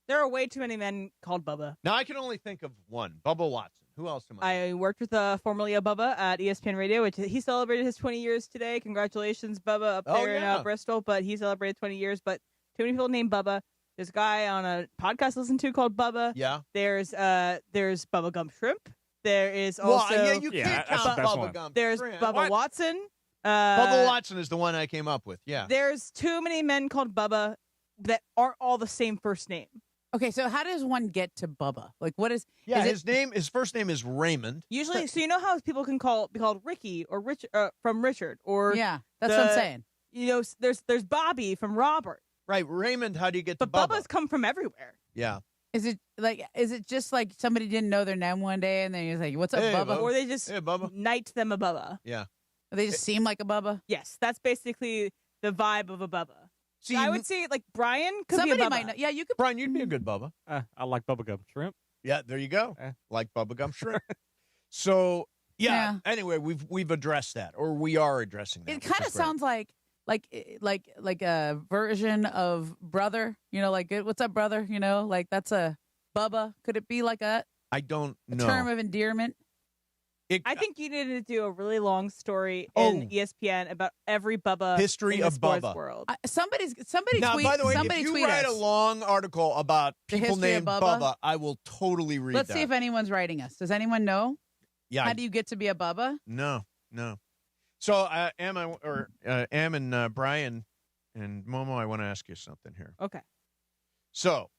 There are way too many men called Bubba. Now, I can only think of one, Bubba Watson. Who else am I? I worked with formerly a Bubba at ESPN Radio, which he celebrated his 20 years today. Congratulations, Bubba, up there in Bristol. But he celebrated 20 years. But too many people named Bubba. There's a guy on a podcast I listen to called Bubba. Yeah. There's Bubba Gump Shrimp. There is also you can't count Bubba Gump. There's Shrimp. Bubba What? Watson. Bubba Watson is the one I came up with. Yeah. There's too many men called Bubba that aren't all the same first name. Okay, so how does one get to Bubba? Like, what is? Yeah, is his first name is Raymond. Usually, so you know how people can be called Ricky or Rich from Richard, or Yeah, that's what I'm saying. You know, there's Bobby from Robert. Right, Raymond. How do you get But to Bubba? Bubba's come from everywhere. Yeah. Is it just like somebody didn't know their name one day and then he's like, "What's up, Hey, Bubba?" Or they just Bubba. knight them a Bubba. Yeah. Or they just seem like a Bubba. Yes, that's basically the vibe of a Bubba. See, I would say like Brian could Somebody be a Bubba. might know. Yeah, you could. Brian, you'd be a good Bubba. I like bubblegum shrimp. Yeah, there you go. Like bubblegum shrimp. So yeah. Anyway, we've addressed that, or we are addressing that. It kind of sounds like a version of brother. You know, like what's up, brother? You know, like that's a Bubba. Could it be like a I don't know. term of endearment? I think you need to do a really long story in ESPN about every Bubba History in the of sports Bubba. world. Somebody Now, tweet. by the way, somebody if you tweet write us. a long article about The people history of named Bubba? I will totally read Let's that. see if anyone's writing us. Does anyone know? Yeah. How do you get to be a Bubba? No. So, Am and Brian and Momo, I want to ask you something here. Okay. So,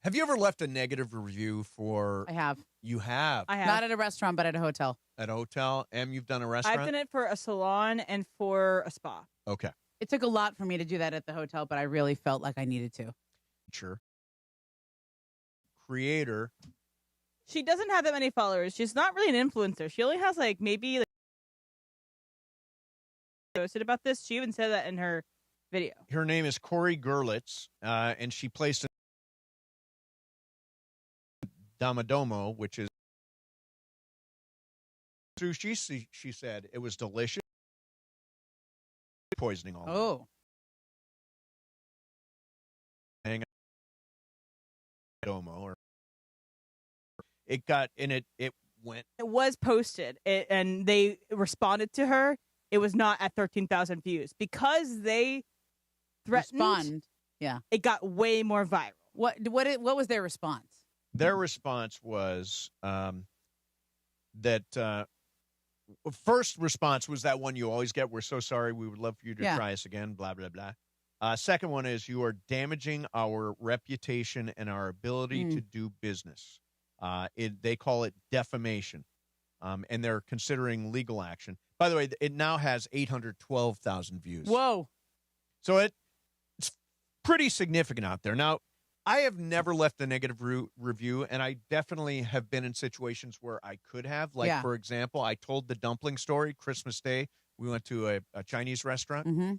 have you ever left a negative review for? I have. You have. I have. Not at a restaurant, but at a hotel. At a hotel. You've done a restaurant? I've done it for a salon and for a spa. Okay. It took a lot for me to do that at the hotel, but I really felt like I needed to. Sure. Creator. She doesn't have that many followers. She's not really an influencer. She only has maybe posted about this. She even said that in her video. Her name is Corey Gerlitz, and she placed Damadomo, which is sushi. She said it was delicious. Poisoning all. Oh. Hang on. Domo, or it got in it. It went. It was posted, and they responded to her. It was not at 13,000 views because they threatened. Respond. Yeah. It got way more viral. What was their response? Their response was that first response was that one you always get. We're so sorry. We would love for you to try us again. Blah, blah, blah. Second one is you are damaging our reputation and our ability to do business. They call it defamation, and they're considering legal action. By the way, it now has 812,000 views. Whoa. So it's pretty significant out there. Now, I have never left a negative review, and I definitely have been in situations where I could have. Like, for example, I told the dumpling story Christmas Day. We went to a Chinese restaurant,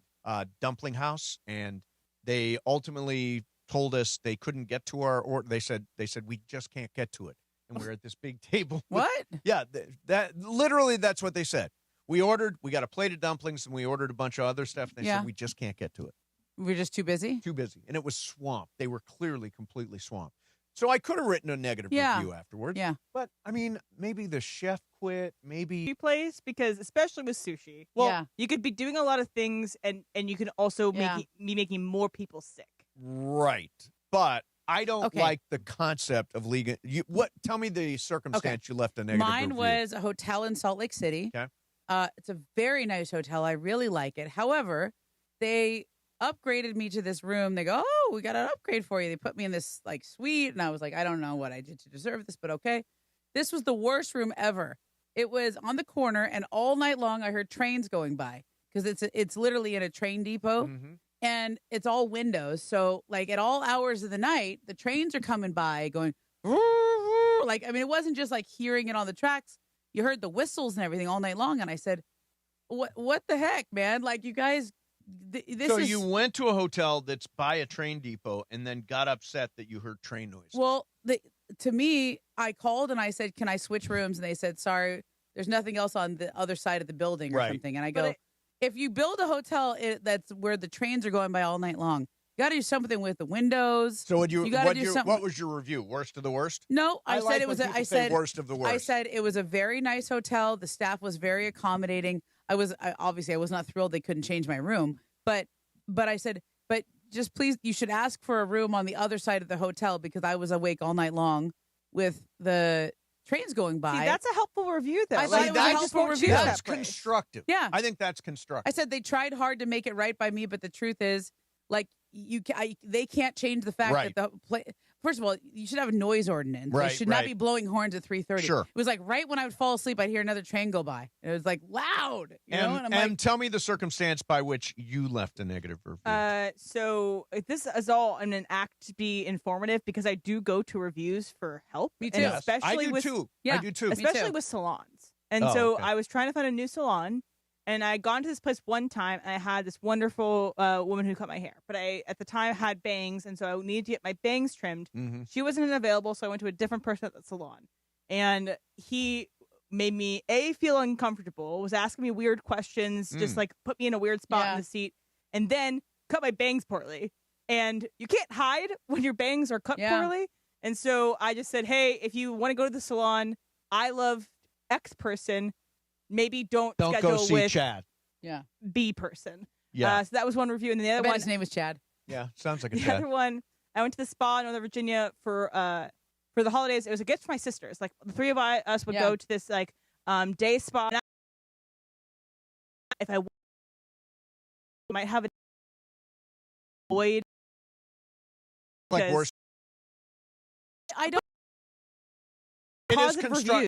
dumpling house, and they ultimately told us they couldn't get to our order. They said we just can't get to it, and we're at this big table. What? Yeah, that literally that's what they said. We got a plate of dumplings, and we ordered a bunch of other stuff, and they said we just can't get to it. We're just too busy? Too busy. And it was swamped. They were clearly completely swamped. So I could have written a negative review afterwards. Yeah. But, I mean, maybe the chef quit. Maybe. Place, because especially with sushi, you could be doing a lot of things, and you can also be making more people sick. Right. But I don't like the concept of legal. Tell me the circumstance you left a negative Mine review. was a hotel in Salt Lake City. Okay. It's a very nice hotel. I really like it. However, they upgraded me to this room. They go, "Oh, we got an upgrade for you." They put me in this suite, and I was like, I don't know what I did to deserve this, but okay. This was the worst room ever. It was on the corner, and all night long I heard trains going by because it's literally in a train depot, and it's all windows. So at all hours of the night, the trains are coming by going, it wasn't just hearing it on the tracks. You heard the whistles and everything all night long, and I said, "What the heck, man? You guys." You went to a hotel that's by a train depot and then got upset that you heard train noise. Well, to me, I called and I said, "Can I switch rooms?" And they said, "Sorry, there's nothing else on the other side of the building or Right. something." And I go, "If you build a hotel that's where the trains are going by all night long, you got to do something with the windows." So what What was your review? Worst of the worst? No, I said like it was. when people say worst of the worst. I said it was a very nice hotel. The staff was very accommodating. Obviously I was not thrilled they couldn't change my room, but I said, but just please, you should ask for a room on the other side of the hotel because I was awake all night long with the trains going by. See, that's a helpful review, though. I thought it was a helpful review. That's constructive. Yeah, I think that's constructive. I said they tried hard to make it right by me, but the truth is, like, they can't change the fact that first of all, you should have a noise ordinance. Right, They should not be blowing horns at 3:30. Sure. It was like right when I would fall asleep, I'd hear another train go by. And it was like loud. You know? And I'm like, tell me the circumstance by which you left a negative review. So this is all in an act to be informative because I do go to reviews for help. Me too. And Yes, especially I do with, too. Yeah, I do too. Especially too. with salons. And Oh, so okay. I was trying to find a new salon. And I had gone to this place one time, and I had this wonderful woman who cut my hair. But I, at the time, had bangs, and so I needed to get my bangs trimmed. Mm-hmm. She wasn't available, so I went to a different person at the salon. And he made me, feel uncomfortable, was asking me weird questions, just like put me in a weird spot in the seat, and then cut my bangs poorly. And you can't hide when your bangs are cut poorly. And so I just said, hey, if you want to go to the salon, I love X person. Maybe don't schedule go see with Chad. Yeah. B person. Yeah. So that was one review, and then the I other bet one. his name was Chad. Yeah, sounds like a The Chad. other one, I went to the spa in Northern Virginia for the holidays. It was a gift for my sisters. Like the three of us would go to this like day spa. And if I might have a void. Like because worse. I don't. It is positive constructive. reviews.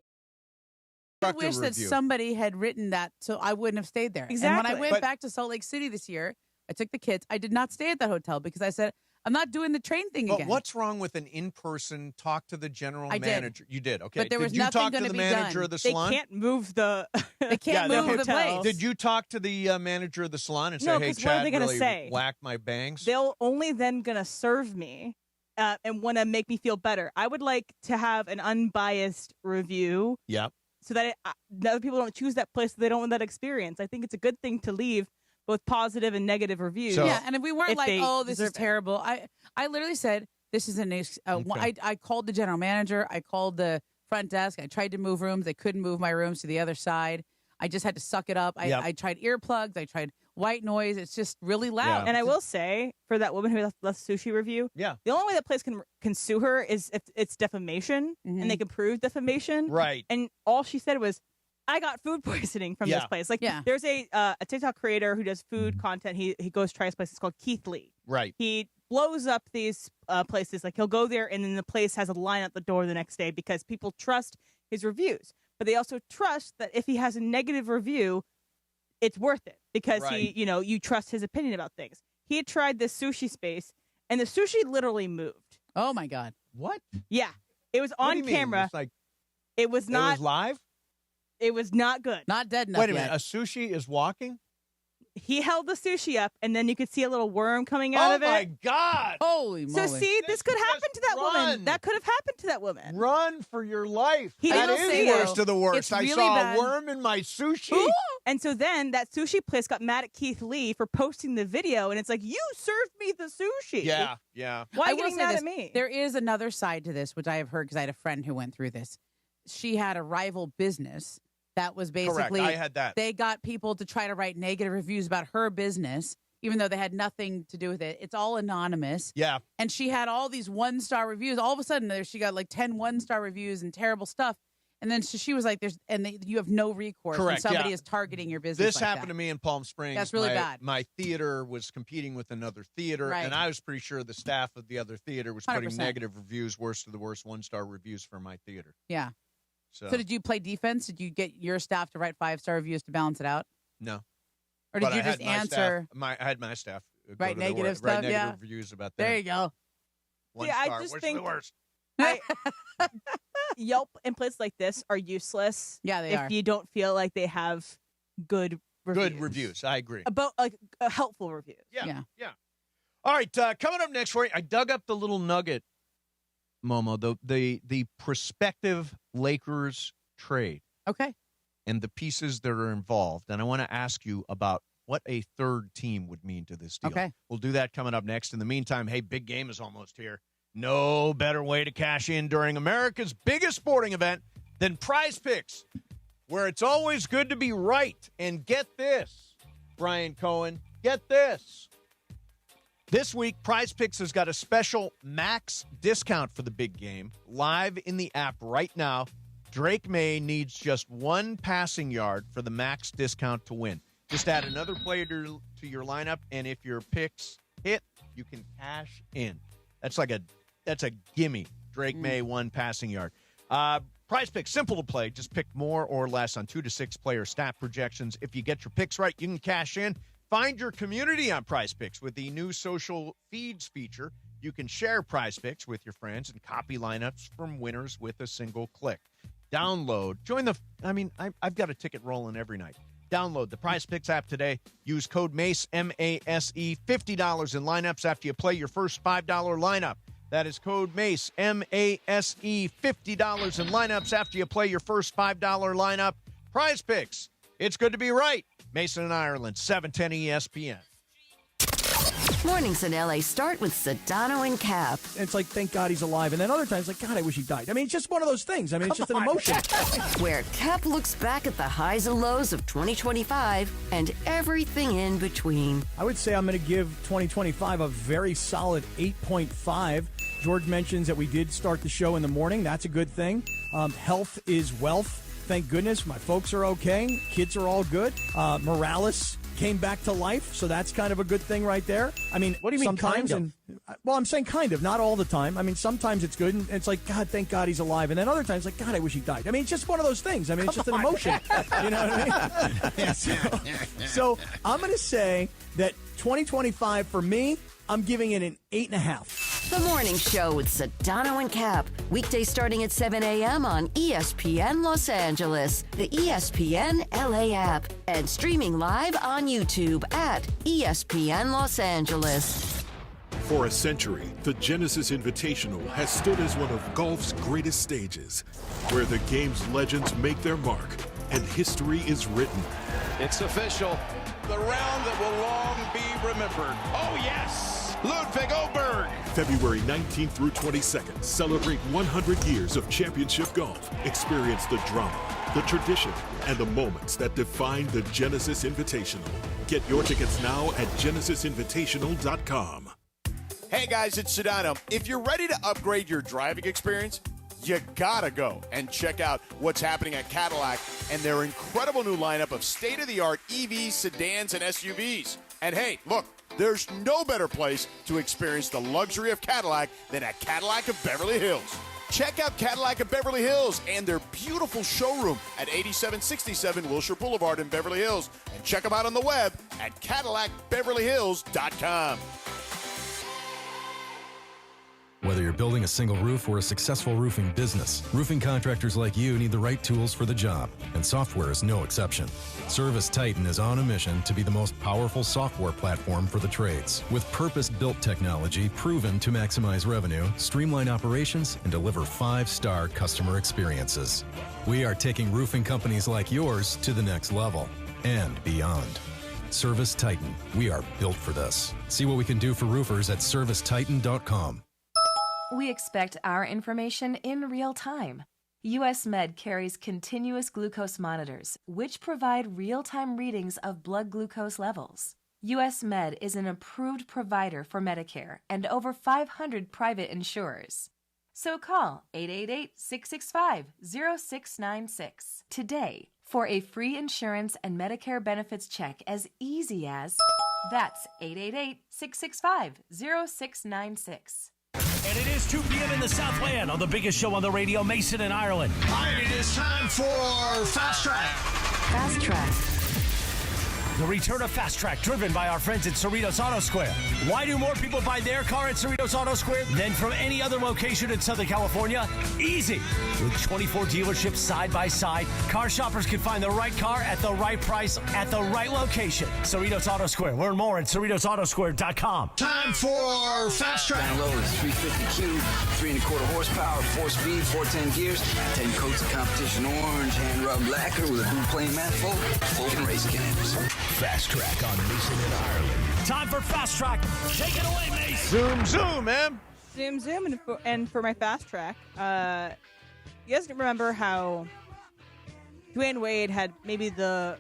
I wish that somebody had written that so I wouldn't have stayed there. And when I Exactly. went back to Salt Lake City this year, I took the kids. I did not stay at that hotel because I said, I'm not doing the train thing But again. what's wrong with an in-person talk to the general I did. manager? You did, okay. But there was did you nothing talk to gonna the be manager done. of the They salon? can't move the. They can't Yeah, move the hotel. place. Did you talk to the manager of the salon and say, No, hey, 'cause what are Chad they gonna really say? whacked my bangs? They'll only then gonna serve me and want to make me feel better. I would like to have an unbiased review Yeah. so that the other people don't choose that place so they don't want that experience. I think it's a good thing to leave both positive and negative reviews. Yeah, and if we weren't if like, they oh, this is deserve it. terrible. I literally said, this is I called the general manager. I called the front desk. I tried to move rooms. They couldn't move my rooms to the other side. I just had to suck it up. I tried earplugs. I tried white noise. It's just really loud. And I will say, for that woman who left sushi review, the only way that place can sue her is if it's defamation, and they can prove defamation. Right. And all she said was, I got food poisoning from this place. Like, there's a TikTok creator who does food content. He goes try his place. It's called Keith Lee. Right. He blows up these places. Like, he'll go there, and then the place has a line at the door the next day because people trust his reviews. But they also trust that if he has a negative review, it's worth it because you trust his opinion about things. He had tried this sushi space, and the sushi literally moved. Oh my God! What? Yeah, it was What do on you mean? camera. It's like it was not It was live? It was not good. Not dead enough. Wait a yet. minute. A sushi is walking? He held the sushi up, and then you could see a little worm coming out of it. Oh, my God. Holy So, moly. see, this could happen to that run. woman. That could have happened to that woman. Run for your life. He That didn't is see worst it. of the worst. It's I really saw bad. a worm in my sushi. And so then that sushi place got mad at Keith Lee for posting the video, and it's like, you served me the sushi. Yeah, yeah. Why are I you will getting say mad this, at me? There is another side to this, which I have heard because I had a friend who went through this. She had a rival business that was basically I had that. They got people to try to write negative reviews about her business, even though they had nothing to do with it. It's all anonymous. Yeah. And she had all these 1-star reviews. All of a sudden, she got like 10 1-star reviews and terrible stuff. And then she was like, you have no recourse. Correct, when somebody yeah. is targeting your business. This like happened that. to me in Palm Springs. That's really my, bad. My theater was competing with another theater, Right. and I was pretty sure the staff of the other theater was putting 100%. negative reviews, worst of the worst 1-star reviews for my theater. Yeah. So, So did you play defense? Did you get your staff to write 5-star reviews to balance it out? no. Or did But you I had just my answer? Staff, I had my staff go Write to their negative write stuff, negative yeah. reviews about that. There you go. 1 Yeah, I star. just Which think- is the worst? Yelp and places like this are useless. Yeah, they if are. you don't feel like they have good reviews. Good reviews. I agree. About like helpful reviews. Yeah. All right. Coming up next for you, I dug up the little nugget Momo, the prospective Lakers trade. Okay. And the pieces that are involved. And I want to ask you about what a third team would mean to this deal. Okay. We'll do that coming up next. In the meantime, hey, big game is almost here. No better way to cash in during America's biggest sporting event than Prize Picks, where it's always good to be right. And get this, Brian Cohen, get this. This week, Prize Picks has got a special max discount for the big game live in the app right now. Drake May needs just one passing yard for the max discount to win. Just add another player to your lineup, and if your picks hit, you can cash in. That's a gimme. Drake May, one passing yard. Prize Picks, simple to play. Just pick more or less on 2 to 6 player stat projections. If you get your picks right, you can cash in. Find your community on Prize Picks with the new social feeds feature. You can share Prize Picks with your friends and copy lineups from winners with a single click. Download. Join the. I've got a ticket rolling every night. Download the Prize Picks app today. Use code MACE, M-A-S-E, $50 in lineups after you play your first $5 lineup. That is code MACE, M-A-S-E, $50 in lineups after you play your first $5 lineup. Prize Picks. It's good to be right. Mason and Ireland, 710 ESPN. Mornings in LA start with Sedano and Cap. It's like, thank God he's alive. And then other times, like, God, I wish he died. I mean, it's just one of those things. I mean, it's just an emotion. Where Cap looks back at the highs and lows of 2025 and everything in between. I would say I'm going to give 2025 a very solid 8.5. George mentions that we did start the show in the morning. That's a good thing. Health is wealth. Thank goodness. My folks are okay. Kids are all good. Morales came back to life, so that's kind of a good thing right there. I mean, what do you mean, kind of? Well, I'm saying kind of, not all the time. I mean, sometimes it's good, and it's like, God, thank God he's alive. And then other times, like, God, I wish he died. I mean, it's just one of those things. I mean, it's just an emotion. You know what I mean? So I'm going to say that 2025 for me, I'm giving it an 8.5. The Morning Show with Sedano and Cap. Weekdays starting at 7 a.m. on ESPN Los Angeles, the ESPN LA app, and streaming live on YouTube at ESPN Los Angeles. For a century, the Genesis Invitational has stood as one of golf's greatest stages, where the game's legends make their mark and history is written. It's official. The round that will long be remembered. Oh, yes! Ludwig Oberg. February 19th through 22nd, celebrate 100 years of championship golf. Experience the drama, the tradition, and the moments that define the Genesis Invitational. Get your tickets now at genesisinvitational.com. Hey guys, it's Sedano. If you're ready to upgrade your driving experience, you gotta go and check out what's happening at Cadillac and their incredible new lineup of state-of-the-art EVs, sedans, and SUVs. And hey, look, there's no better place to experience the luxury of Cadillac than at Cadillac of Beverly Hills. Check out Cadillac of Beverly Hills and their beautiful showroom at 8767 Wilshire Boulevard in Beverly Hills. And check them out on the web at CadillacBeverlyHills.com. Whether you're building a single roof or a successful roofing business, roofing contractors like you need the right tools for the job, and software is no exception. Service Titan is on a mission to be the most powerful software platform for the trades, with purpose-built technology proven to maximize revenue, streamline operations, and deliver 5-star customer experiences. We are taking roofing companies like yours to the next level and beyond. Service Titan, we are built for this. See what we can do for roofers at servicetitan.com. We expect our information in real time. US Med carries continuous glucose monitors, which provide real-time readings of blood glucose levels. US Med is an approved provider for Medicare and over 500 private insurers. So call 888-665-0696 today for a free insurance and Medicare benefits check as easy as... That's 888-665-0696. And it is 2 p.m. in the Southland on the biggest show on the radio, Mason and Ireland. All right, it is time for Fast Track. Fast Track. the return of Fast Track, driven by our friends at Cerritos Auto Square. Why do more people buy their car at Cerritos Auto Square than from any other location in Southern California? Easy. With 24 dealerships side by side, car shoppers can find the right car at the right price at the right location. Cerritos Auto Square. Learn more at CerritosAutoSquare.com. Time for Fast Track. Down low is 350Q, 3 1/4 horsepower, 4-speed, 410 gears, 10 coats of competition orange, hand-rubbed lacquer with a blue plain manifold, full race cams. Fast Track on Mason and Ireland. Time for Fast Track. Take it away, Mace. Zoom, man. Zoom. And for my Fast Track, you guys remember how Dwayne Wade had maybe the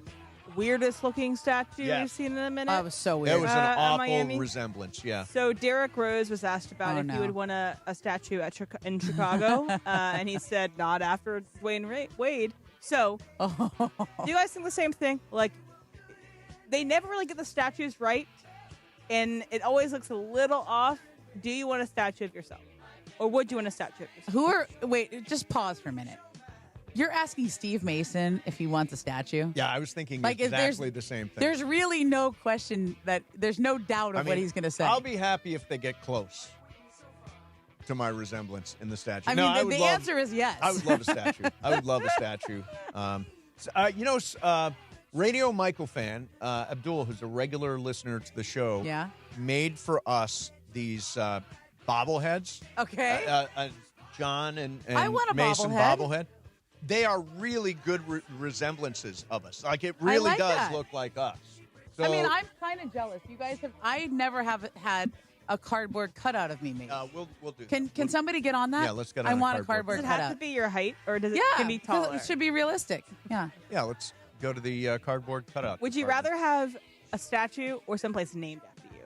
weirdest looking statue we've seen in a minute? Oh, it was so weird. It was an awful Miami. resemblance, yeah. So Derek Rose was asked about if he would want a statue in Chicago, and he said not after Dwayne Wade. So, do you guys think the same thing? Like, they never really get the statues right, and it always looks a little off. Do you want a statue of yourself? Or would you want a statue of yourself? Wait, just pause for a minute. You're asking Steve Mason if he wants a statue? Yeah, I was thinking Like, exactly the same thing. There's really no question there's no doubt of what he's going to say. I'll be happy if they get close to my resemblance in the statue. I mean, the answer is yes. I would love a statue. I would love a statue. Radio Michael fan, Abdul, who's a regular listener to the show, made for us these bobbleheads. Okay. John and I want a Mason bobblehead. They are really good resemblances of us. Like, it really does look like us. So, I mean, I'm kind of jealous. You guys I never have had a cardboard cutout of me made. We'll do Can somebody get on that? Yeah, let's get on I a want a cardboard cardboard Does it cutout. have to be your height, or does it can be 'cause taller? it should be realistic. Yeah. Yeah, let's go to the cardboard cutout. Would you rather have a statue or someplace named after you?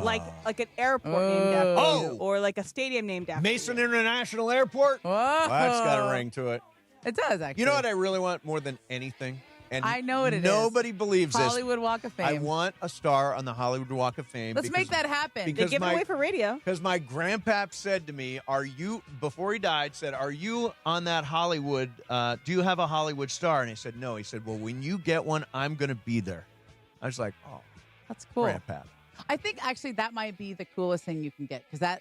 Like an airport named after you, or like a stadium named after Mason International Airport? Whoa. Well, that's got a ring to it. It does, actually. You know what I really want more than anything? And I know what it is. Nobody believes this. Hollywood Walk of Fame. I want a star on the Hollywood Walk of Fame. Let's make that happen. They give it away for radio. Because my grandpap said to me, before he died, are you on that Hollywood, do you have a Hollywood star? And I said, no. He said, well, when you get one, I'm going to be there. I was like, oh. That's cool. Grandpap. I think actually that might be the coolest thing you can get, because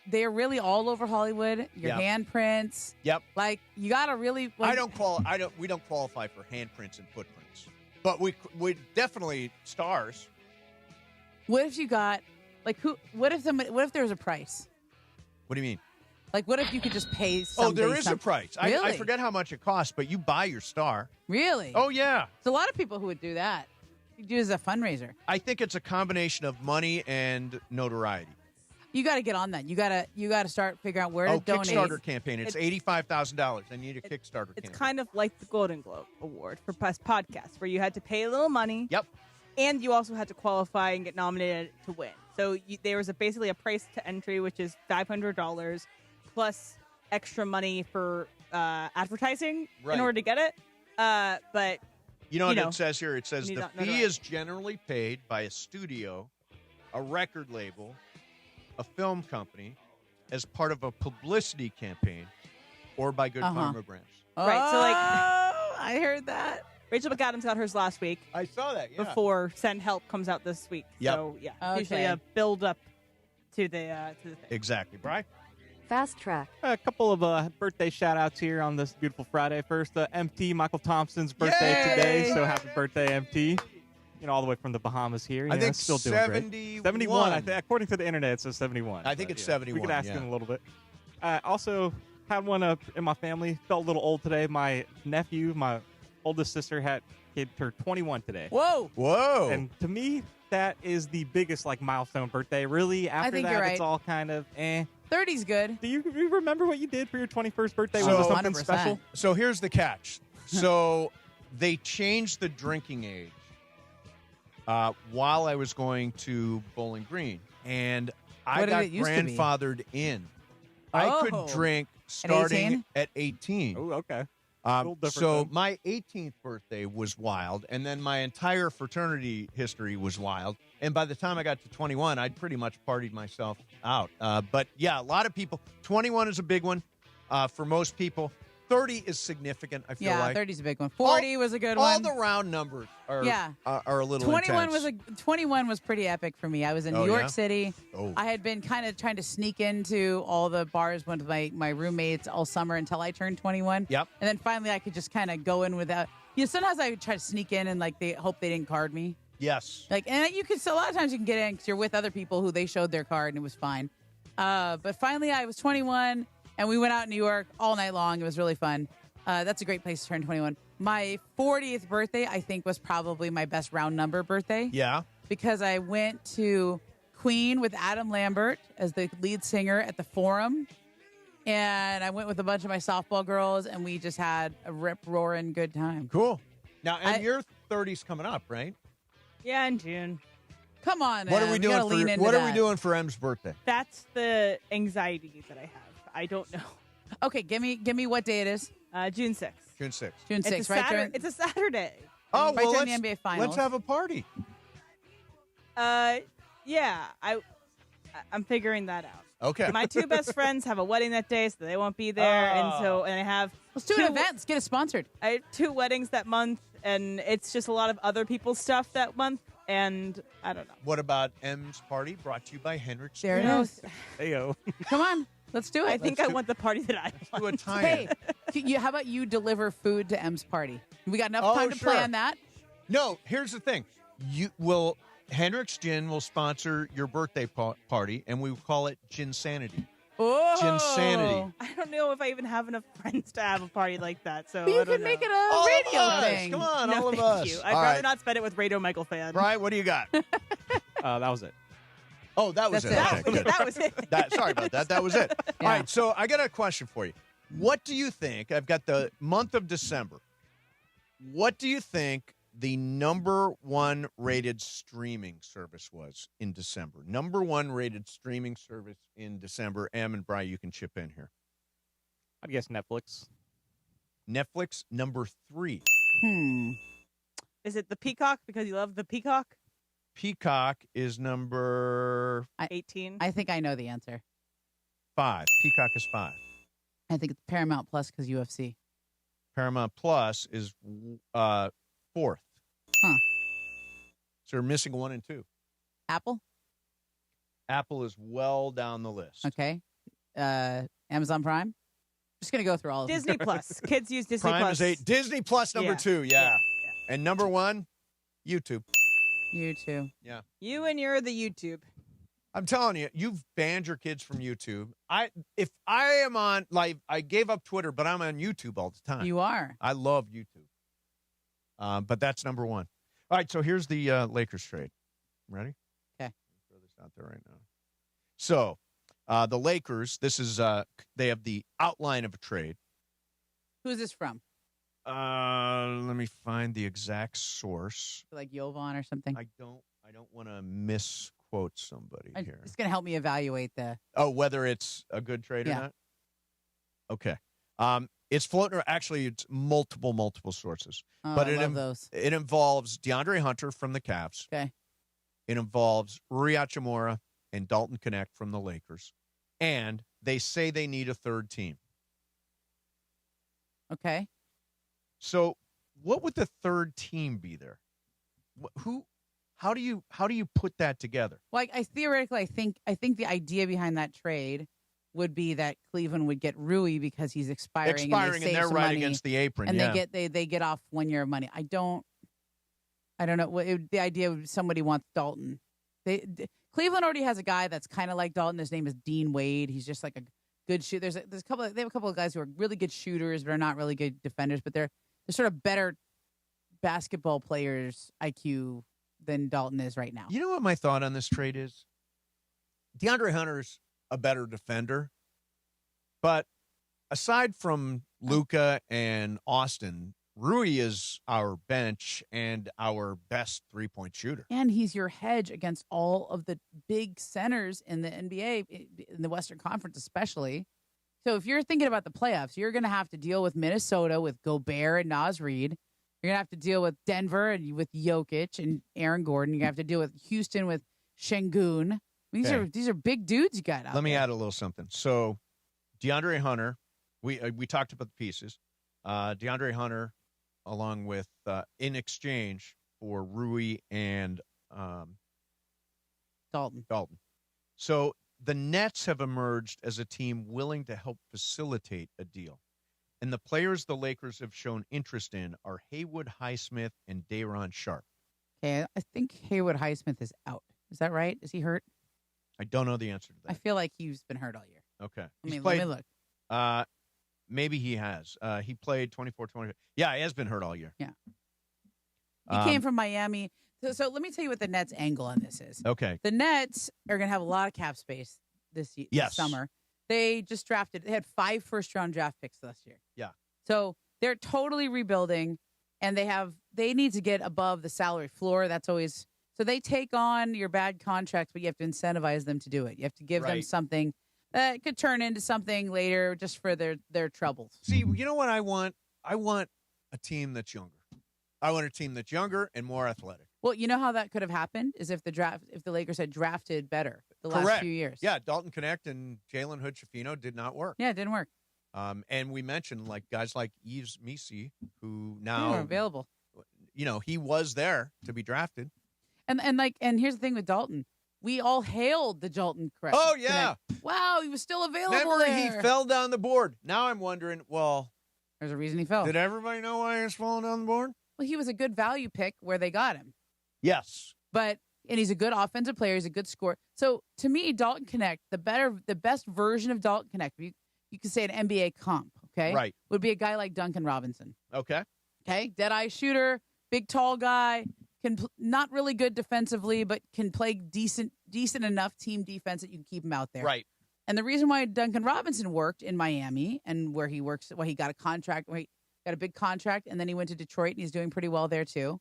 they're really all over Hollywood. Your handprints. Yep. Like, you gotta really. We don't qualify for handprints and footprints, but we definitely stars. What if you got What if there was a price? What do you mean? Like, what if you could just pay something? Oh, there is a price. Really? I forget how much it costs, but you buy your star. Really? Oh, yeah. There's a lot of people who would do that. You do it as a fundraiser. I think it's a combination of money and notoriety. You got to get on that. You got to start figuring out where to donate. Kickstarter campaign. It's $85,000. I need a Kickstarter campaign. It's kind of like the Golden Globe Award for best podcast, where you had to pay a little money. Yep. And you also had to qualify and get nominated to win. So there was basically a price to entry, which is $500 plus extra money for advertising in order to get it. But you know what it says here? It says the fee is generally paid by a studio, a record label, a film company, as part of a publicity campaign, or by Good Pharma brands. Right. So I heard that. Rachel McAdams got hers last week. I saw that. Yeah. Before Send Help comes out this week. Yep. So yeah, Okay. usually a build up to the thing. Exactly, Brian. Fast Track. A couple of birthday shout-outs here on this beautiful Friday. First, MT, Michael Thompson's birthday today, so happy birthday, MT. All the way from the Bahamas here. I think still doing 71. great. 71. I think, according to the internet, it says 71. I think it's 71. We could ask him a little bit. Also, had one in my family. Felt a little old today. My nephew, my oldest sister, turned 21 today. Whoa. And to me, that is the biggest milestone birthday. Really, after think that, you're right. it's all kind of 30's good. Do you remember what you did for your 21st birthday? So, Was it something 100%. special? So here's the catch. So they changed the drinking age while I was going to Bowling Green, and I got grandfathered in. I could drink starting at 18. Oh, okay. So my 18th birthday was wild, and then my entire fraternity history was wild. And by the time I got to 21, I'd pretty much partied myself out. But yeah, a lot of people. 21 is a big one for most people. 30 is significant, I feel like. 30's a big one. 40 was a good one. All the round numbers are a little 21 intense. 21 was pretty epic for me. I was in New York City. Oh. I had been kind of trying to sneak into all the bars with my roommates all summer until I turned 21. Yep. And then finally I could just kind of go in without. Sometimes I would try to sneak in and they hope they didn't card me. Yes. And you could. So a lot of times you can get in because you're with other people who they showed their card and it was fine. But finally I was 21 and we went out in New York all night long. It was really fun. That's a great place to turn 21. My 40th birthday, I think, was probably my best round number birthday. Yeah. Because I went to Queen with Adam Lambert as the lead singer at the Forum. And I went with a bunch of my softball girls, and we just had a rip-roaring good time. Cool. Now, and your 30's coming up, right? Yeah, in June. Come on, What are we Em. doing You gotta lean into What are we that. doing for Em's birthday? That's the anxiety that I have. I don't know. Okay, give me what day it is. June 6th. June 6th. June 6th, right? during- It's a Saturday. Oh, right well, during let's, the NBA Finals. let's have a party. Yeah, I'm figuring that out. Okay. My two best friends have a wedding that day, so they won't be there, and I have. Let's do an event. Let's get it sponsored. I have 2 weddings that month, and it's just a lot of other people's stuff that month, and I don't know. What about Em's party brought to you by Henrik? There it is. Heyo. Come on, let's do it. I think I want the party that I want. Do a tie-in. Hey, how about you deliver food to Em's party? We got enough time to plan that. No, here's the thing. Henrik's Gin will sponsor your birthday party, and we will call it Ginsanity. Oh, Ginsanity. I don't know if I even have enough friends to have a party like that. So you I don't can know. make it a All of radio us. thing. Come on, No, all of thank us. you. I'd All rather right. not spend it with Radio Michael fan. Brian, what do you got? That was it. Oh, that was That's it. it. Okay, good. That was it. Sorry about that. That was it. Yeah. All right, so I got a question for you. What do you think? I've got the month of December. What do you think the number 1 rated streaming service was in December? Number 1 rated streaming service in December. Em and Brian, you can chip in here. I'd guess Netflix. Netflix, number 3. Is it the Peacock because you love the Peacock? Peacock is number 18. I think I know the answer. 5. Peacock is 5. I think it's Paramount Plus because UFC. Paramount Plus is 4th. Huh. So you're missing 1 and 2. Apple. Apple is well down the list. Okay. Amazon Prime. Just gonna go through all of them. Disney Plus. Kids use Disney Prime Plus. is 8. Disney Plus number 2, yeah. And number 1, YouTube. YouTube. Yeah. You and you're the YouTube. I'm telling you, you've banned your kids from YouTube. If I am on, like, I gave up Twitter, but I'm on YouTube all the time. You are. I love YouTube. But that's number 1. All right, so here's the Lakers trade. Ready? Okay. Throw this out there right now. So the Lakers, this is they have the outline of a trade. Who's this from? Let me find the exact source. Like Jovan or something? I don't want to misquote somebody here. It's going to help me evaluate the. Oh, whether it's a good trade or not? Okay. It's floating. Actually, it's multiple sources. Oh, but I love those. It involves DeAndre Hunter from the Cavs. Okay. It involves Rui Hachimura and Dalton Knecht from the Lakers. And they say they need a third team. Okay. So what would the third team be there? How do you put that together? Well, I theoretically, I think the idea behind that trade would be that Cleveland would get Rui because he's expiring and they're right money, against the apron. and Yeah. they get off 1 year of money. I don't know. The idea would be somebody wants Dalton. Cleveland already has a guy that's kind of like Dalton. His name is Dean Wade. He's just like a good shooter. They have a couple of guys who are really good shooters, but are not really good defenders. But they're sort of better basketball players IQ than Dalton is right now. You know what my thought on this trade is? DeAndre Hunter's a better defender, but aside from Luka and Austin, Rui is our bench and our best three-point shooter. And he's your hedge against all of the big centers in the NBA, in the Western Conference especially. So if you're thinking about the playoffs, you're going to have to deal with Minnesota with Gobert and Naz Reid. You're going to have to deal with Denver and with Jokic and Aaron Gordon. You're going to have to deal with Houston with Şengün. These are big dudes you got out Let me there. add a little something. So DeAndre Hunter We talked about the pieces. DeAndre Hunter, along with in exchange for Rui and Dalton. So the Nets have emerged as a team willing to help facilitate a deal. And the players the Lakers have shown interest in are Haywood Highsmith and Day'Ron Sharpe. Okay, I think Haywood Highsmith is out. Is that right? Is he hurt? I don't know the answer to that. I feel like he's been hurt all year. Okay. Let me look. Maybe he has. He played 24-25. Yeah, he has been hurt all year. Yeah. He came from Miami. So let me tell you what the Nets' angle on this is. Okay. The Nets are going to have a lot of cap space this summer. They just drafted. They had 5 first-round draft picks last year. Yeah. So they're totally rebuilding, and they need to get above the salary floor. That's always so they take on your bad contracts, but you have to incentivize them to do it. You have to give them something that could turn into something later, just for their troubles. See, you know what I want? I want a team that's younger. I want a team that's younger and more athletic. Well, you know how that could have happened is if the Lakers had drafted better the last few years. Yeah, Dalton Connect and Jalen Hood-Schifino did not work. Yeah, it didn't work. And we mentioned like guys like Yves Missi, who now are available. You know, he was there to be drafted. And here's the thing with Dalton. We all hailed the Dalton correct. Oh yeah. Connect. Wow, he was still available. Remember there. he fell down the board. Now I'm wondering, well, there's a reason he fell. Did everybody know why he was falling down the board? Well, he was a good value pick where they got him. Yes. And he's a good offensive player. He's a good scorer. So to me, Dalton Connect, the best version of Dalton Connect, you could say an NBA comp, okay? Right. Would be a guy like Duncan Robinson. Okay. Okay. Dead-eye shooter, big, tall guy, not really good defensively, but can play decent enough team defense that you can keep him out there. Right. And the reason why Duncan Robinson worked in Miami and where he works, he got a contract, where he got a big contract, and then he went to Detroit, and he's doing pretty well there too,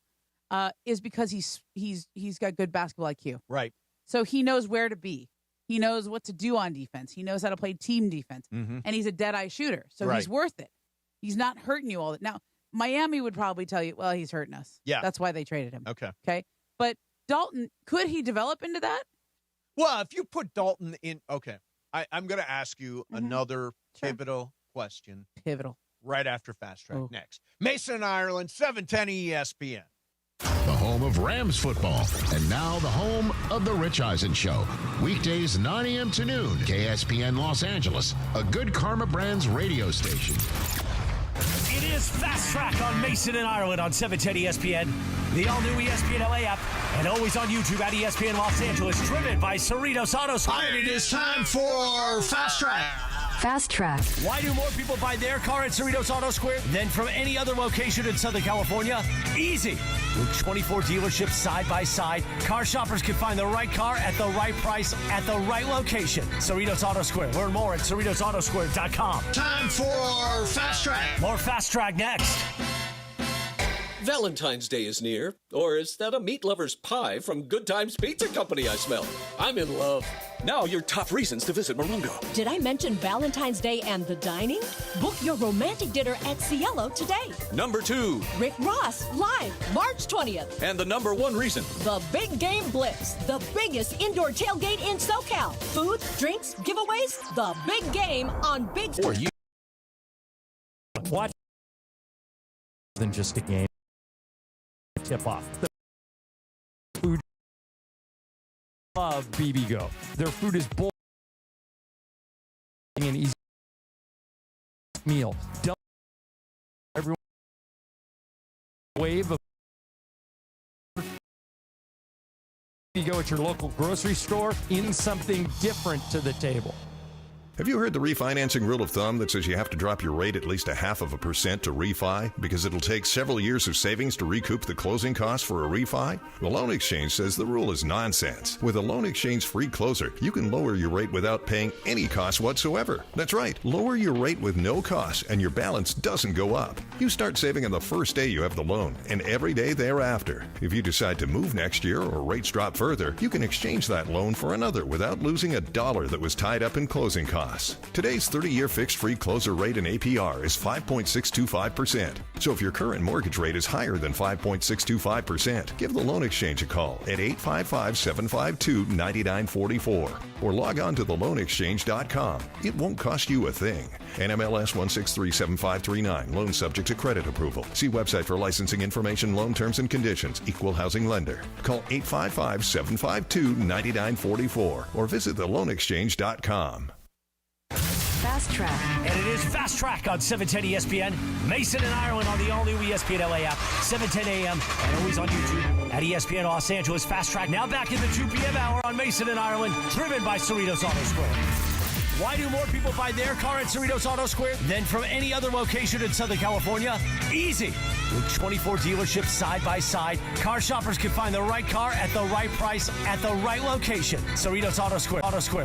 is because he's got good basketball IQ. Right. So he knows where to be. He knows what to do on defense. He knows how to play team defense. Mm-hmm. And he's a dead-eye shooter, so he's worth it. He's not hurting you all the now. Miami would probably tell you, well, he's hurting us. Yeah. That's why they traded him. Okay. But Dalton, could he develop into that? Well, if you put Dalton in, okay. I'm going to ask you another pivotal question. Pivotal. Right after Fast Track next. Mason, Ireland, 710 ESPN. The home of Rams football, and now the home of The Rich Eisen Show. Weekdays 9 a.m. to noon, KSPN Los Angeles, a Good Karma Brands radio station. It is Fast Track on Mason and Ireland on 710 ESPN, the all-new ESPN LA app, and always on YouTube at ESPN Los Angeles, driven by Cerritos Auto Square. And it is time for Fast Track. Fast Track. Why do more people buy their car at Cerritos Auto Square than from any other location in Southern California? Easy. With 24 dealerships side by side, car shoppers can find the right car at the right price at the right location. Cerritos Auto Square. Learn more at CerritosAutoSquare.com. Time for Fast Track. More Fast Track next. Valentine's Day is near. Or is that a meat lover's pie from Good Times Pizza Company I smell? I'm in love. Now your top reasons to visit Morongo. Did I mention Valentine's Day and the dining? Book your romantic dinner at Cielo today. Number 2. Rick Ross, live March 20th. And the number 1 reason. The Big Game Blitz, the biggest indoor tailgate in SoCal. Food, drinks, giveaways, the big game on Big... Or you watch than just a game. Tip-off. The food love BB Go. Their food is bold and easy meal. Everyone wave of BB Go at your local grocery store in something different to the table. Have you heard the refinancing rule of thumb that says you have to drop your rate at least 0.5% to refi because it'll take several years of savings to recoup the closing costs for a refi? The Loan Exchange says the rule is nonsense. With a Loan Exchange free closer, you can lower your rate without paying any cost whatsoever. That's right, lower your rate with no cost and your balance doesn't go up. You start saving on the first day you have the loan and every day thereafter. If you decide to move next year or rates drop further, you can exchange that loan for another without losing $1 that was tied up in closing costs. Plus. Today's 30-year fixed-free closer rate and APR is 5.625%. So if your current mortgage rate is higher than 5.625%, give the Loan Exchange a call at 855-752-9944 or log on to theloanexchange.com. It won't cost you a thing. NMLS 1637539. Loan subject to credit approval. See website for licensing information, loan terms and conditions. Equal housing lender. Call 855-752-9944 or visit theloanexchange.com. Fast Track. And it is Fast Track on 710 ESPN. Mason and Ireland on the all-new ESPN LA app, 7:10 a.m. and always on YouTube at ESPN Los Angeles. Fast Track now back in the 2 p.m. hour on Mason and Ireland, driven by Cerritos Auto Square. Why do more people buy their car at Cerritos Auto Square than from any other location in Southern California? Easy. With 24 dealerships side by side, car shoppers can find the right car at the right price at the right location. Cerritos Auto Square. Auto Square.